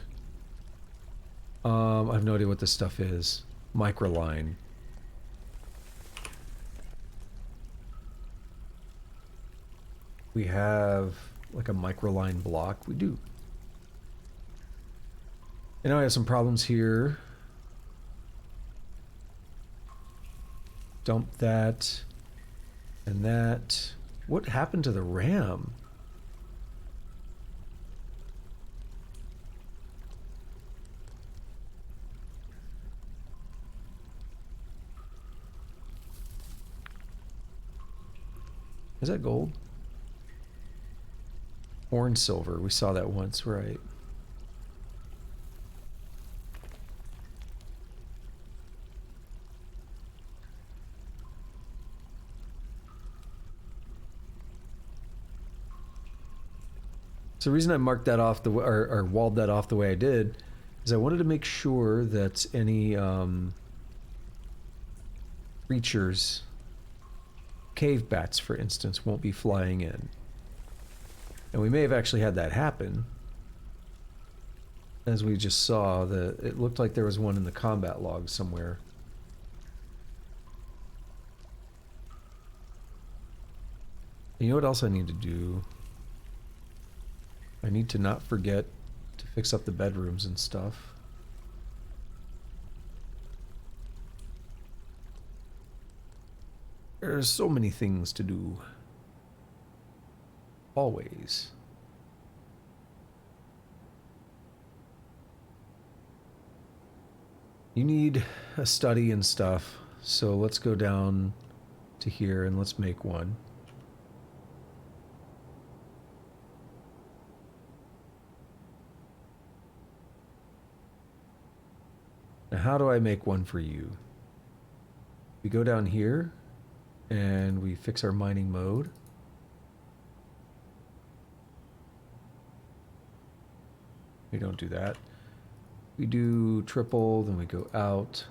I have no idea what this stuff is. Microline. We have like a microline block. We do. And now I have some problems here. Dump that and that. What happened to the RAM? Is that gold? Orange silver. We saw that once, right? So the reason I marked that off the or walled that off the way I did is I wanted to make sure that any creatures, cave bats for instance, won't be flying in. And we may have actually had that happen. As we just saw, it looked like there was one in the combat log somewhere. You know what else I need to do? I need to not forget to fix up the bedrooms and stuff. There's so many things to do. Always. You need a study and stuff, so let's go down to here and let's make one. Now how do I make one for you? We go down here and we fix our mining mode. We don't do that. We do triple, then we go out.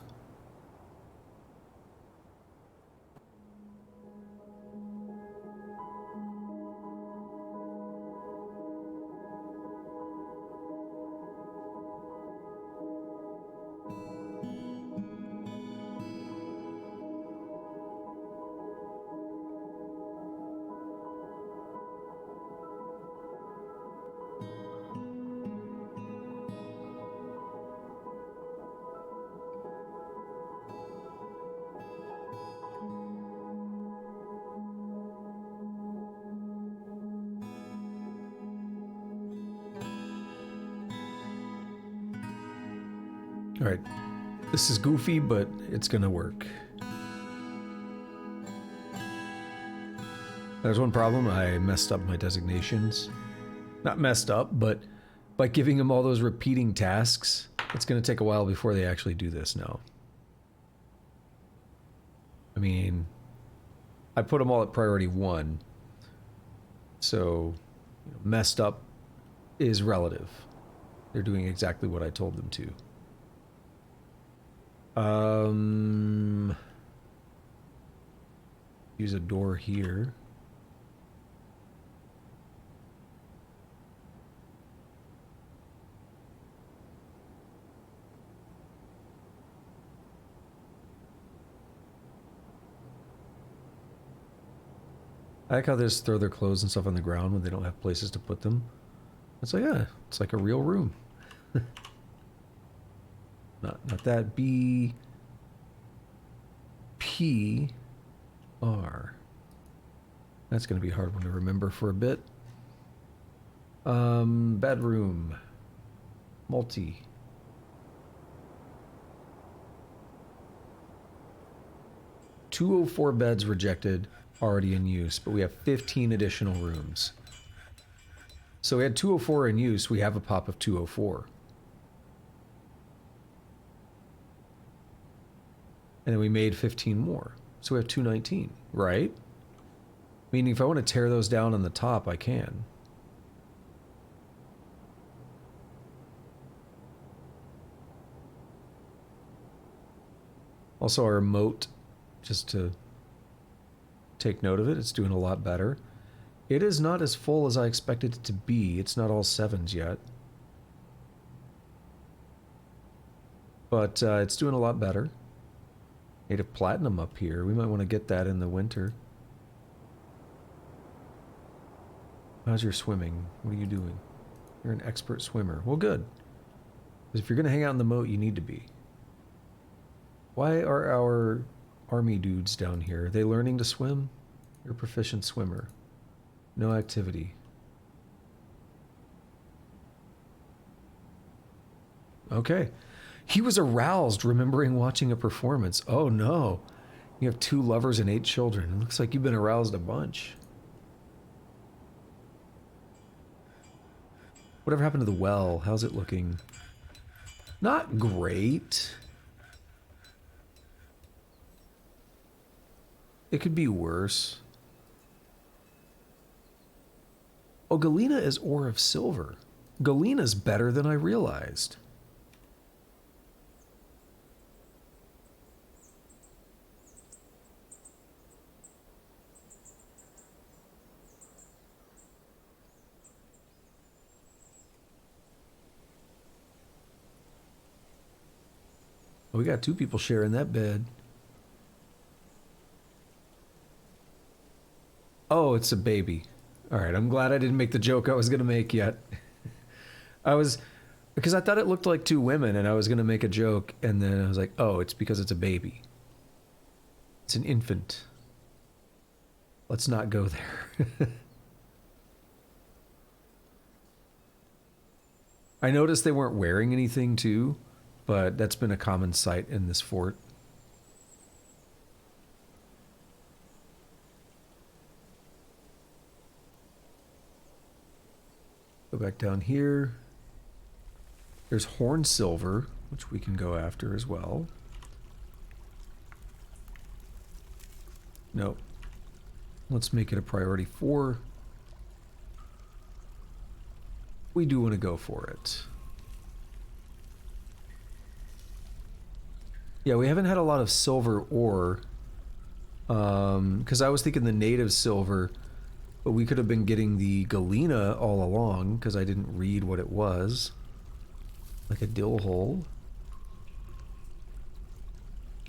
All right, this is goofy, but it's gonna work. There's one problem, I messed up my designations. Not messed up, but by giving them all those repeating tasks, it's gonna take a while before they actually do this now. I mean, I put them all at priority 1, so messed up is relative. They're doing exactly what I told them to. Use a door here. I like how they just throw their clothes and stuff on the ground when they don't have places to put them. It's like, yeah, it's like a real room. Not that. B. P. R. That's going to be a hard one to remember for a bit. Bedroom. Multi. $204 beds rejected, already in use, but we have 15 additional rooms. So we had 204 in use, we have a pop of 204. And then we made 15 more. So we have 219, right? Meaning if I want to tear those down on the top, I can. Also our moat, just to take note of it, it's doing a lot better. It is not as full as I expected it to be. It's not all 7s yet. But it's doing a lot better. Native platinum up here. We might want to get that in the winter. How's your swimming? What are you doing? You're an expert swimmer. Well, good. Because if you're going to hang out in the moat, you need to be. Why are our army dudes down here? Are they learning to swim? You're a proficient swimmer. No activity. Okay. He was aroused remembering watching a performance. Oh no. You have 2 lovers and 8 children. It looks like you've been aroused a bunch. Whatever happened to the well? How's it looking? Not great. It could be worse. Oh, Galena is ore of silver. Galena's better than I realized. Oh, we got 2 people sharing that bed. Oh, it's a baby. All right, I'm glad I didn't make the joke I was going to make yet. Because I thought it looked like 2 women and I was going to make a joke and then I was like, oh, it's because it's a baby. It's an infant. Let's not go there. I noticed they weren't wearing anything too, but that's been a common sight in this fort. Go back down here. There's horn silver, which we can go after as well. Nope. Let's make it a priority 4. We do want to go for it. Yeah, we haven't had a lot of silver ore. Because I was thinking the native silver, but we could have been getting the Galena all along because I didn't read what it was. Like a dill hole.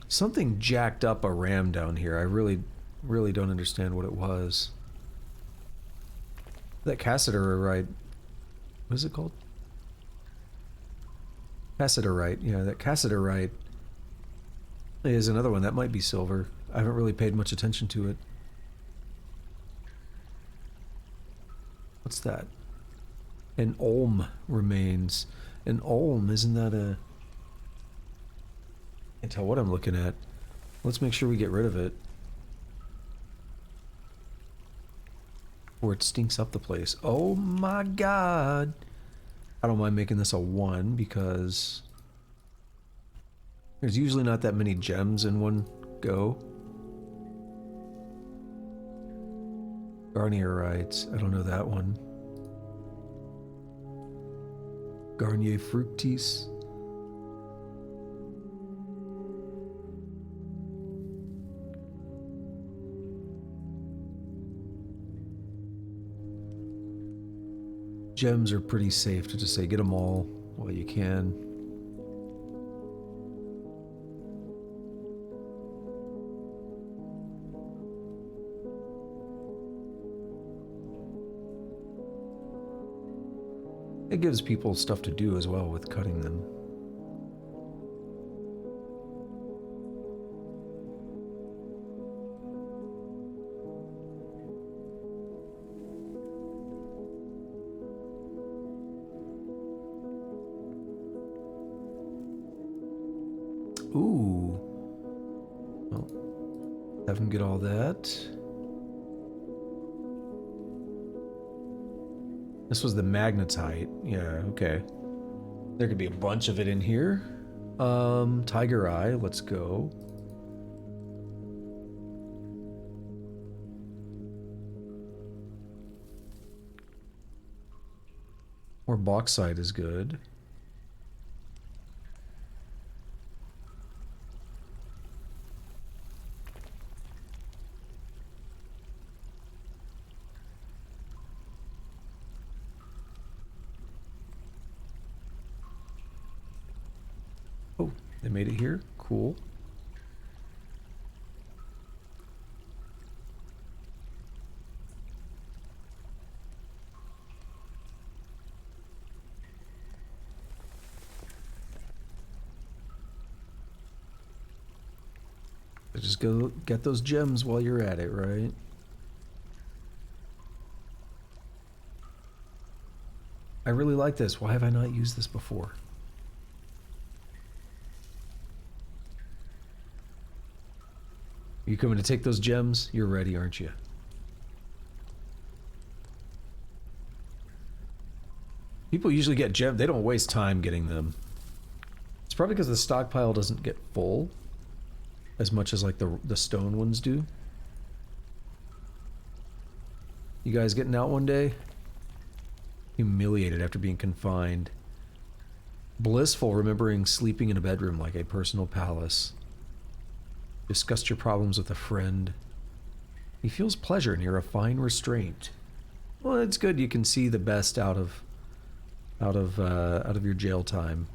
Something jacked up a ram down here. I really don't understand what it was. That cassiterite. What is it called? Cassiterite. Yeah, that cassiterite is another one. That might be silver. I haven't really paid much attention to it. What's that? An olm remains. An olm, isn't that a... I can't tell what I'm looking at. Let's make sure we get rid of it. Or it stinks up the place. Oh my god! I don't mind making this a 1 because there's usually not that many gems in one go. Garnierite. I don't know that one. Garnier fructis. Gems are pretty safe to just say get them all while you can. It gives people stuff to do as well with cutting them. Ooh. Well, have him get all that. This was the magnetite. Yeah, okay. There could be a bunch of it in here. Tiger eye, let's go. More bauxite is good. Oh, they made it here? Cool. Just go get those gems while you're at it, right? I really like this. Why have I not used this before? Are you coming to take those gems? You're ready, aren't you? People usually get gems. They don't waste time getting them. It's probably because the stockpile doesn't get full as much as like the stone ones do. You guys getting out one day? Humiliated after being confined. Blissful, remembering sleeping in a bedroom like a personal palace. Discussed your problems with a friend. He feels pleasure near a fine restraint. Well, it's good you can see the best out of your jail time.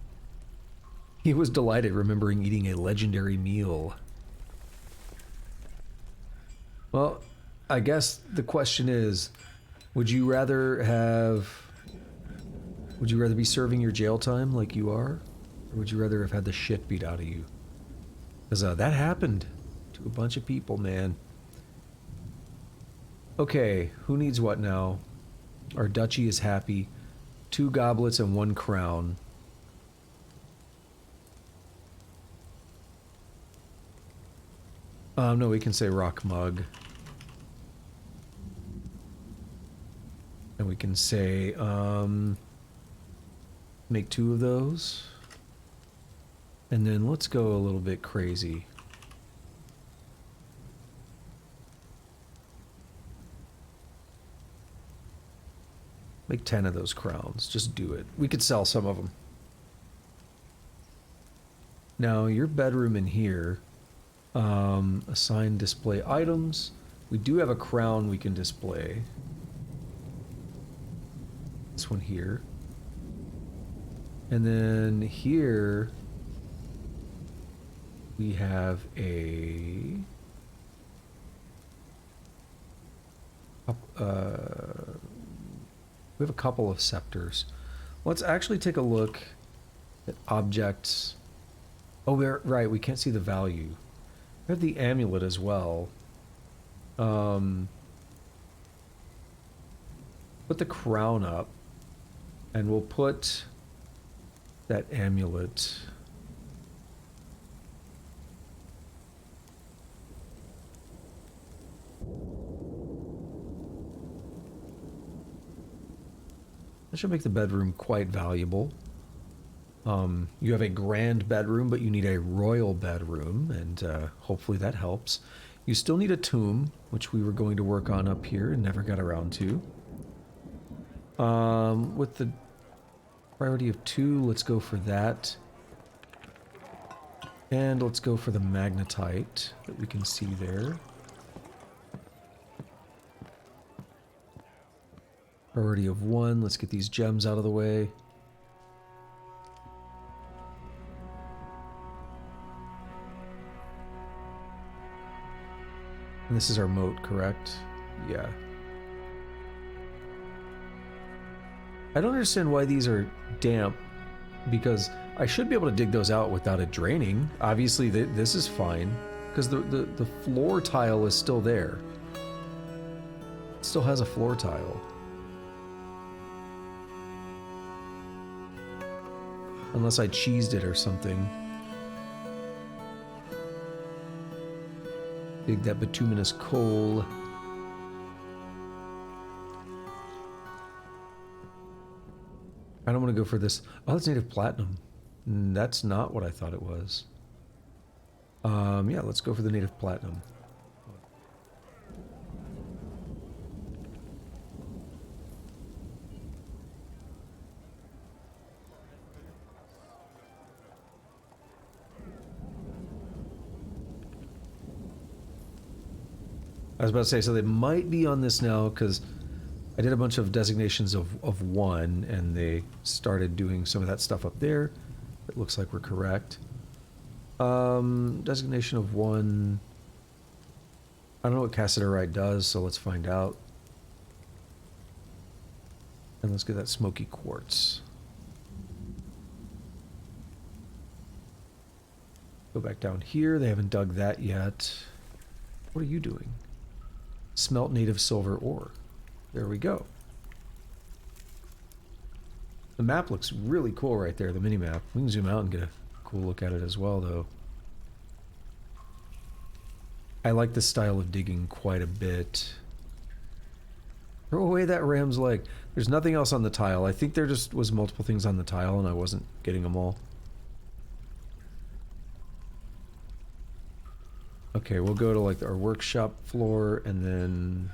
He was delighted remembering eating a legendary meal. Well, I guess the question is, would you rather be serving your jail time like you are? Or would you rather have had the shit beat out of you? Because that happened to a bunch of people, man. Okay, who needs what now? Our duchy is happy. 2 goblets and 1 crown. No, we can say rock mug. And we can say, make 2 of those. And then let's go a little bit crazy. Make 10 of those crowns. Just do it. We could sell some of them. Now, your bedroom in here, assign display items. We do have a crown we can display. This one here. And then here, we have we have a couple of scepters. Let's actually take a look at objects. Oh, we're right. We can't see the value. We have the amulet as well. Put the crown up, and we'll put that amulet. That should make the bedroom quite valuable. You have a grand bedroom, but you need a royal bedroom, and hopefully that helps. You still need a tomb, which we were going to work on up here and never got around to. With the priority of 2, let's go for that. And let's go for the magnetite that we can see there. Priority of 1. Let's get these gems out of the way. And this is our moat, correct? Yeah. I don't understand why these are damp, because I should be able to dig those out without it draining. Obviously, this is fine, because the floor tile is still there. It still has a floor tile. Unless I cheesed it or something. Dig that bituminous coal. I don't want to go for this. Oh, it's native platinum. That's not what I thought it was. Yeah, let's go for the native platinum. I was about to say, so they might be on this now, because I did a bunch of designations of 1, and they started doing some of that stuff up there. It looks like we're correct. Designation of 1. I don't know what cassiterite does, so let's find out. And let's get that smoky quartz. Go back down here. They haven't dug that yet. What are you doing? Smelt native silver ore. There we go. The map looks really cool right there, the mini-map. We can zoom out and get a cool look at it as well, though. I like this style of digging quite a bit. Throw away that ram's leg. There's nothing else on the tile. I think there just was multiple things on the tile and I wasn't getting them all. Okay, we'll go to like our workshop floor and then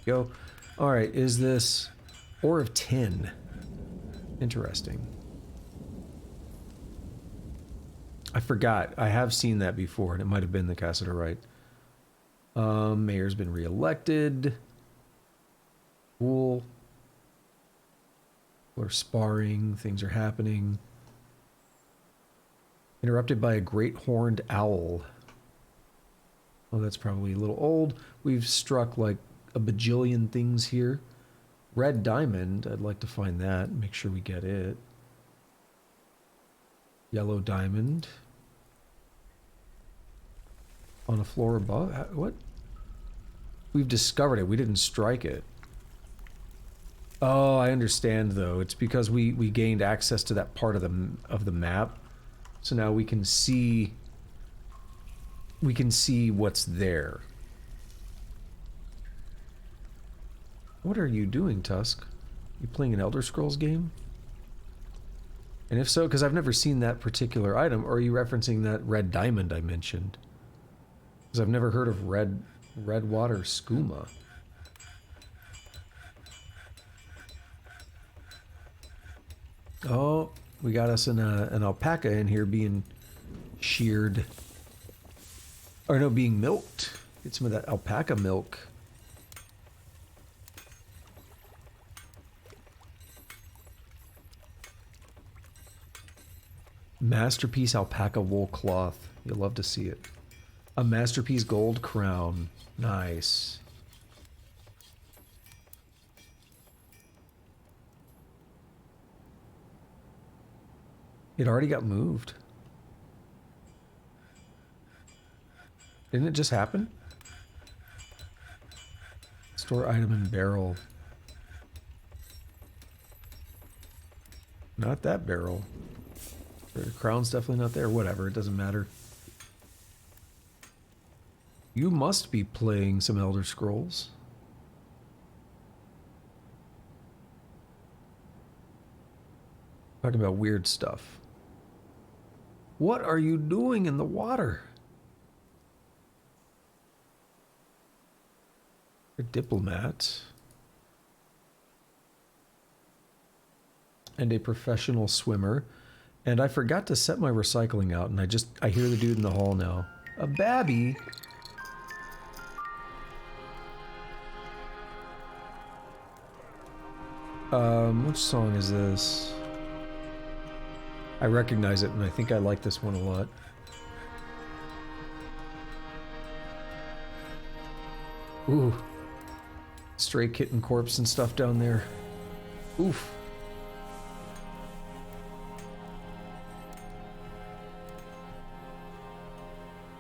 go. All right, is this ore of tin? Interesting. I forgot. I have seen that before, and it might have been the cassiterite. Mayor's been re-elected. Cool. We're sparring. Things are happening. Interrupted by a great horned owl. Oh, that's probably a little old. We've struck like a bajillion things here. Red diamond, I'd like to find that, make sure we get it. Yellow diamond. On a floor above? What? We've discovered it, we didn't strike it. Oh, I understand though. It's because we gained access to that part of the map. So now we can see what's there. What are you doing, Tusk? You playing an Elder Scrolls game? And if so, because I've never seen that particular item, or are you referencing that red diamond I mentioned? Because I've never heard of red water skooma. Oh, we got us an alpaca in here being sheared. Or no, being milked. Get some of that alpaca milk. Masterpiece alpaca wool cloth. You'll love to see it. A masterpiece gold crown. Nice. It already got moved. Didn't it just happen? Store item in barrel. Not that barrel. The crown's definitely not there. Whatever, it doesn't matter. You must be playing some Elder Scrolls. Talking about weird stuff. What are you doing in the water? A diplomat. And a professional swimmer. And I forgot to set my recycling out, and I hear the dude in the hall now. A babby? Which song is this? I recognize it, and I think I like this one a lot. Ooh. Stray kitten corpse and stuff down there. Oof.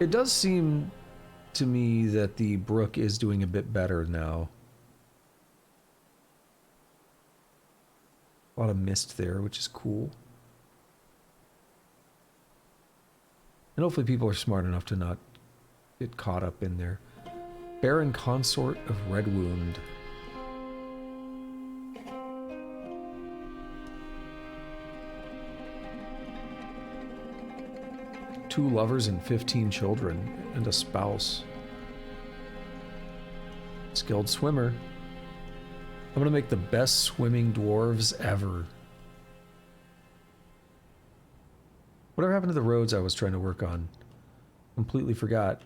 It does seem to me that the brook is doing a bit better now. A lot of mist there, which is cool. And hopefully people are smart enough to not get caught up in there. Baron Consort of Redwound. Two lovers and 15 children, and a spouse. Skilled swimmer. I'm gonna make the best swimming dwarves ever. Whatever happened to the roads I was trying to work on? Completely forgot,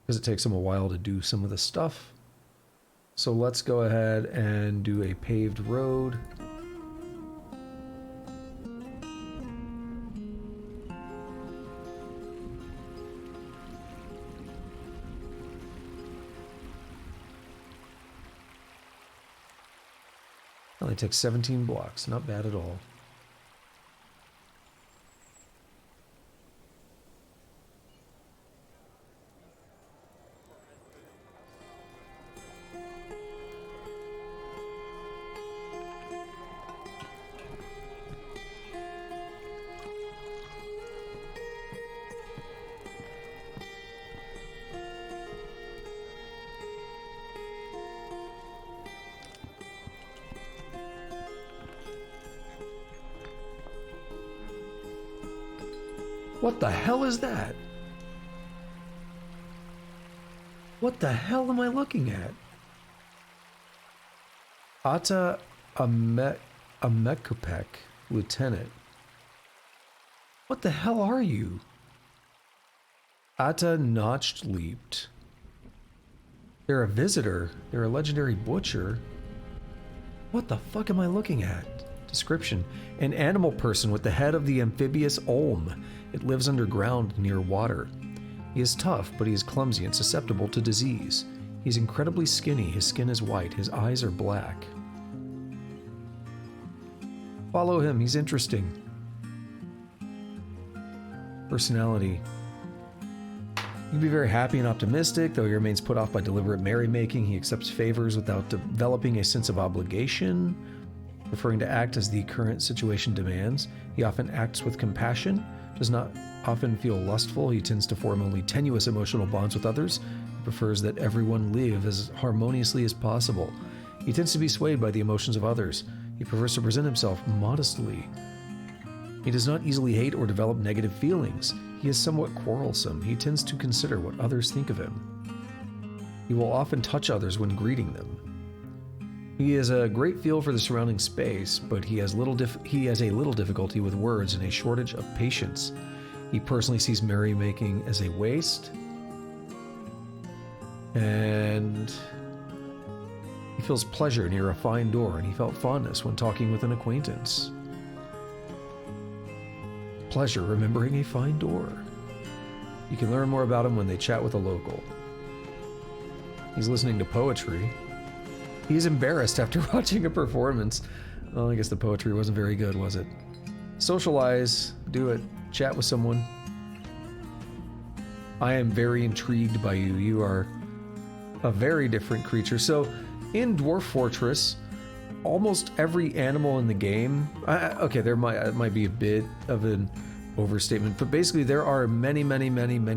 because it takes them a while to do some of the stuff. So let's go ahead and do a paved road. Only takes 17 blocks, not bad at all. What the hell is that? What the hell am I looking at? Ata Amekupek, Lieutenant. What the hell are you? Ata Notched Leaped. They're a visitor. They're a legendary butcher. What the fuck am I looking at? Description. An animal person with the head of the amphibious olm. It lives underground near water. He is tough, but he is clumsy and susceptible to disease. He's incredibly skinny. His skin is white. His eyes are black. Follow him. He's interesting. Personality. He can be very happy and optimistic, though he remains put off by deliberate merrymaking. He accepts favors without developing a sense of obligation, preferring to act as the current situation demands. He often acts with compassion, does not often feel lustful. He tends to form only tenuous emotional bonds with others. He prefers that everyone live as harmoniously as possible. He tends to be swayed by the emotions of others. He prefers to present himself modestly. He does not easily hate or develop negative feelings. He is somewhat quarrelsome. He tends to consider what others think of him. He will often touch others when greeting them. He has a great feel for the surrounding space, but he has a little difficulty with words and a shortage of patience. He personally sees merrymaking as a waste, and he feels pleasure near a fine door, and he felt fondness when talking with an acquaintance. Pleasure remembering a fine door. You can learn more about him when they chat with a local. He's listening to poetry. He's embarrassed after watching a performance. Well, I guess the poetry wasn't very good, was it? Socialize, do it, chat with someone. I am very intrigued by you. You are a very different creature. So, in Dwarf Fortress, almost every animal in the game... okay, there might be a bit of an overstatement, but basically there are many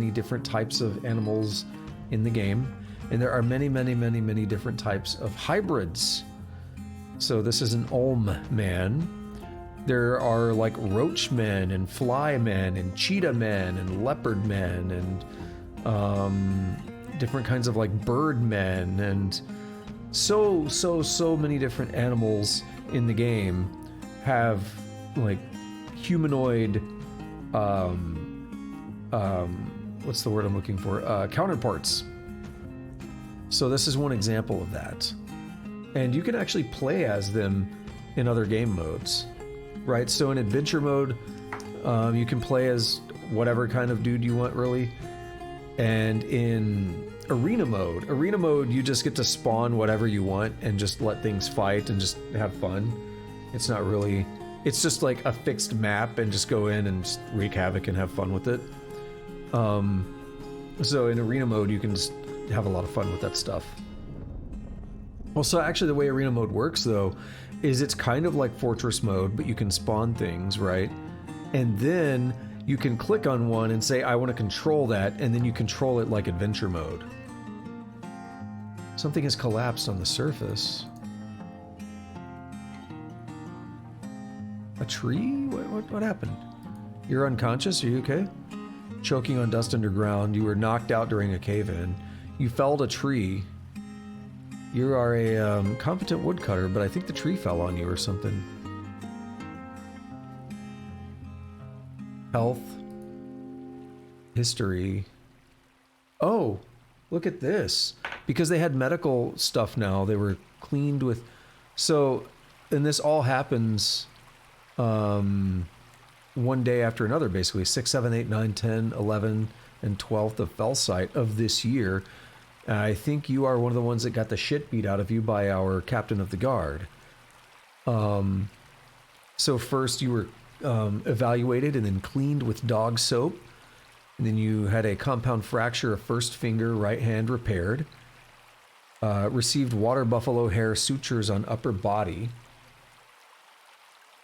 different types of animals in the game. And there are many different types of hybrids. So this is an Olm man. There are like roach men and fly men and cheetah men and leopard men and different kinds of like bird men and so many different animals in the game have like humanoid what's the word I'm looking for? Counterparts. So this is one example of that. And you can actually play as them in other game modes, right? So in adventure mode, you can play as whatever kind of dude you want, really. And in arena mode, you just get to spawn whatever you want and just let things fight and just have fun. It's not really... It's just like a fixed map and just go in and just wreak havoc and have fun with it. So in arena mode, you can just have a lot of fun with that stuff. Well, so actually the way arena mode works, though, is it's kind of like fortress mode, but you can spawn things, right? And then you can click on one and say, I want to control that, and then you control it like adventure mode. Something has collapsed on the surface. A tree? What happened? You're unconscious? Are you okay? Choking on dust underground. You were knocked out during a cave-in. You felled a tree. You are a competent woodcutter, but I think the tree fell on you or something. Health. History. Oh, look at this. Because they had medical stuff now, they were cleaned with... So, and this all happens one day after another, basically. 6, 7, 8, 9, 10, 11, and 12th of Fellsight of this year. I think you are one of the ones that got the shit beat out of you by our captain of the guard. So first you were evaluated and then cleaned with dog soap. And then you had a compound fracture of first finger, right hand repaired. Received water buffalo hair sutures on upper body.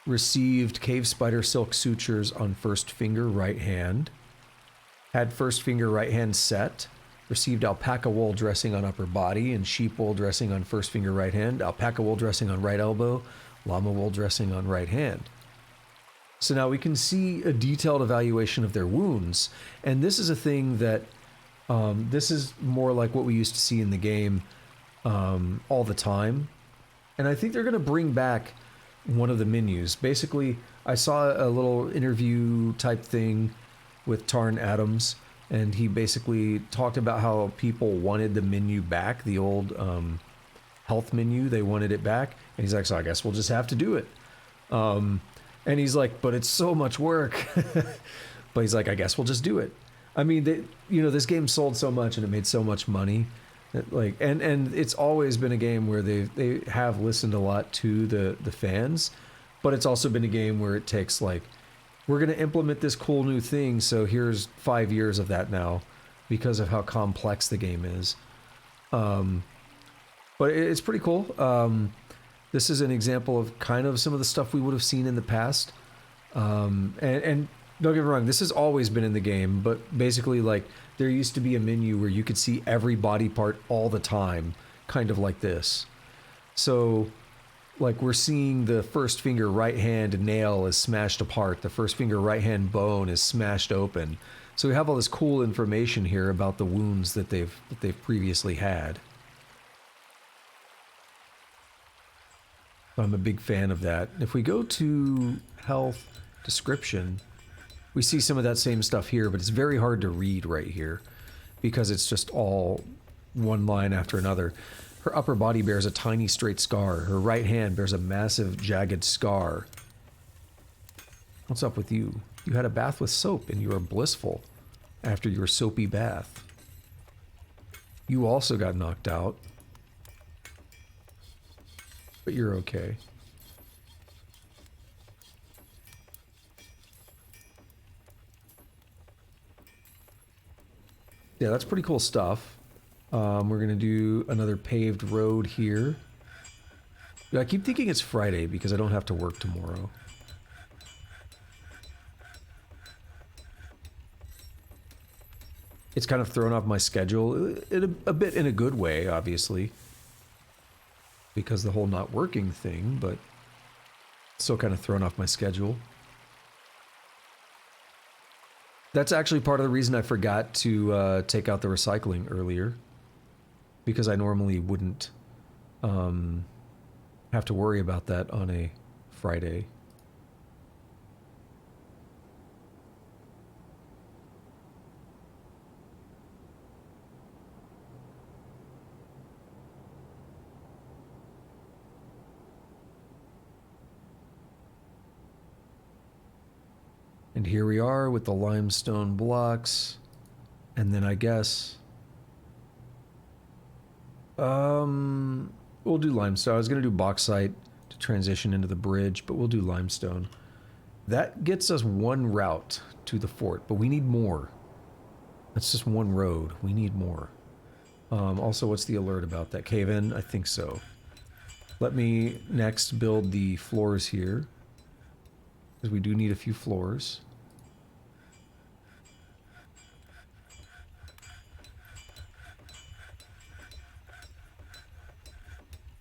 Received cave spider silk sutures on first finger, right hand. Had first finger, right hand set. Received alpaca wool dressing on upper body and sheep wool dressing on first finger, right hand. Alpaca wool dressing on right elbow. Llama wool dressing on right hand. So now we can see a detailed evaluation of their wounds. And this is a thing that, this is more like what we used to see in the game all the time. And I think they're going to bring back one of the menus. Basically, I saw a little interview type thing with Tarn Adams, and he basically talked about how people wanted the menu back, the old health menu, they wanted it back. And he's like, so I guess we'll just have to do it. And he's like, but it's so much work. But he's like, I guess we'll just do it. I mean, this game sold so much and it made so much money. That, like, and it's always been a game where they have listened a lot to the fans, but it's also been a game where it takes like, we're going to implement this cool new thing, so here's 5 years of that now because of how complex the game is. But it's pretty cool. This is an example of kind of some of the stuff we would have seen in the past. And don't get me wrong, this has always been in the game, but basically like there used to be a menu where you could see every body part all the time, kind of like this. So like we're seeing the first finger right hand nail is smashed apart. The first finger right hand bone is smashed open. So we have all this cool information here about the wounds that they've previously had. I'm a big fan of that. If we go to health description, we see some of that same stuff here, but it's very hard to read right here because it's just all one line after another. Her upper body bears a tiny straight scar. Her right hand bears a massive jagged scar. What's up with you? You had a bath with soap and you are blissful after your soapy bath. You also got knocked out. But you're okay. Yeah, that's pretty cool stuff. We're gonna do another paved road here. I keep thinking it's Friday because I don't have to work tomorrow. It's kind of thrown off my schedule, a bit in a good way, obviously. Because the whole not working thing, but still kind of thrown off my schedule. That's actually part of the reason I forgot to take out the recycling earlier. Because I normally wouldn't have to worry about that on a Friday. And here we are with the limestone blocks. And then I guess... we'll do limestone. I was going to do bauxite to transition into the bridge, but we'll do limestone. That gets us one route to the fort, but we need more. That's just one road. We need more. Also, what's the alert about that? Cave-in? I think so. Let me next build the floors here, because we do need a few floors.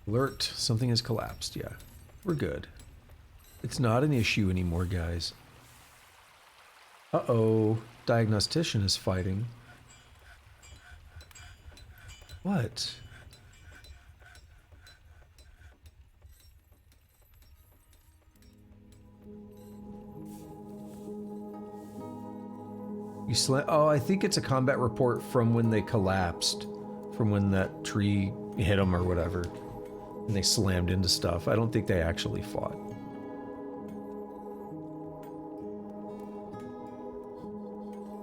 Alert, something has collapsed. Yeah, we're good. It's not an issue anymore, guys. Uh-oh, diagnostician is fighting. What? You oh, I think it's a combat report from when they collapsed. From when that tree hit them or whatever. And they slammed into stuff. I don't think they actually fought.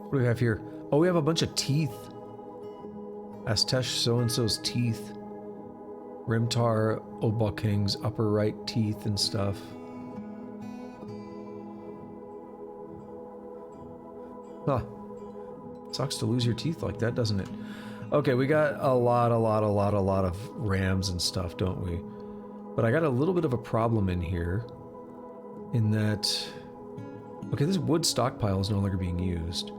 What do we have here? Oh, we have a bunch of teeth. Astesh so-and-so's teeth. Rimtar Obaking's upper right teeth and stuff. Huh. Sucks to lose your teeth like that, doesn't it? Okay, we got a lot of rams and stuff, don't we? But I got a little bit of a problem in here. In that... Okay, this wood stockpile is no longer being used.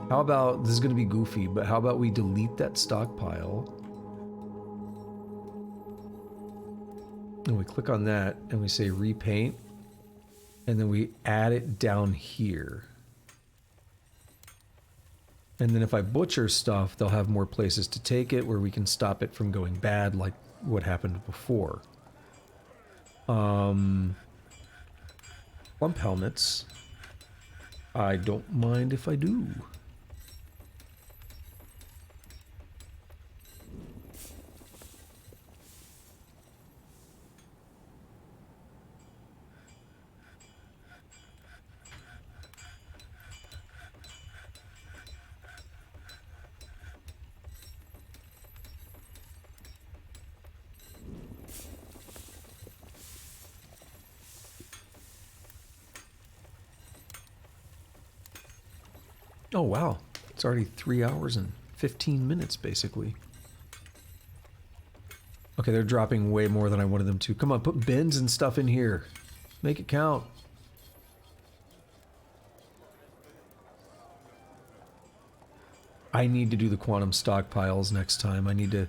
How about... This is going to be goofy, but how about we delete that stockpile? And we click on that, and we say repaint. And then we add it down here. And then if I butcher stuff, they'll have more places to take it where we can stop it from going bad like what happened before. Lump helmets. I don't mind if I do. Oh wow, it's already 3 hours and 15 minutes basically. Okay, they're dropping way more than I wanted them to. Come on, put bins and stuff in here. Make it count. I need to do the quantum stockpiles next time. I need to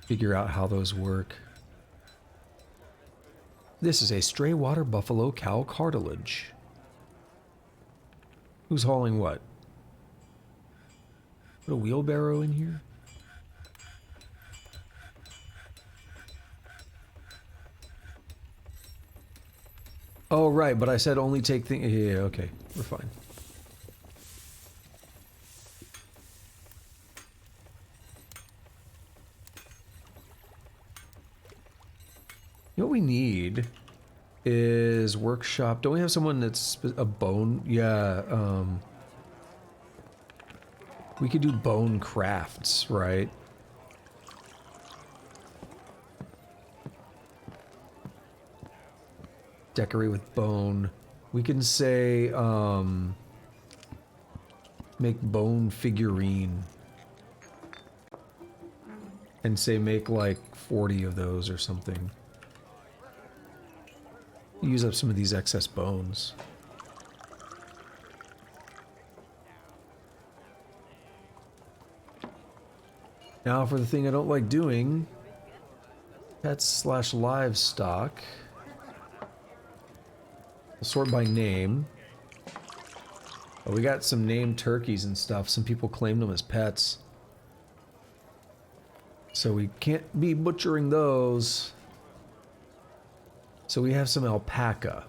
figure out how those work. This is a stray water buffalo cow cartilage. Who's hauling what? Put a wheelbarrow in here? Oh, right, but I said only take things... Yeah, okay, we're fine. You know what we need is workshop. Don't we have someone that's a bone? Yeah, we could do bone crafts, right? Decorate with bone. We can say, make bone figurine. And say make like 40 of those or something. Use up some of these excess bones. Now for the thing I don't like doing. Pets / livestock. We'll sort by name. Oh, we got some named turkeys and stuff. Some people claimed them as pets. So we can't be butchering those. So we have some alpaca.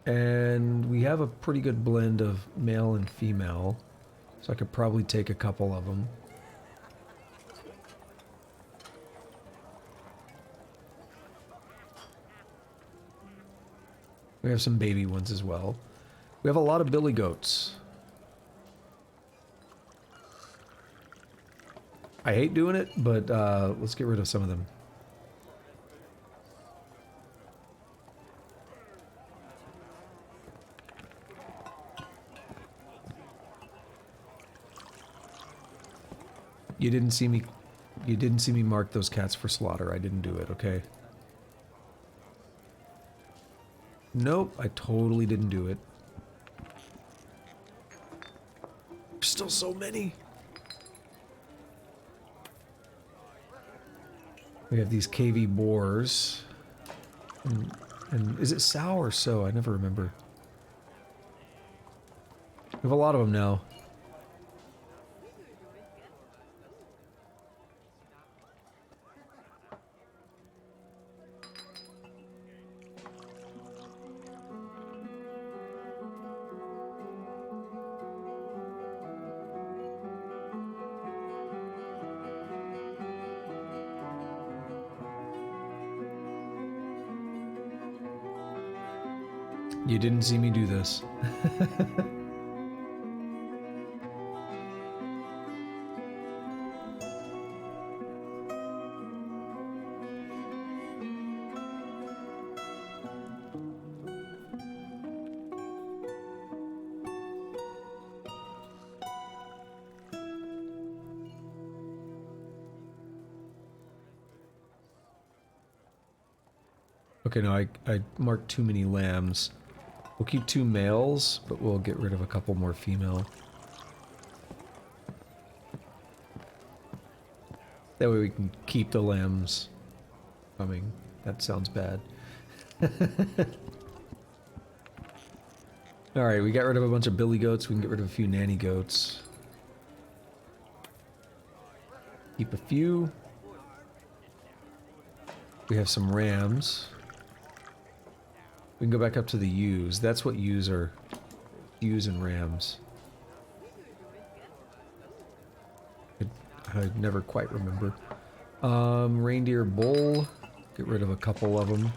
And we have a pretty good blend of male and female. So I could probably take a couple of them. We have some baby ones as well. We have a lot of billy goats. I hate doing it, but let's get rid of some of them. You didn't see me mark those cats for slaughter. I didn't do it, okay? Nope, I totally didn't do it. There's still so many. We have these KV boars. And is it sow or so? I never remember. We have a lot of them now. You didn't see me do this. Okay, no, I marked too many lambs. We'll keep 2 males, but we'll get rid of a couple more female. That way we can keep the lambs coming. That sounds bad. Alright, we got rid of a bunch of billy goats. We can get rid of a few nanny goats. Keep a few. We have some rams. We can go back up to the ewes. That's what ewes are. Ewes and rams. I never quite remember. Reindeer bull. Get rid of a couple of them.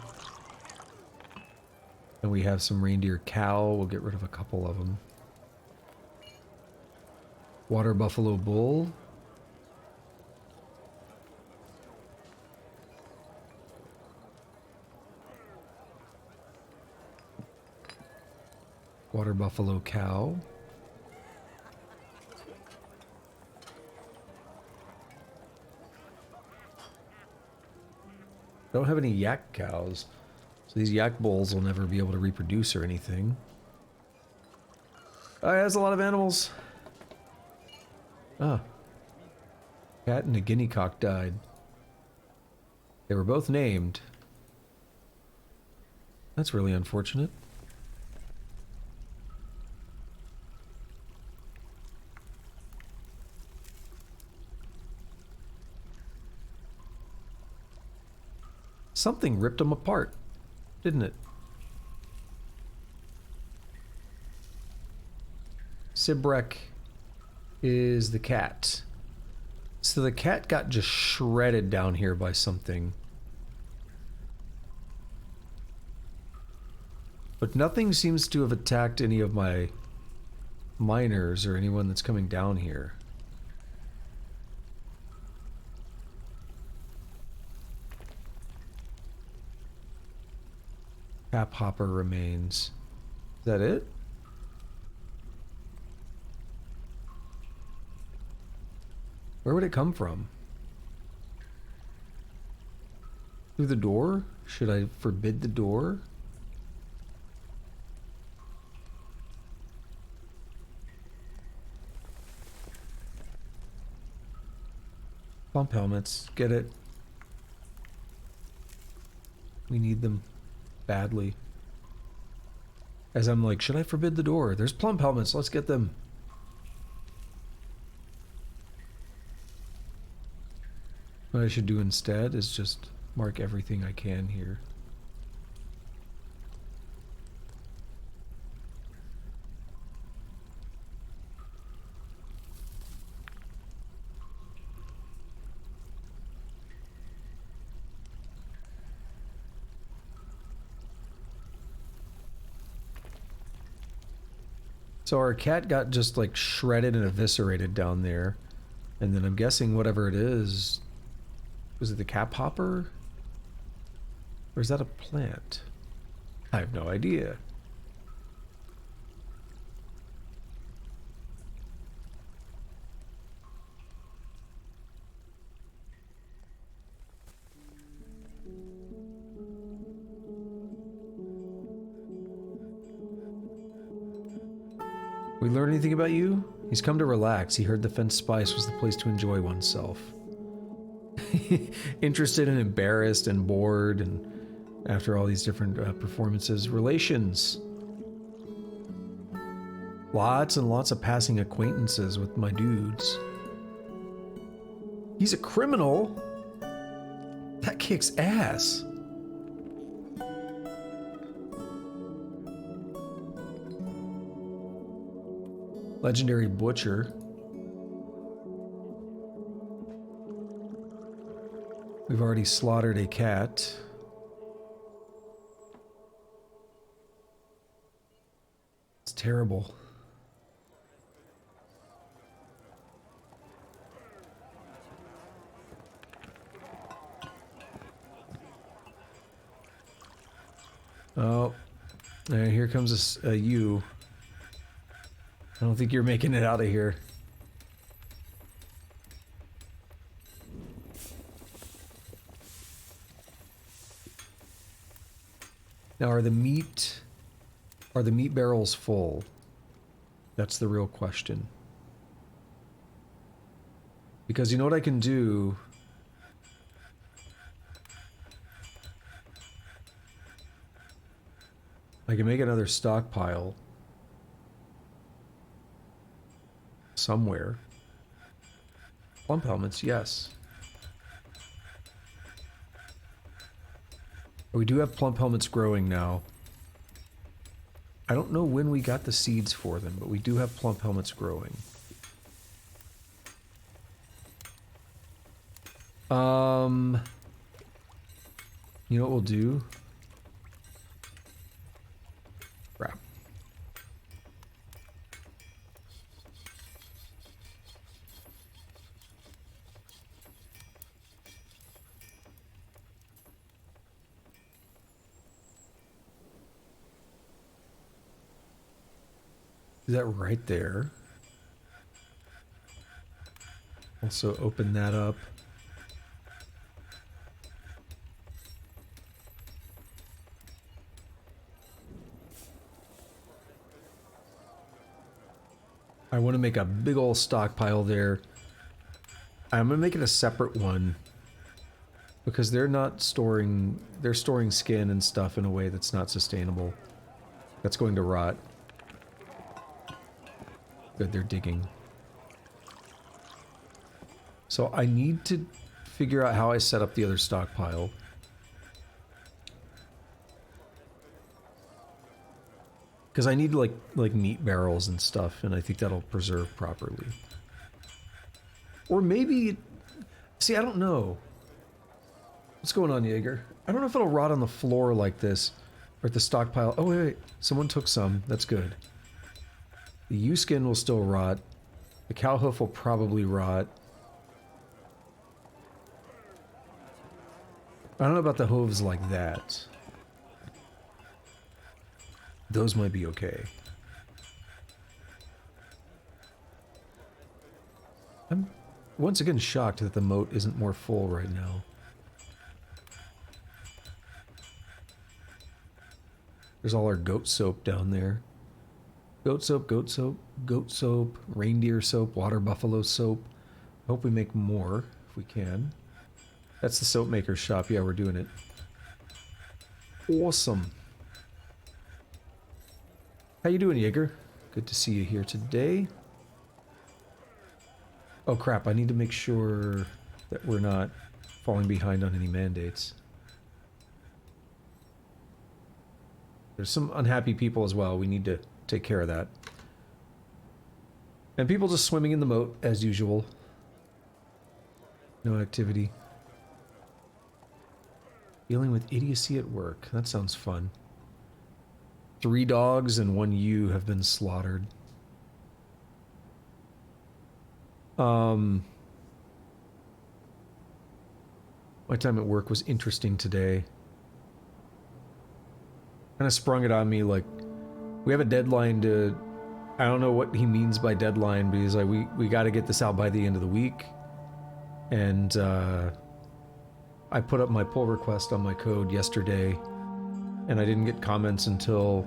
And we have some reindeer cow. We'll get rid of a couple of them. Water buffalo bull. Water buffalo cow. Don't have any yak cows, so these yak bulls will never be able to reproduce or anything. Oh, yeah, that's a lot of animals. Ah. Cat and a guinea cock died. They were both named. That's really unfortunate. Something ripped them apart, didn't it? Sibrek is the cat. So the cat got just shredded down here by something. But nothing seems to have attacked any of my miners or anyone that's coming down here. Cap hopper remains. Is that it? Where would it come from? Through the door? Should I forbid the door? Pump helmets. Get it. We need them badly. As I'm like, should I forbid the door? There's plump helmets. Let's get them. What I should do instead is just mark everything I can here. So our cat got just like shredded and eviscerated down there. And then I'm guessing whatever it is, was it the cap hopper? Or is that a plant? I have no idea. We learn anything about you? He's come to relax. He heard the fence spice was the place to enjoy oneself. Interested and embarrassed and bored, and after all these different performances. Relations. Lots and lots of passing acquaintances with my dudes. He's a criminal? That kicks ass. Legendary butcher. We've already slaughtered a cat. It's terrible. Oh, and here comes a you. I don't think you're making it out of here. Now, are the meat barrels full? That's the real question. Because you know what I can do? I can make another stockpile somewhere. Plump helmets, yes. We do have plump helmets growing now. I don't know when we got the seeds for them, but we do have plump helmets growing. You know what we'll do? Crap. Is that right there? Also open that up. I want to make a big old stockpile there. I'm gonna make it a separate one because they're storing skin and stuff in a way that's not sustainable. That's going to rot. Good, they're digging. So I need to figure out how I set up the other stockpile. Because I need like meat barrels and stuff, and I think that'll preserve properly. Or maybe... See, I don't know. What's going on, Jaeger? I don't know if it'll rot on the floor like this, or at the stockpile. Oh, wait. Someone took some. That's good. The U-skin will still rot. The cow hoof will probably rot. I don't know about the hooves like that. Those might be okay. I'm once again shocked that the moat isn't more full right now. There's all our goat soap down there. Goat soap, goat soap, goat soap, reindeer soap, water buffalo soap. I hope we make more if we can. That's the soap maker's shop. Yeah, we're doing it. Awesome. How you doing, Jaeger? Good to see you here today. Oh crap, I need to make sure that we're not falling behind on any mandates. There's some unhappy people as well. We need to take care of that. And people just swimming in the moat, as usual. No activity. Dealing with idiocy at work. That sounds fun. 3 dogs and 1 ewe have been slaughtered. My time at work was interesting today. Kind of sprung it on me like, we have a deadline to... I don't know what he means by deadline, but he's like, we got to get this out by the end of the week. And I put up my pull request on my code yesterday, and I didn't get comments until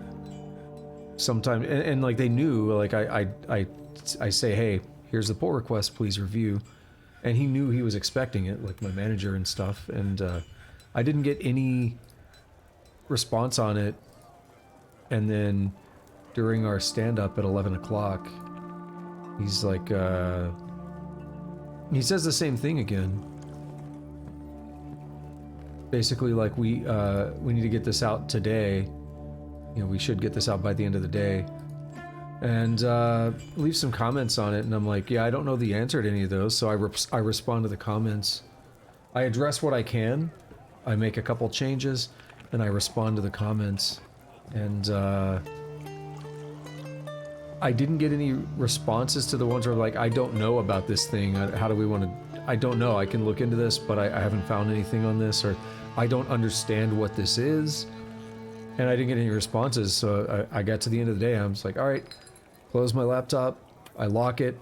sometime. And like they knew, like I say, hey, here's the pull request, please review. And he knew he was expecting it, like my manager and stuff. And I didn't get any response on it. And then during our stand-up at 11 o'clock, he's like, he says the same thing again. Basically, like, we need to get this out today. You know, we should get this out by the end of the day. And leave some comments on it, and I'm like, yeah, I don't know the answer to any of those, so I respond to the comments. I address what I can, I make a couple changes, and I respond to the comments. And I didn't get any responses to the ones where like, I don't know about this thing, how do we want to... I don't know, I can look into this, but I haven't found anything on this, or I don't understand what this is. And I didn't get any responses, so I got to the end of the day, I'm just like, alright, close my laptop, I lock it,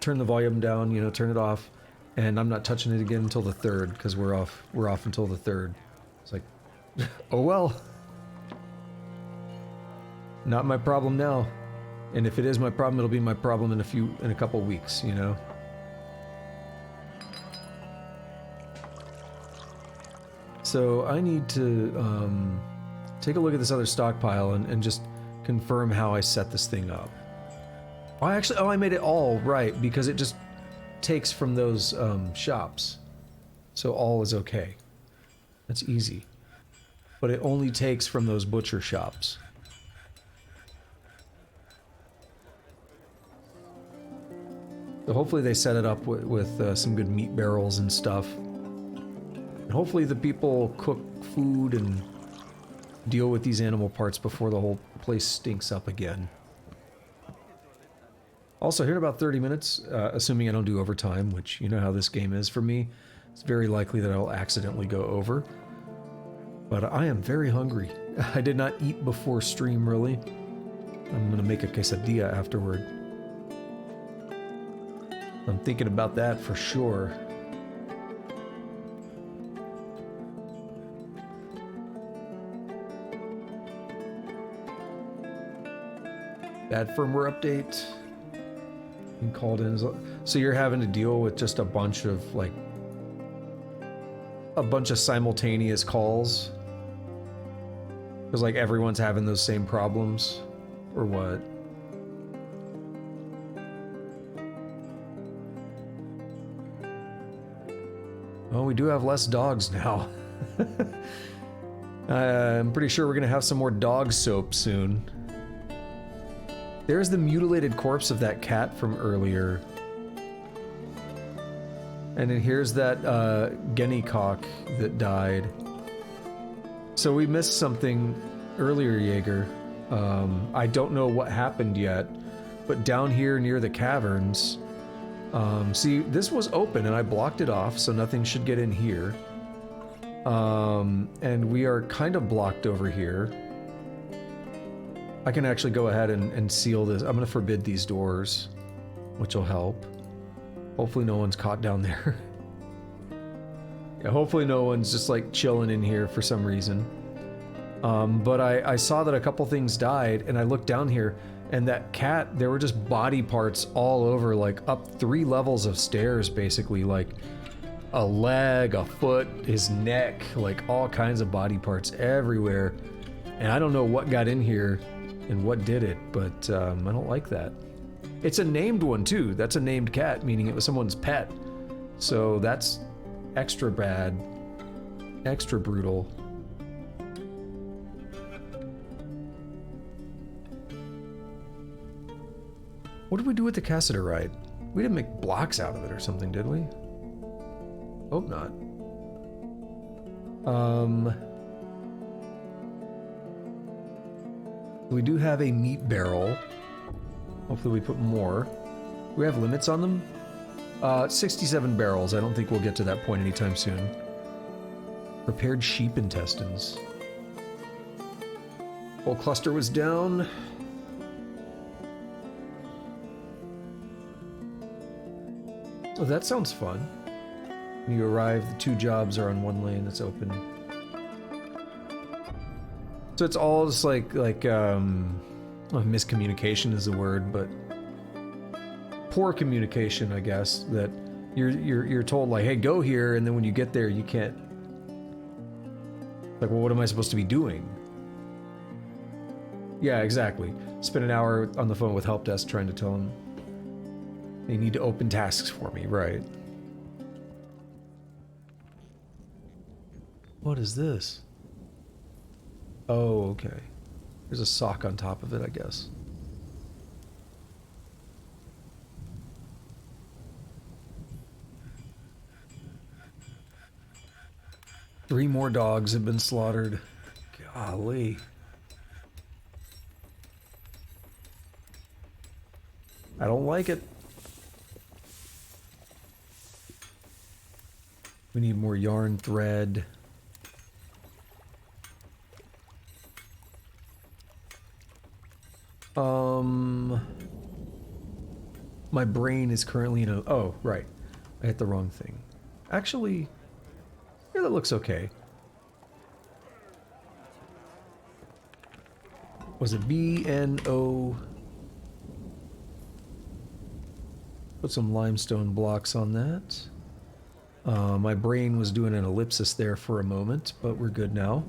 turn the volume down, you know, turn it off, and I'm not touching it again until the 3rd, because we're off until the 3rd. It's like, oh well. Not my problem now. And if it is my problem, it'll be my problem in a couple weeks, you know? So I need to take a look at this other stockpile and just confirm how I set this thing up. I made it all right because it just takes from those shops. So all is okay. That's easy. But it only takes from those butcher shops. So hopefully they set it up with some good meat barrels and stuff. And hopefully the people cook food and deal with these animal parts before the whole place stinks up again. Also, here in about 30 minutes, assuming I don't do overtime, which you know how this game is for me, it's very likely that I'll accidentally go over. But I am very hungry. I did not eat before stream, really. I'm gonna make a quesadilla afterward. I'm thinking about that for sure. Bad firmware update. Been called in. So you're having to deal with just a bunch of simultaneous calls? Because like everyone's having those same problems? Or what? Oh, we do have less dogs now. I'm pretty sure we're gonna have some more dog soap soon. There's the mutilated corpse of that cat from earlier. And then here's that guinea cock that died. So we missed something earlier, Jaeger. I don't know what happened yet, but down here near the caverns, see, this was open and I blocked it off, so nothing should get in here. And we are kind of blocked over here. I can actually go ahead and seal this. I'm gonna forbid these doors, which will help. Hopefully no one's caught down there. Yeah, hopefully no one's just like chilling in here for some reason. But I saw that a couple things died, and I looked down here, and that cat, there were just body parts all over, like up 3 levels of stairs, basically, like a leg, a foot, his neck, like all kinds of body parts everywhere. And I don't know what got in here and what did it, but I don't like that. It's a named one too. That's a named cat, meaning it was someone's pet. So that's extra bad, extra brutal. What did we do with the cassiterite? We didn't make blocks out of it or something, did we? Hope not. We do have a meat barrel. Hopefully we put more. Do we have limits on them? 67 barrels. I don't think we'll get to that point anytime soon. Prepared sheep intestines. Whole cluster was down. Oh, that sounds fun. When you arrive, the 2 jobs are on 1 lane that's open. So it's all just like miscommunication is the word, but poor communication, I guess, that you're told like, hey, go here, and then when you get there, you can't. Like, well, what am I supposed to be doing? Yeah, exactly. Spend an hour on the phone with help desk trying to tell them they need to open tasks for me, right? What is this? Oh, okay. There's a sock on top of it, I guess. Three more dogs have been slaughtered. Golly. I don't like it. We need more yarn thread. My brain is currently in a... Oh, right. I hit the wrong thing. Actually, yeah, that looks okay. Was it B-N-O? Put some limestone blocks on that. My brain was doing an ellipsis there for a moment, but we're good now.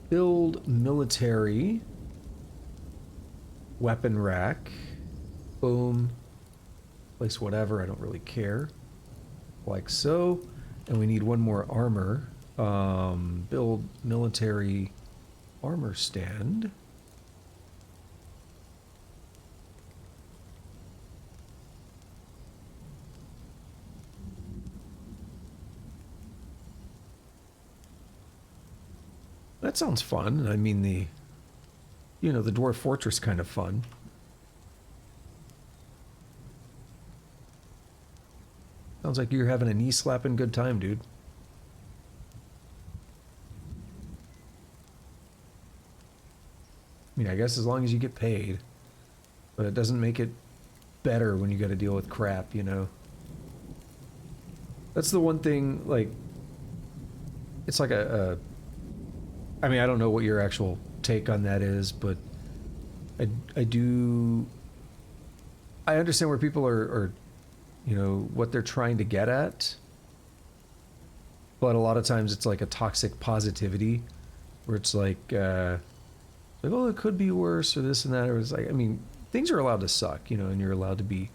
Build military weapon rack. Boom. Place whatever, I don't really care. Like so. And we need one more armor. Build military armor stand. That sounds fun. I mean, the Dwarf Fortress kind of fun. Sounds like you're having a knee-slapping good time, dude. I mean, I guess as long as you get paid. But it doesn't make it better when you gotta deal with crap, you know? That's the one thing, like... It's like I mean, I don't know what your actual take on that is, but I understand where people are, you know, what they're trying to get at. But a lot of times it's like a toxic positivity where it's like, oh, it could be worse or this and that. Or it's like, I mean, things are allowed to suck, you know, and you're allowed to be,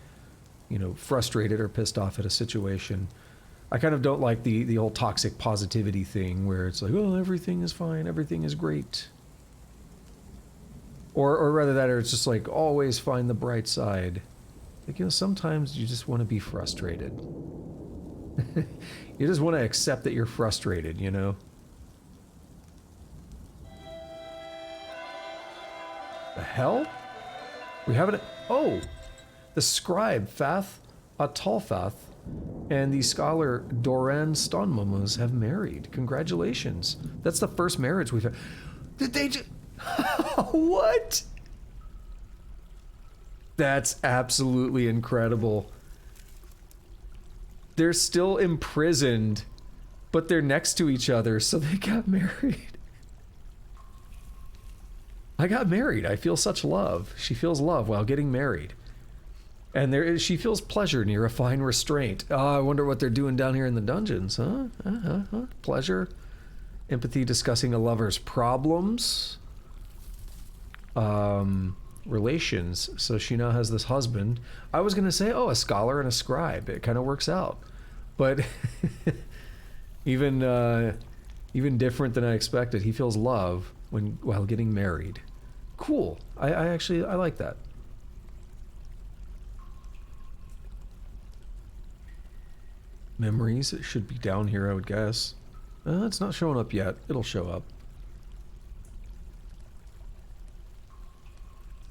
you know, frustrated or pissed off at a situation. I kind of don't like the whole toxic positivity thing where it's like, oh, everything is fine, everything is great. Or rather that, or it's just like, always find the bright side. Like, you know, sometimes you just want to be frustrated. You just want to accept that you're frustrated, you know? The hell? We haven't... Oh! The scribe, Fath Atalfath, and the scholar Doran Stonmomos have married. Congratulations. That's the first marriage we've had. Did they just... What? That's absolutely incredible. They're still imprisoned, but they're next to each other, so they got married. I got married. I feel such love. She feels love while getting married. And she feels pleasure near a fine restraint. Oh, I wonder what they're doing down here in the dungeons, huh? Pleasure. Empathy discussing a lover's problems. Relations. So she now has this husband. I was going to say, oh, a scholar and a scribe. It kind of works out. But even different than I expected. He feels love while getting married. Cool. I actually like that. Memories, it should be down here, I would guess. It's not showing up yet. It'll show up.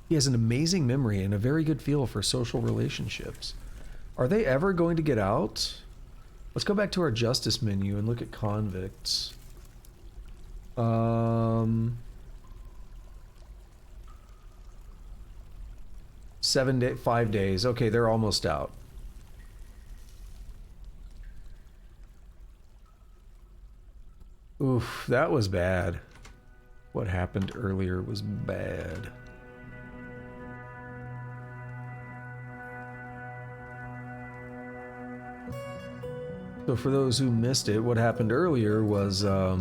He has an amazing memory and a very good feel for social relationships. Are they ever going to get out? Let's go back to our justice menu and look at convicts. 5 days. Okay, they're almost out. Oof, that was bad. What happened earlier was bad. So for those who missed it, what happened earlier was, I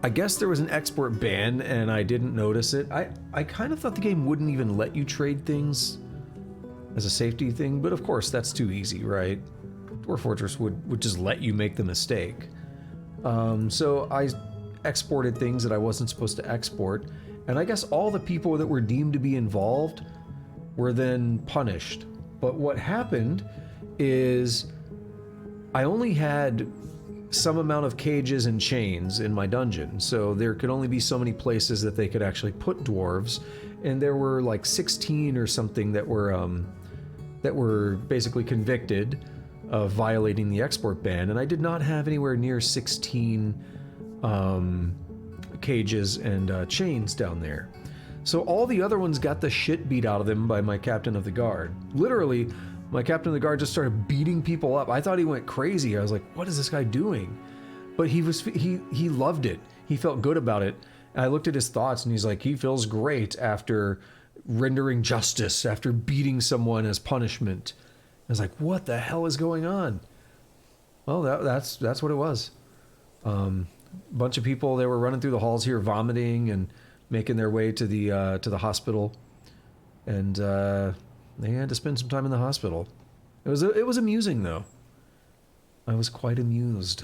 guess there was an export ban and I didn't notice it. I kind of thought the game wouldn't even let you trade things as a safety thing, but of course that's too easy, right? Dwarf Fortress would just let you make the mistake. So I exported things that I wasn't supposed to export, and I guess all the people that were deemed to be involved were then punished. But what happened is I only had some amount of cages and chains in my dungeon, so there could only be so many places that they could actually put dwarves, and there were like 16 or something that were basically convicted of violating the export ban, and I did not have anywhere near 16 cages and chains down there. So all the other ones got the shit beat out of them by my captain of the guard. Literally, my captain of the guard just started beating people up. I thought he went crazy. I was like, what is this guy doing? But he loved it. He felt good about it. And I looked at his thoughts and he's like, he feels great after rendering justice, after beating someone as punishment. I was like, what the hell is going on? Well, that's what it was. Bunch of people, they were running through the halls here, vomiting and making their way to the hospital, and they had to spend some time in the hospital. It was amusing though. I was quite amused.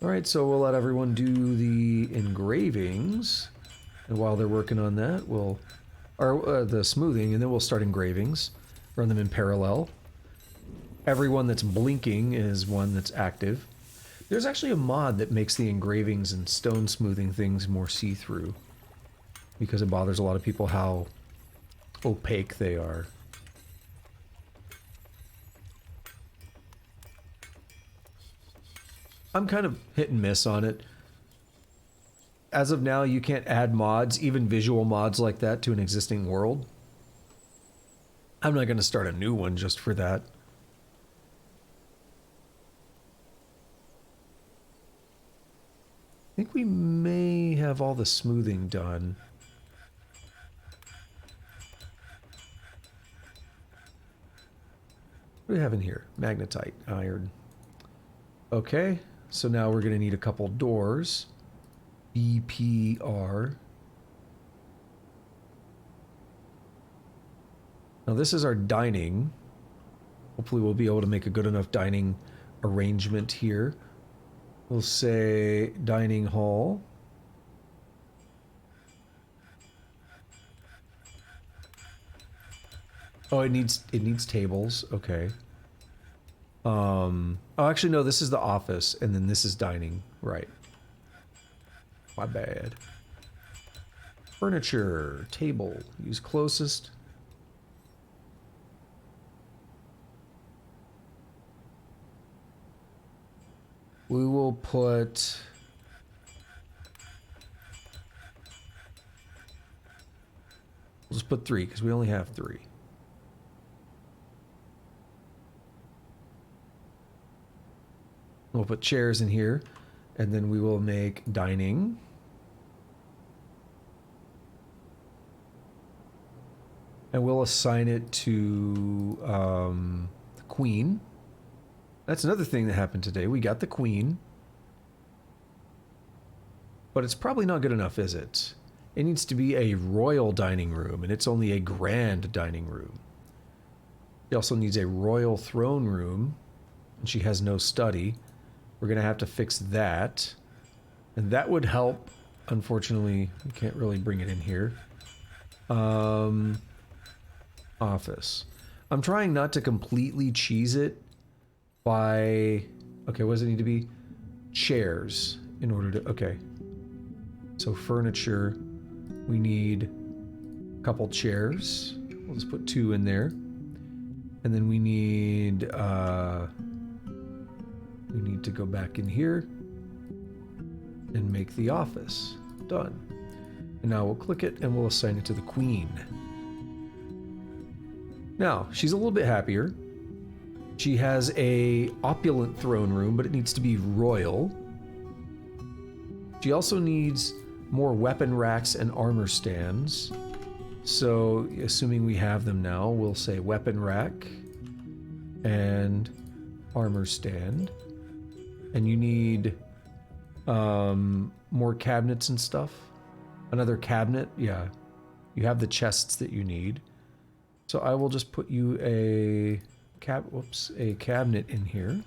All right, so we'll let everyone do the engravings, and while they're working on that, the smoothing, and then we'll start engravings. Run them in parallel. Everyone that's blinking is one that's active. There's actually a mod that makes the engravings and stone smoothing things more see-through, because it bothers a lot of people how opaque they are. I'm kind of hit and miss on it. As of now, you can't add mods, even visual mods like that, to an existing world. I'm not going to start a new one just for that. I think we may have all the smoothing done. What do we have in here? Magnetite, iron. Okay, so now we're going to need a couple doors. BPR. Now this is our dining. Hopefully we'll be able to make a good enough dining arrangement here. We'll say dining hall. Oh, it needs tables. Okay. Oh, actually no, this is the office and then this is dining. Right. My bad. Furniture, table, use closest. We will put... We'll just put 3, because we only have 3. We'll put chairs in here, and then we will make dining. And we'll assign it to the queen. That's another thing that happened today. We got the queen. But it's probably not good enough, is it? It needs to be a royal dining room, and it's only a grand dining room. She also needs a royal throne room, and she has no study. We're going to have to fix that. And that would help. Unfortunately, we can't really bring it in here. Office. I'm trying not to completely cheese it by... Okay, what does it need to be? Chairs in order to... Okay. So furniture, we need Couple chairs. We'll just put 2 in there. And then we need to go back in here and make the office. Done. And now we'll click it and we'll assign it to the queen. Now, she's a little bit happier. She has a opulent throne room, but it needs to be royal. She also needs more weapon racks and armor stands. So, assuming we have them now, we'll say weapon rack and armor stand. And you need more cabinets and stuff. Another cabinet, yeah. You have the chests that you need. So I will just put you a cabinet in here.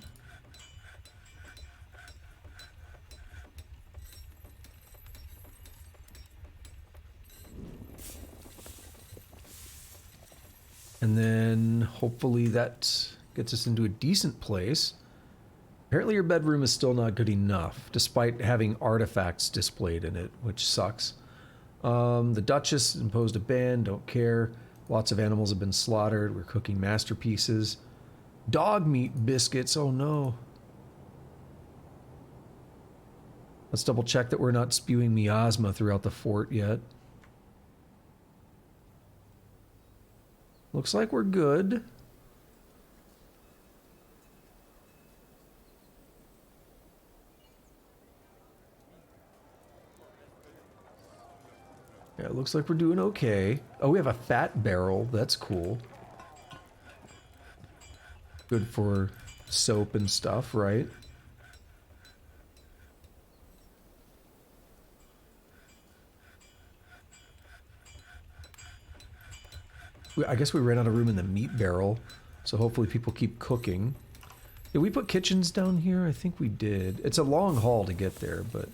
And then hopefully that gets us into a decent place. Apparently your bedroom is still not good enough, despite having artifacts displayed in it, which sucks. The Duchess imposed a ban, don't care. Lots of animals have been slaughtered. We're cooking masterpieces. Dog meat biscuits, oh no. Let's double check that we're not spewing miasma throughout the fort yet. Looks like we're good. Yeah, it looks like we're doing okay. Oh, we have a fat barrel. That's cool. Good for soap and stuff, right? I guess we ran out of room in the meat barrel, so hopefully people keep cooking. Did we put kitchens down here? I think we did. It's a long haul to get there, but...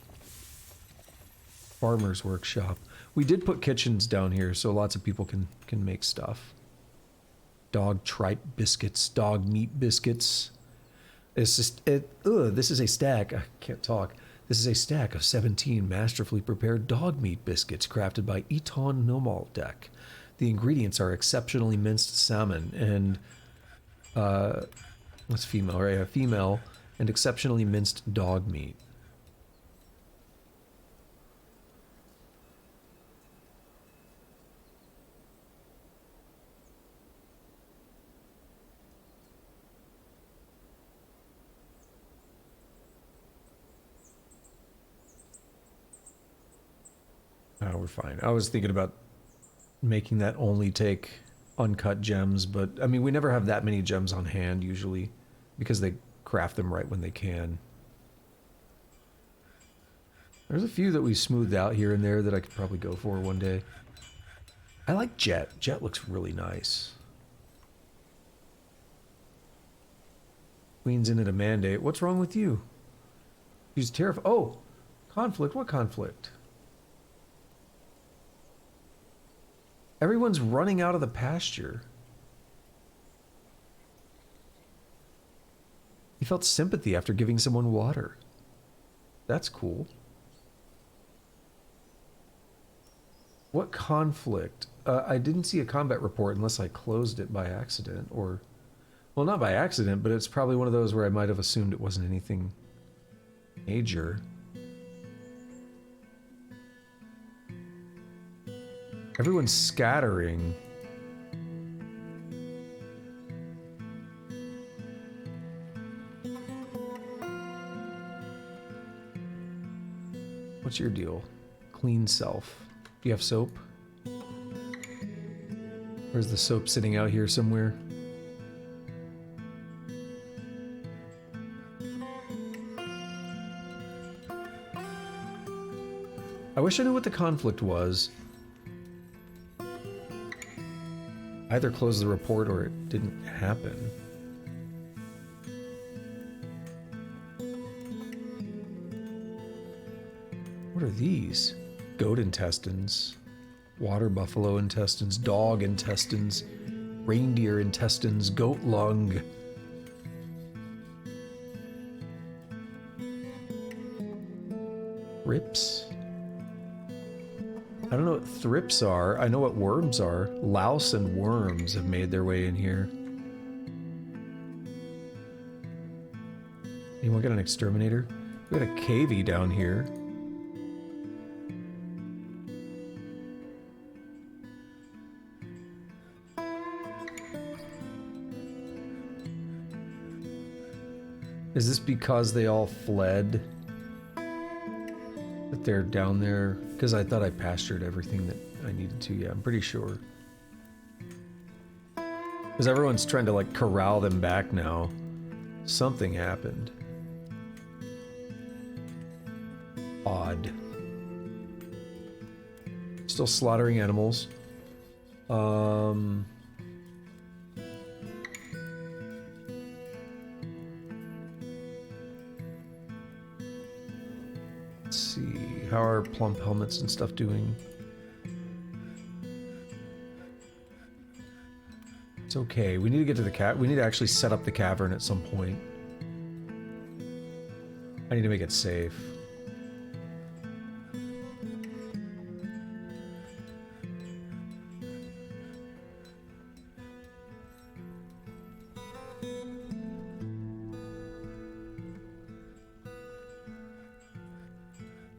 Farmer's workshop. We did put kitchens down here, so lots of people can make stuff. Dog tripe biscuits, dog meat biscuits. It's just, this is a stack, I can't talk. This is a stack of 17 masterfully prepared dog meat biscuits crafted by Eton Nomaldek. The ingredients are exceptionally minced salmon and, that's female, right? Yeah, female and exceptionally minced dog meat. Oh, we're fine. I was thinking about making that only take uncut gems, but I mean, we never have that many gems on hand usually because they craft them right when they can. There's a few that we smoothed out here and there that I could probably go for one day. I like Jet. Jet looks really nice. Queen's in at a mandate. What's wrong with you? She's terrified. Oh, conflict. What conflict? Everyone's running out of the pasture. He felt sympathy after giving someone water. That's cool. What conflict? I didn't see a combat report unless I closed it by accident, or... Well, not by accident, but it's probably one of those where I might have assumed it wasn't anything major. Everyone's scattering. What's your deal? Clean self. Do you have soap? Where's the soap sitting out here somewhere? I wish I knew what the conflict was. Either close the report or it didn't happen. What are these? Goat intestines, water buffalo intestines, dog intestines, reindeer intestines, goat lung. Rips. I don't know what thrips are. I know what worms are. Louse and worms have made their way in here. Anyone got an exterminator? We got a cavey down here. Is this because they all fled? That they're down there? Because I thought I pastured everything that I needed to. Yeah, I'm pretty sure. Because everyone's trying to like corral them back now. Something happened. Odd. Still slaughtering animals. Let's see. How are plump helmets and stuff doing? It's okay. We need to get to the cat. We need to actually set up the cavern at some point. I need to make it safe.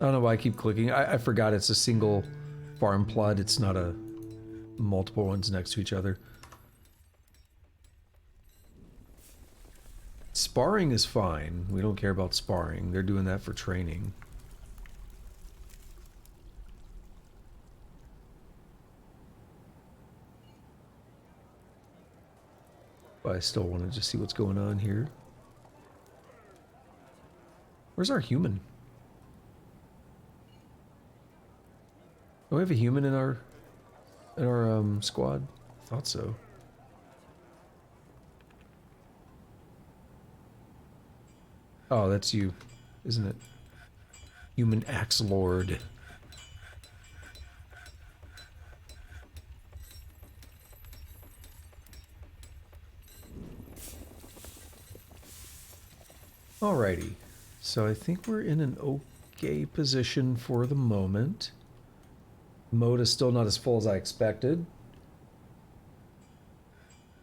I don't know why I keep clicking. I forgot it's a single farm plot. It's not a multiple ones next to each other. Sparring is fine. We don't care about sparring. They're doing that for training. But I still want to just see what's going on here. Where's our human? Do we have a human in our squad? Thought so. Oh, that's you, isn't it? Human Axe Lord. Alrighty. So I think we're in an okay position for the moment. Mode is still not as full as I expected,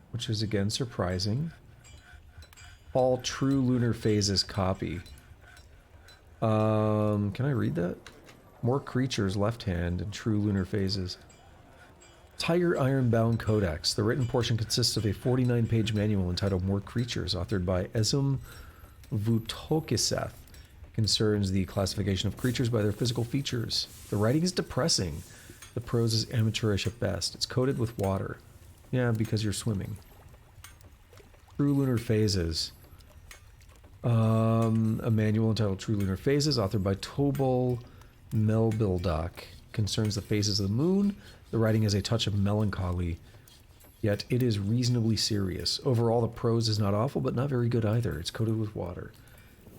which is again surprising. All true lunar phases copy. Can I read that? More creatures left hand and true lunar phases. Tiger Ironbound Codex. The written portion consists of a 49-page manual entitled More Creatures, authored by Ezum Vutokiseth. Concerns the classification of creatures by their physical features. The writing is depressing. The prose is amateurish at best. It's coated with water. Yeah, because you're swimming. True Lunar Phases. A manual entitled True Lunar Phases, authored by Tobal Melbildock. Concerns the phases of the moon. The writing has a touch of melancholy, yet it is reasonably serious. Overall, the prose is not awful, but not very good either. It's coated with water.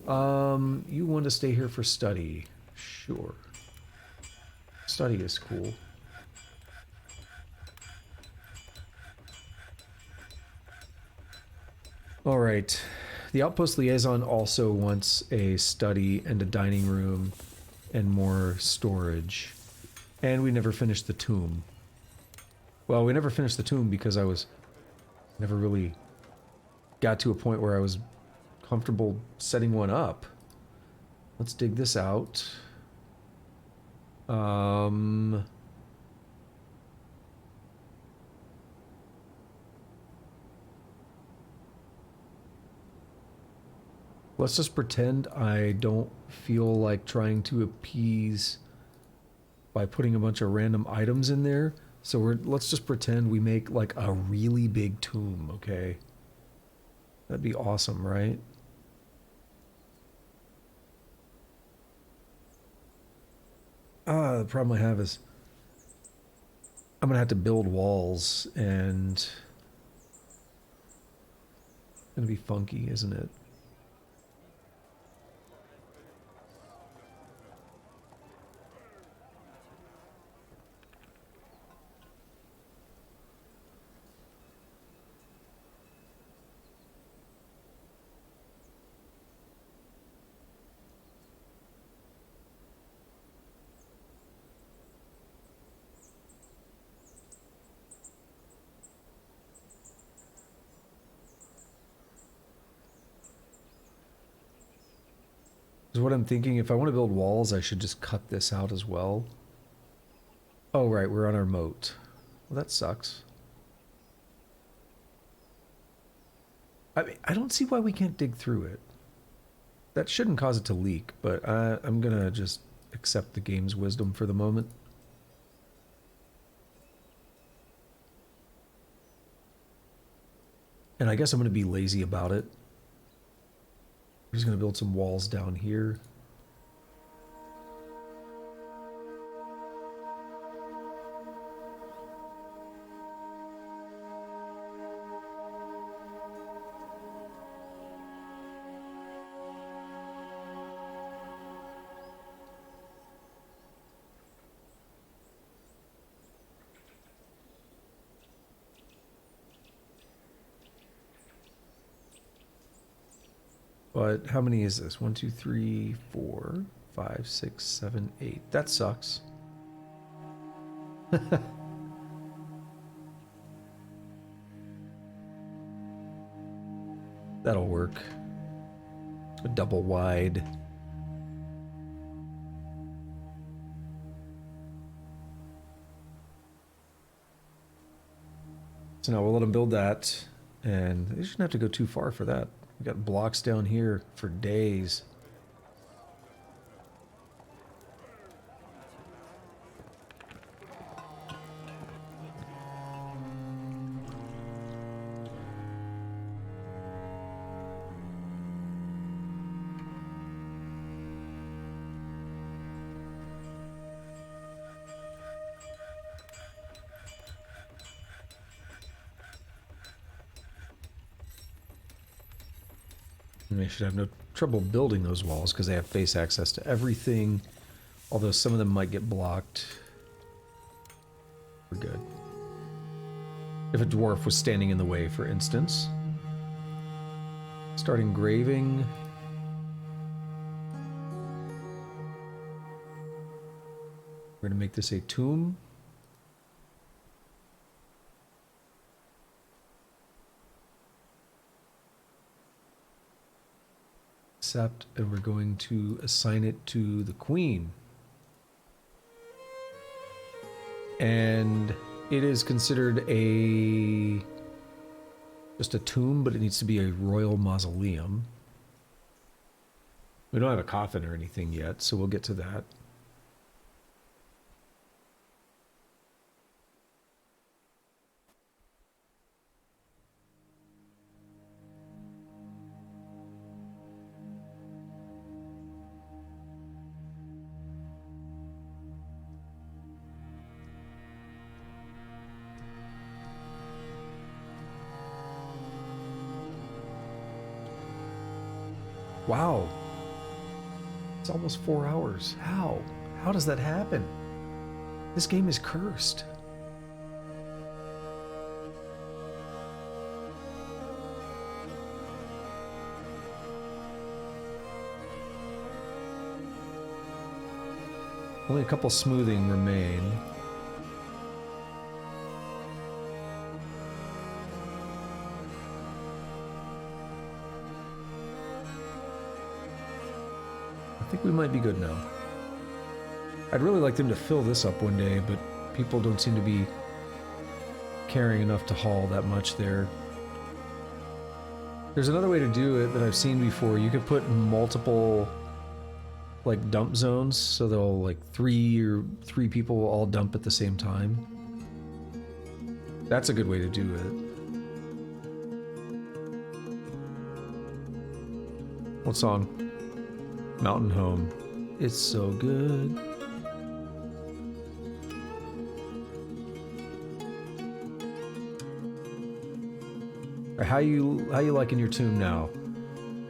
You want to stay here for study? Sure. Study is cool. All right. The Outpost Liaison also wants a study and a dining room and more storage. And we never finished the tomb. Well, we never finished the tomb because I was never really got to a point where I was comfortable setting one up. Let's dig this out. Let's just pretend I don't feel like trying to appease by putting a bunch of random items in there. So let's just pretend we make like a really big tomb, okay? That'd be awesome, right? The problem I have is I'm gonna have to build walls, and it's gonna be funky, isn't it? Is what I'm thinking. If I want to build walls, I should just cut this out as well. Oh, right, we're on our moat. Well, that sucks. I mean, I don't see why we can't dig through it. That shouldn't cause it to leak, but I'm gonna just accept the game's wisdom for the moment. And I guess I'm gonna be lazy about it. I'm just gonna build some walls down here. But how many is this? 1, 2, 3, 4, 5, 6, 7, 8. That sucks. That'll work. A double wide. So now we'll let them build that, and they shouldn't have to go too far for that. We got blocks down here for days. And they should have no trouble building those walls because they have face access to everything. Although some of them might get blocked. We're good. If a dwarf was standing in the way, for instance. Start engraving. We're going to make this a tomb. Accept, and we're going to assign it to the queen. And it is considered just a tomb, but it needs to be a royal mausoleum. We don't have a coffin or anything yet, so we'll get to that. Wow. It's almost 4 hours. How? How does that happen? This game is cursed. Only a couple smoothing remain. I think we might be good now. I'd really like them to fill this up one day, but people don't seem to be caring enough to haul that much there. There's another way to do it that I've seen before. You could put multiple like dump zones, so they'll like three people will all dump at the same time. That's a good way to do it. What song? Mountain Home. It's so good. How you liking your tomb now?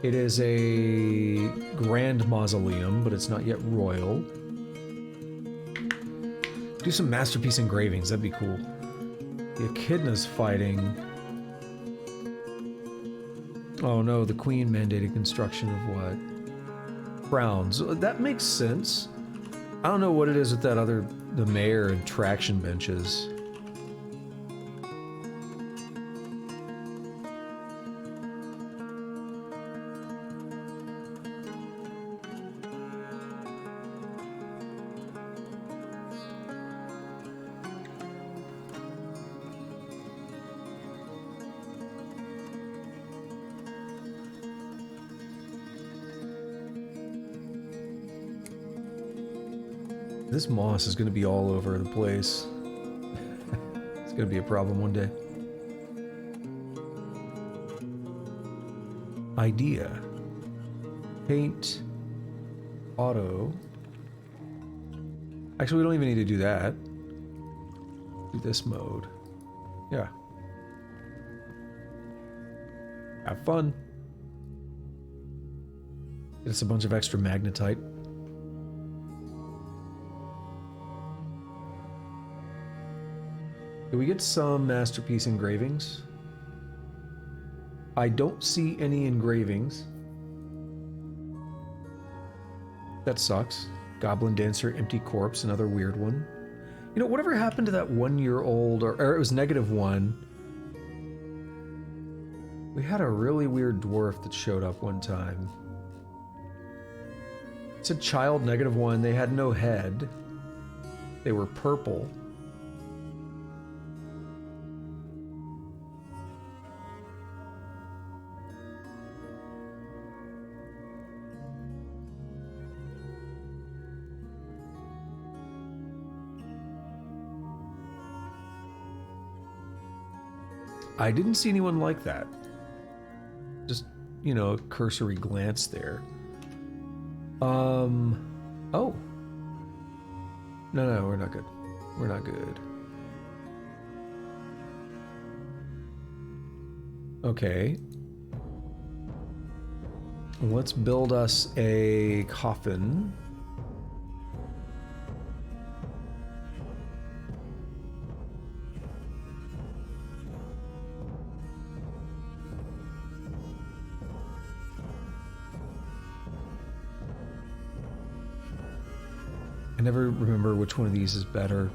It is a grand mausoleum, but it's not yet royal. Do some masterpiece engravings, that'd be cool. The echidna's fighting. Oh no, the queen mandated construction of what? Browns. That makes sense. I don't know what it is with that the mayor and traction benches. This moss is going to be all over the place. It's going to be a problem one day. Idea. Paint. Auto. Actually, we don't even need to do that. Do this mode. Yeah. Have fun. Get us a bunch of extra magnetite. Do we get some masterpiece engravings? I don't see any engravings. That sucks. Goblin Dancer, Empty Corpse, another weird one. You know, whatever happened to that 1-year-old, or it was -1. We had a really weird dwarf that showed up one time. It said child -1. They had no head. They were purple. I didn't see anyone like that. Just, you know, a cursory glance there. Oh. No, we're not good. We're not good. Okay. Let's build us a coffin. I never remember which one of these is better.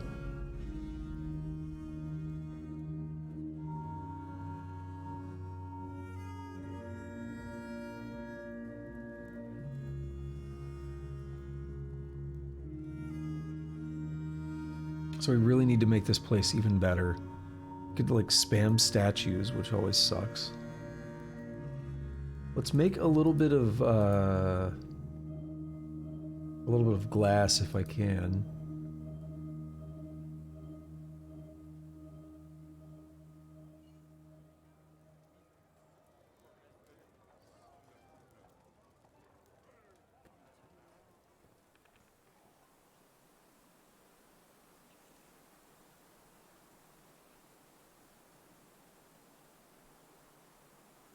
So we really need to make this place even better. Could like spam statues, which always sucks. Let's make a little bit of glass if I can.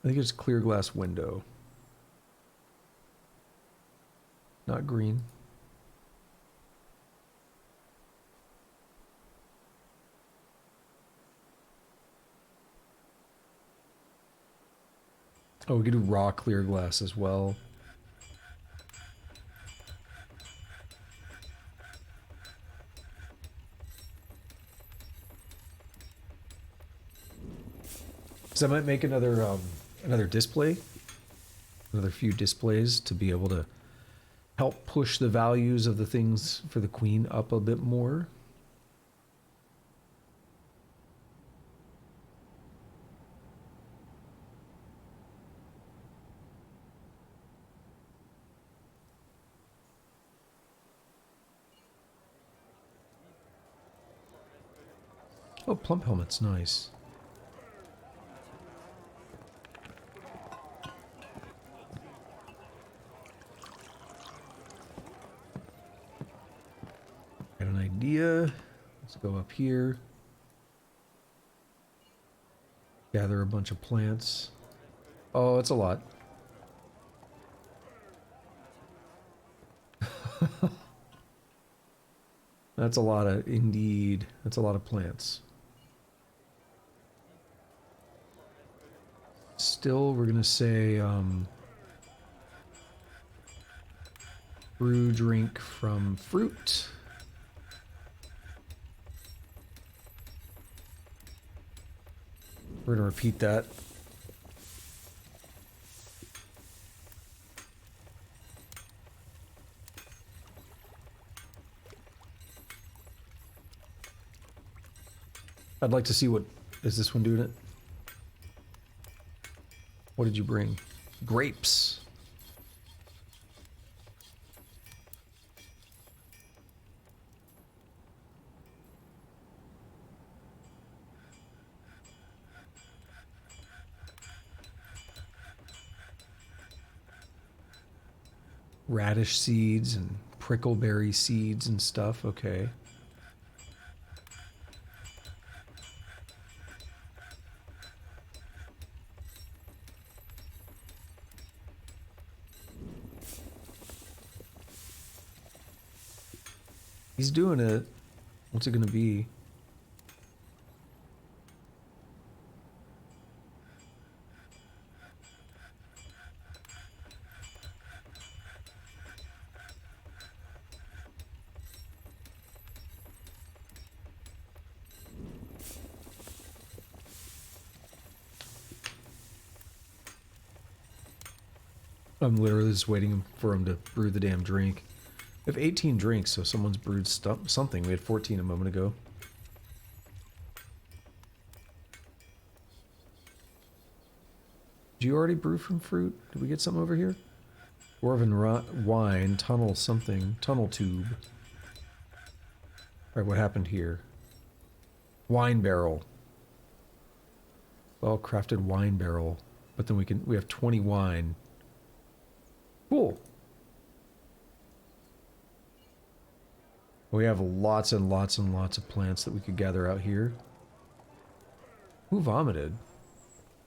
I think it's clear glass window. Not green. Oh, we could do raw clear glass as well. So I might make another display, another few displays to be able to help push the values of the things for the queen up a bit more. Oh, plump helmet's nice. Got an idea. Let's go up here. Gather a bunch of plants. Oh, it's a lot. That's a lot of, indeed. That's a lot of plants. Still, we're gonna say, brew drink from fruit. We're gonna repeat that. I'd like to see what, is this one doing it? What did you bring? Grapes. Radish seeds and prickleberry seeds and stuff. Okay. He's doing it. What's it gonna be? I'm literally just waiting for him to brew the damn drink. We have 18 drinks, so someone's brewed something. We had 14 a moment ago. Did you already brew from fruit? Did we get something over here? Dwarven wine, tunnel something, tunnel tube. Alright, what happened here? Wine barrel. Well crafted wine barrel. But then we have 20 wine. Cool. We have lots and lots and lots of plants that we could gather out here. Who vomited?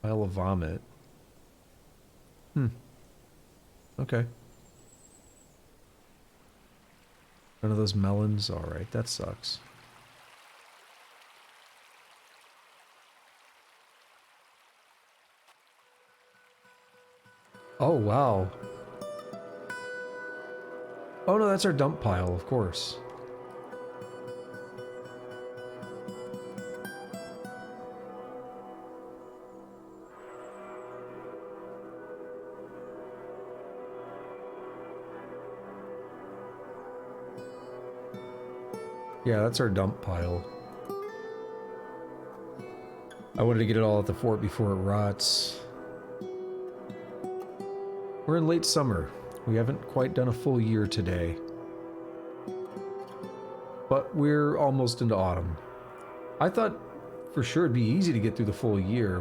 Pile of vomit. Okay. None of those melons? Alright, that sucks. Oh, wow. Oh no, that's our dump pile, of course. Yeah, that's our dump pile. I wanted to get it all at the fort before it rots. We're in late summer. We haven't quite done a full year today. But we're almost into autumn. I thought for sure it'd be easy to get through the full year,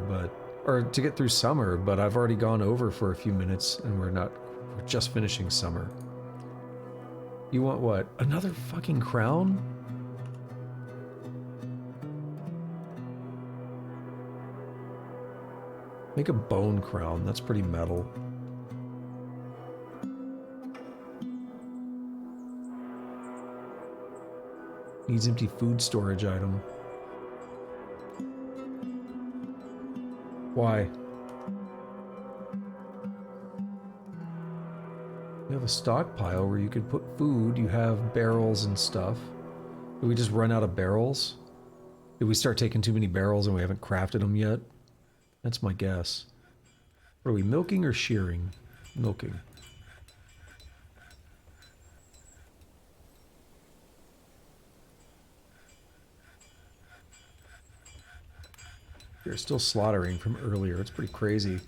or to get through summer, but I've already gone over for a few minutes and we're just finishing summer. You want what? Another fucking crown? Make a bone crown, that's pretty metal. Needs empty food storage item. Why? You have a stockpile where you could put food, you have barrels and stuff. Did we just run out of barrels? Did we start taking too many barrels and we haven't crafted them yet? That's my guess. What are we, milking or shearing? Milking. They're still slaughtering from earlier. It's pretty crazy.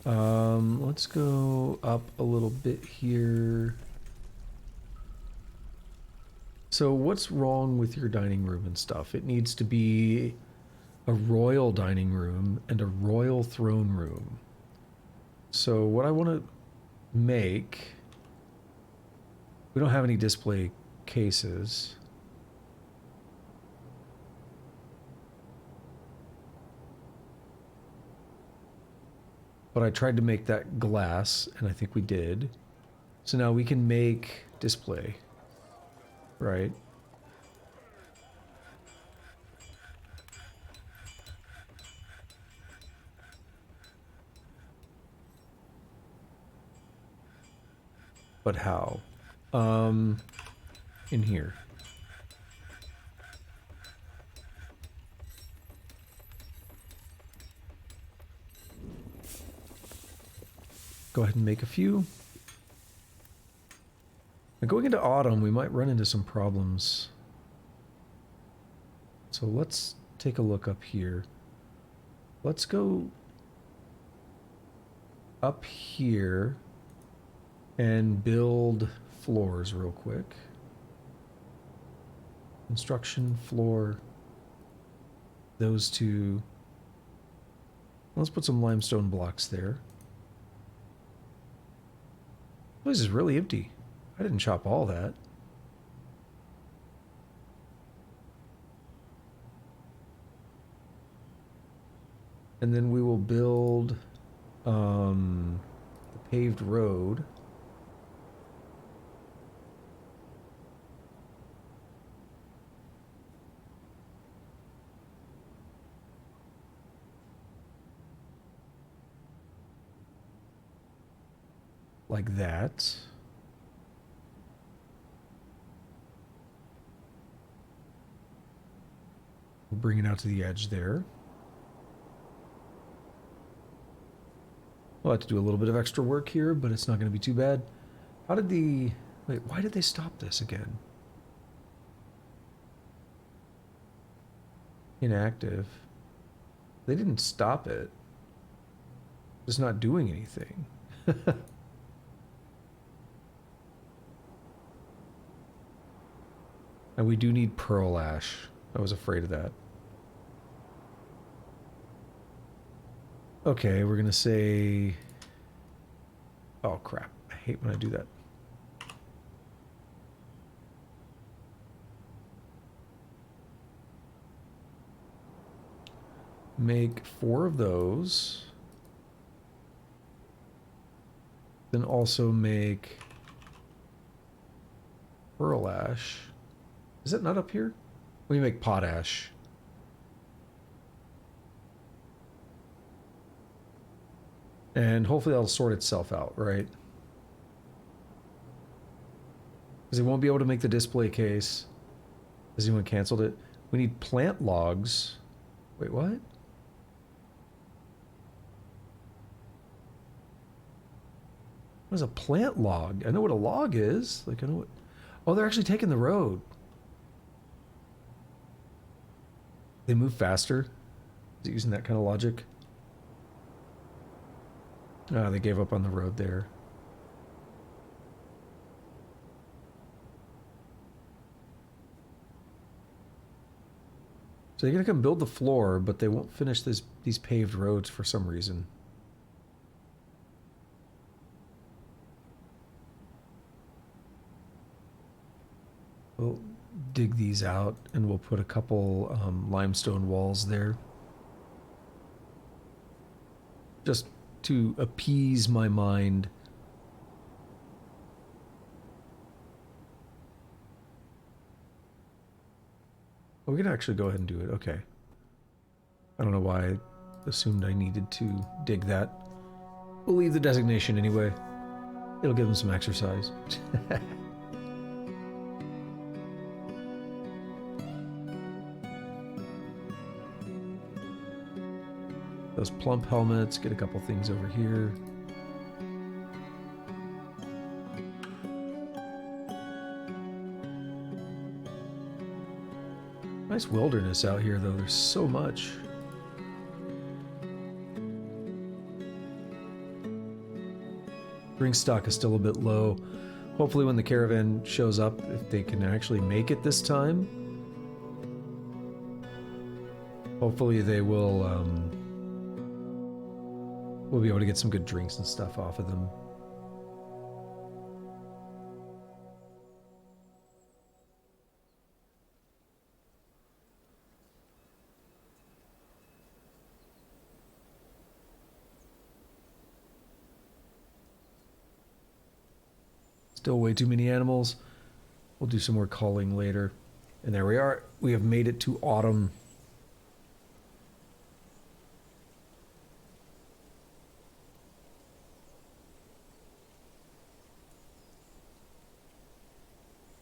Let's go up a little bit here. So what's wrong with your dining room and stuff? It needs to be a royal dining room and a royal throne room. So what I want to make... We don't have any display cases. But I tried to make that glass, and I think we did. So now we can make display. Right. But how? In here. Go ahead and make a few. Now going into autumn, we might run into some problems. So let's take a look up here. Let's go up here and build floors real quick. Construction, floor, those two. Let's put some limestone blocks there. This place is really empty. I didn't chop all that. And then we will build the paved road. Like that. We'll bring it out to the edge there. We'll have to do a little bit of extra work here, but it's not going to be too bad. How did the... Wait, why did they stop this again? Inactive. They didn't stop it. It's not doing anything. And we do need pearl ash. I was afraid of that. Okay, we're gonna say... Oh crap, I hate when I do that. Make 4 of those. Then also make pearl ash. Is it not up here? We make potash. And hopefully that'll sort itself out, right? Because they won't be able to make the display case. Has anyone canceled it? We need plant logs. Wait, what? What is a plant log? I know what a log is. Like, I know what... Oh, they're actually taking the road. They move faster? Is it using that kind of logic? Ah, they gave up on the road there. So they're gonna come build the floor, but they won't finish these paved roads for some reason. We'll dig these out and we'll put a couple limestone walls there. Just to appease my mind. Oh, we can actually go ahead and do it. Okay. I don't know why I assumed I needed to dig that. We'll leave the designation anyway. It'll give them some exercise. Those plump helmets, get a couple things over here. Nice wilderness out here though, there's so much. Drink stock is still a bit low. Hopefully when the caravan shows up, if they can actually make it this time, hopefully they will we'll be able to get some good drinks and stuff off of them. Still way too many animals. We'll do some more culling later. And there we are. We have made it to autumn.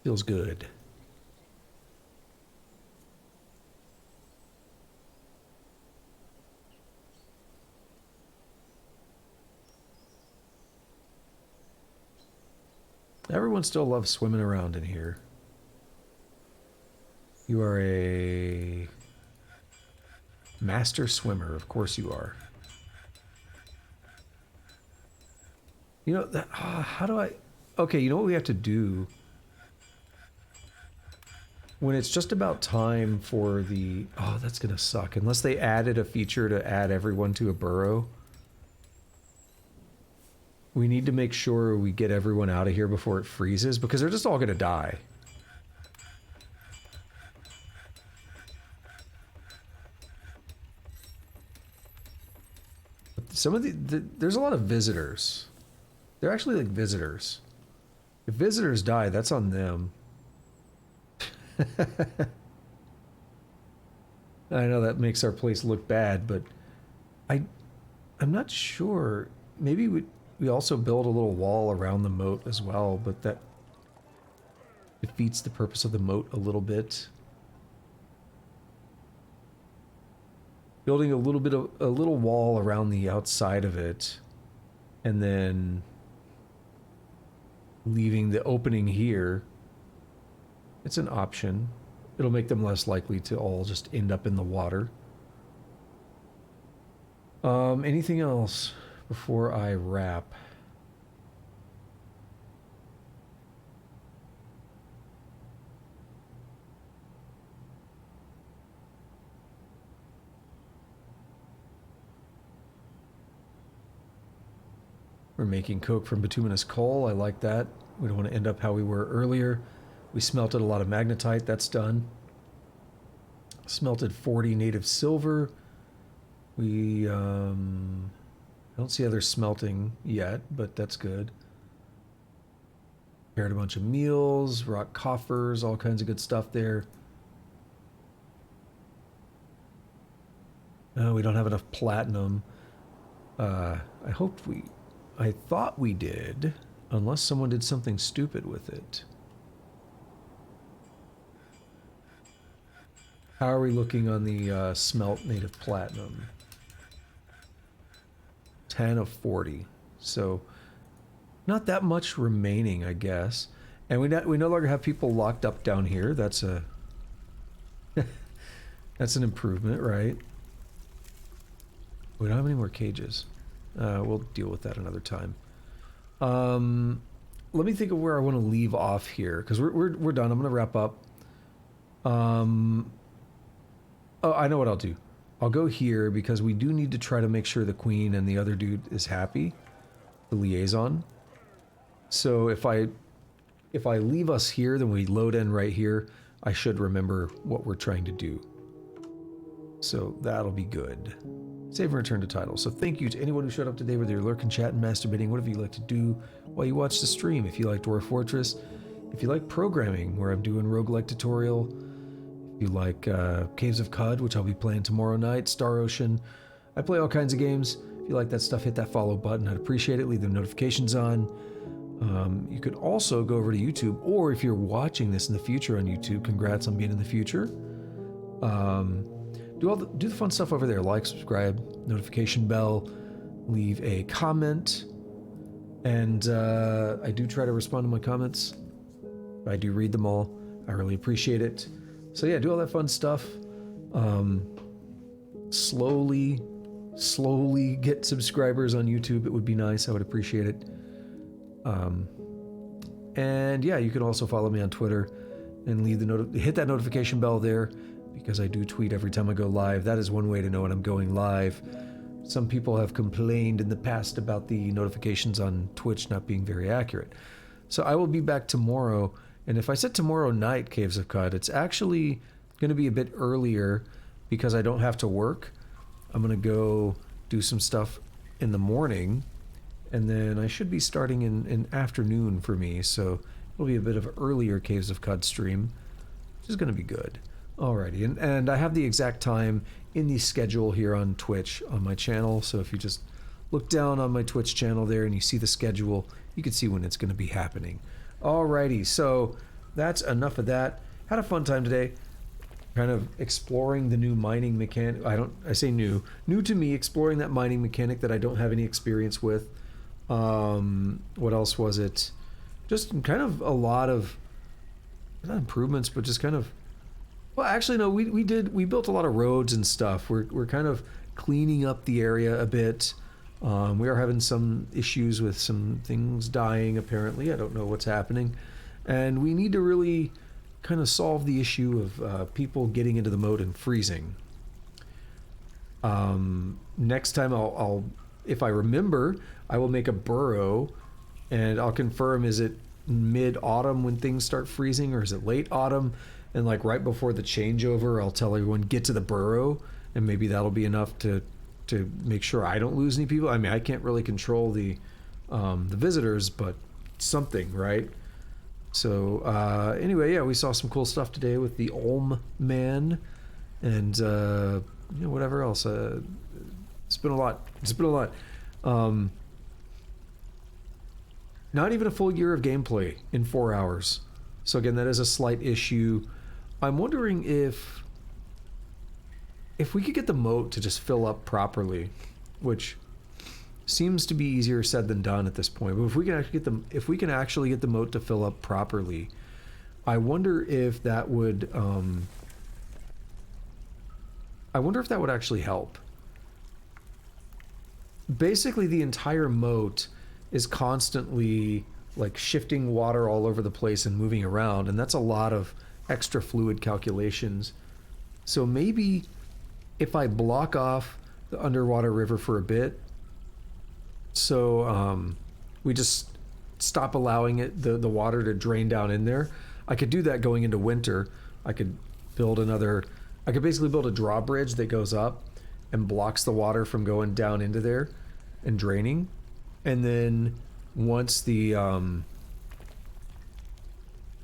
Feels good. Everyone still loves swimming around in here. You are a master swimmer. Of course you are. You know, that, how do I... Okay, you know what we have to do? when it's just about time for the... Oh, that's going to suck. Unless they added a feature to add everyone to a burrow. We need to make sure we get everyone out of here before it freezes, because they're just all going to die. Some of there's a lot of visitors. They're actually like visitors. If visitors die, that's on them. I know that makes our place look bad, but I'm not sure. Maybe we also build a little wall around the moat as well, but that defeats the purpose of the moat a little bit. Building a little wall around the outside of it, and then leaving the opening here. It's an option. It'll make them less likely to all just end up in the water. Anything else before I wrap? We're making coke from bituminous coal. I like that. We don't want to end up how we were earlier. We smelted a lot of magnetite. That's done. Smelted 40 native silver. We don't see other smelting yet, but that's good. Prepared a bunch of meals, rock coffers, all kinds of good stuff there. No, we don't have enough platinum. I thought we did, unless someone did something stupid with it. How are we looking on the smelt native platinum? 10 of 40. So, not that much remaining, I guess. And we no longer have people locked up down here. That's a... that's an improvement, right? We don't have any more cages. We'll deal with that another time. Let me think of where I want to leave off here, because we're done. I'm going to wrap up. Oh, I know what I'll do. I'll go here because we do need to try to make sure the queen and the other dude is happy. The liaison. So if I leave us here, then we load in right here. I should remember what we're trying to do. So that'll be good. Save and return to title. So thank you to anyone who showed up today, whether you're lurking, chatting, masturbating, whatever you like to do while you watch the stream. If you like Dwarf Fortress, if you like programming, where I'm doing roguelike tutorial, if you like Caves of Cud, which I'll be playing tomorrow night, Star Ocean, I play all kinds of games. If you like that stuff, hit that follow button. I'd appreciate it. Leave the notifications on. You could also go over to YouTube, or if you're watching this in the future on YouTube, congrats on being in the future. Do the fun stuff over there. Like, subscribe, notification bell, leave a comment, and I do try to respond to my comments. I do read them all. I really appreciate it. So yeah, do all that fun stuff. Slowly get subscribers on YouTube. It would be nice. I would appreciate it. And yeah, you can also follow me on Twitter and hit that notification bell there, because I do tweet every time I go live. That is one way to know when I'm going live. Some people have complained in the past about the notifications on Twitch not being very accurate. So I will be back tomorrow, and if I said tomorrow night Caves of Cud, it's actually going to be a bit earlier because I don't have to work. I'm going to go do some stuff in the morning, and then I should be starting in afternoon for me, so it'll be a bit of an earlier Caves of Cud stream, which is going to be good. Alrighty, and I have the exact time in the schedule here on Twitch on my channel, so if you just look down on my Twitch channel there and you see the schedule, you can see when it's going to be happening. Alrighty, so that's enough of that. Had a fun time today, kind of exploring the new mining mechanic. I say new to me, exploring that mining mechanic that I don't have any experience with. What else was it? Just kind of a lot of, not improvements, but just kind of, well, actually, no, we built a lot of roads and stuff. We're kind of cleaning up the area a bit. We are having some issues with some things dying, apparently. I don't know what's happening. And we need to really kind of solve the issue of people getting into the moat and freezing. Next time I'll, if I remember, I will make a burrow, and I'll confirm, is it mid-autumn when things start freezing, or is it late autumn? And like right before the changeover, I'll tell everyone, get to the burrow, and maybe that'll be enough to make sure I don't lose any people. I mean, I can't really control the visitors, but something, right? So anyway, yeah, we saw some cool stuff today with the Olm Man, and whatever else. It's been a lot. It's been a lot. Not even a full year of gameplay in 4 hours. So again, that is a slight issue. I'm wondering if we could get the moat to just fill up properly, which seems to be easier said than done at this point. But if we can actually get the moat to fill up properly, I wonder if that would actually help. Basically, the entire moat is constantly like shifting water all over the place and moving around, and that's a lot of extra fluid calculations. So maybe if I block off the underwater river for a bit, so we just stop allowing the water to drain down in there. I could do that going into winter. I could basically build a drawbridge that goes up and blocks the water from going down into there and draining. And then once the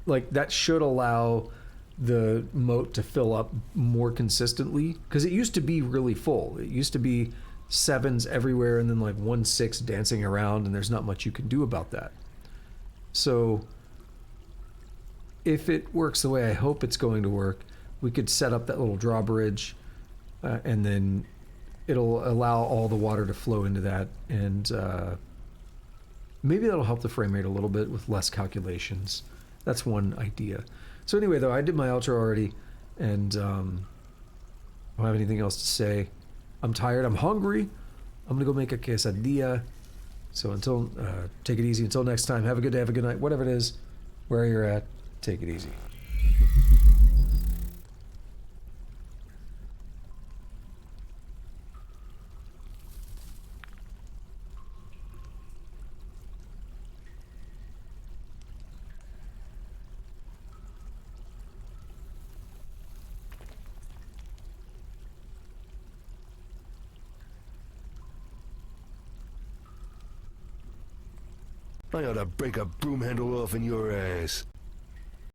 that should allow the moat to fill up more consistently, because it used to be really full. It used to be 7s everywhere and then like 1/6 dancing around, and there's not much you can do about that. So if it works the way I hope it's going to work, we could set up that little drawbridge, and then it'll allow all the water to flow into that, and maybe that'll help the frame rate a little bit with less calculations. That's one idea. So anyway, though, I did my outro already, and I don't have anything else to say. I'm tired. I'm hungry. I'm gonna go make a quesadilla. So until take it easy. Until next time. Have a good day. Have a good night. Whatever it is, where you're at, take it easy. I ought to break a broom handle off in your ass.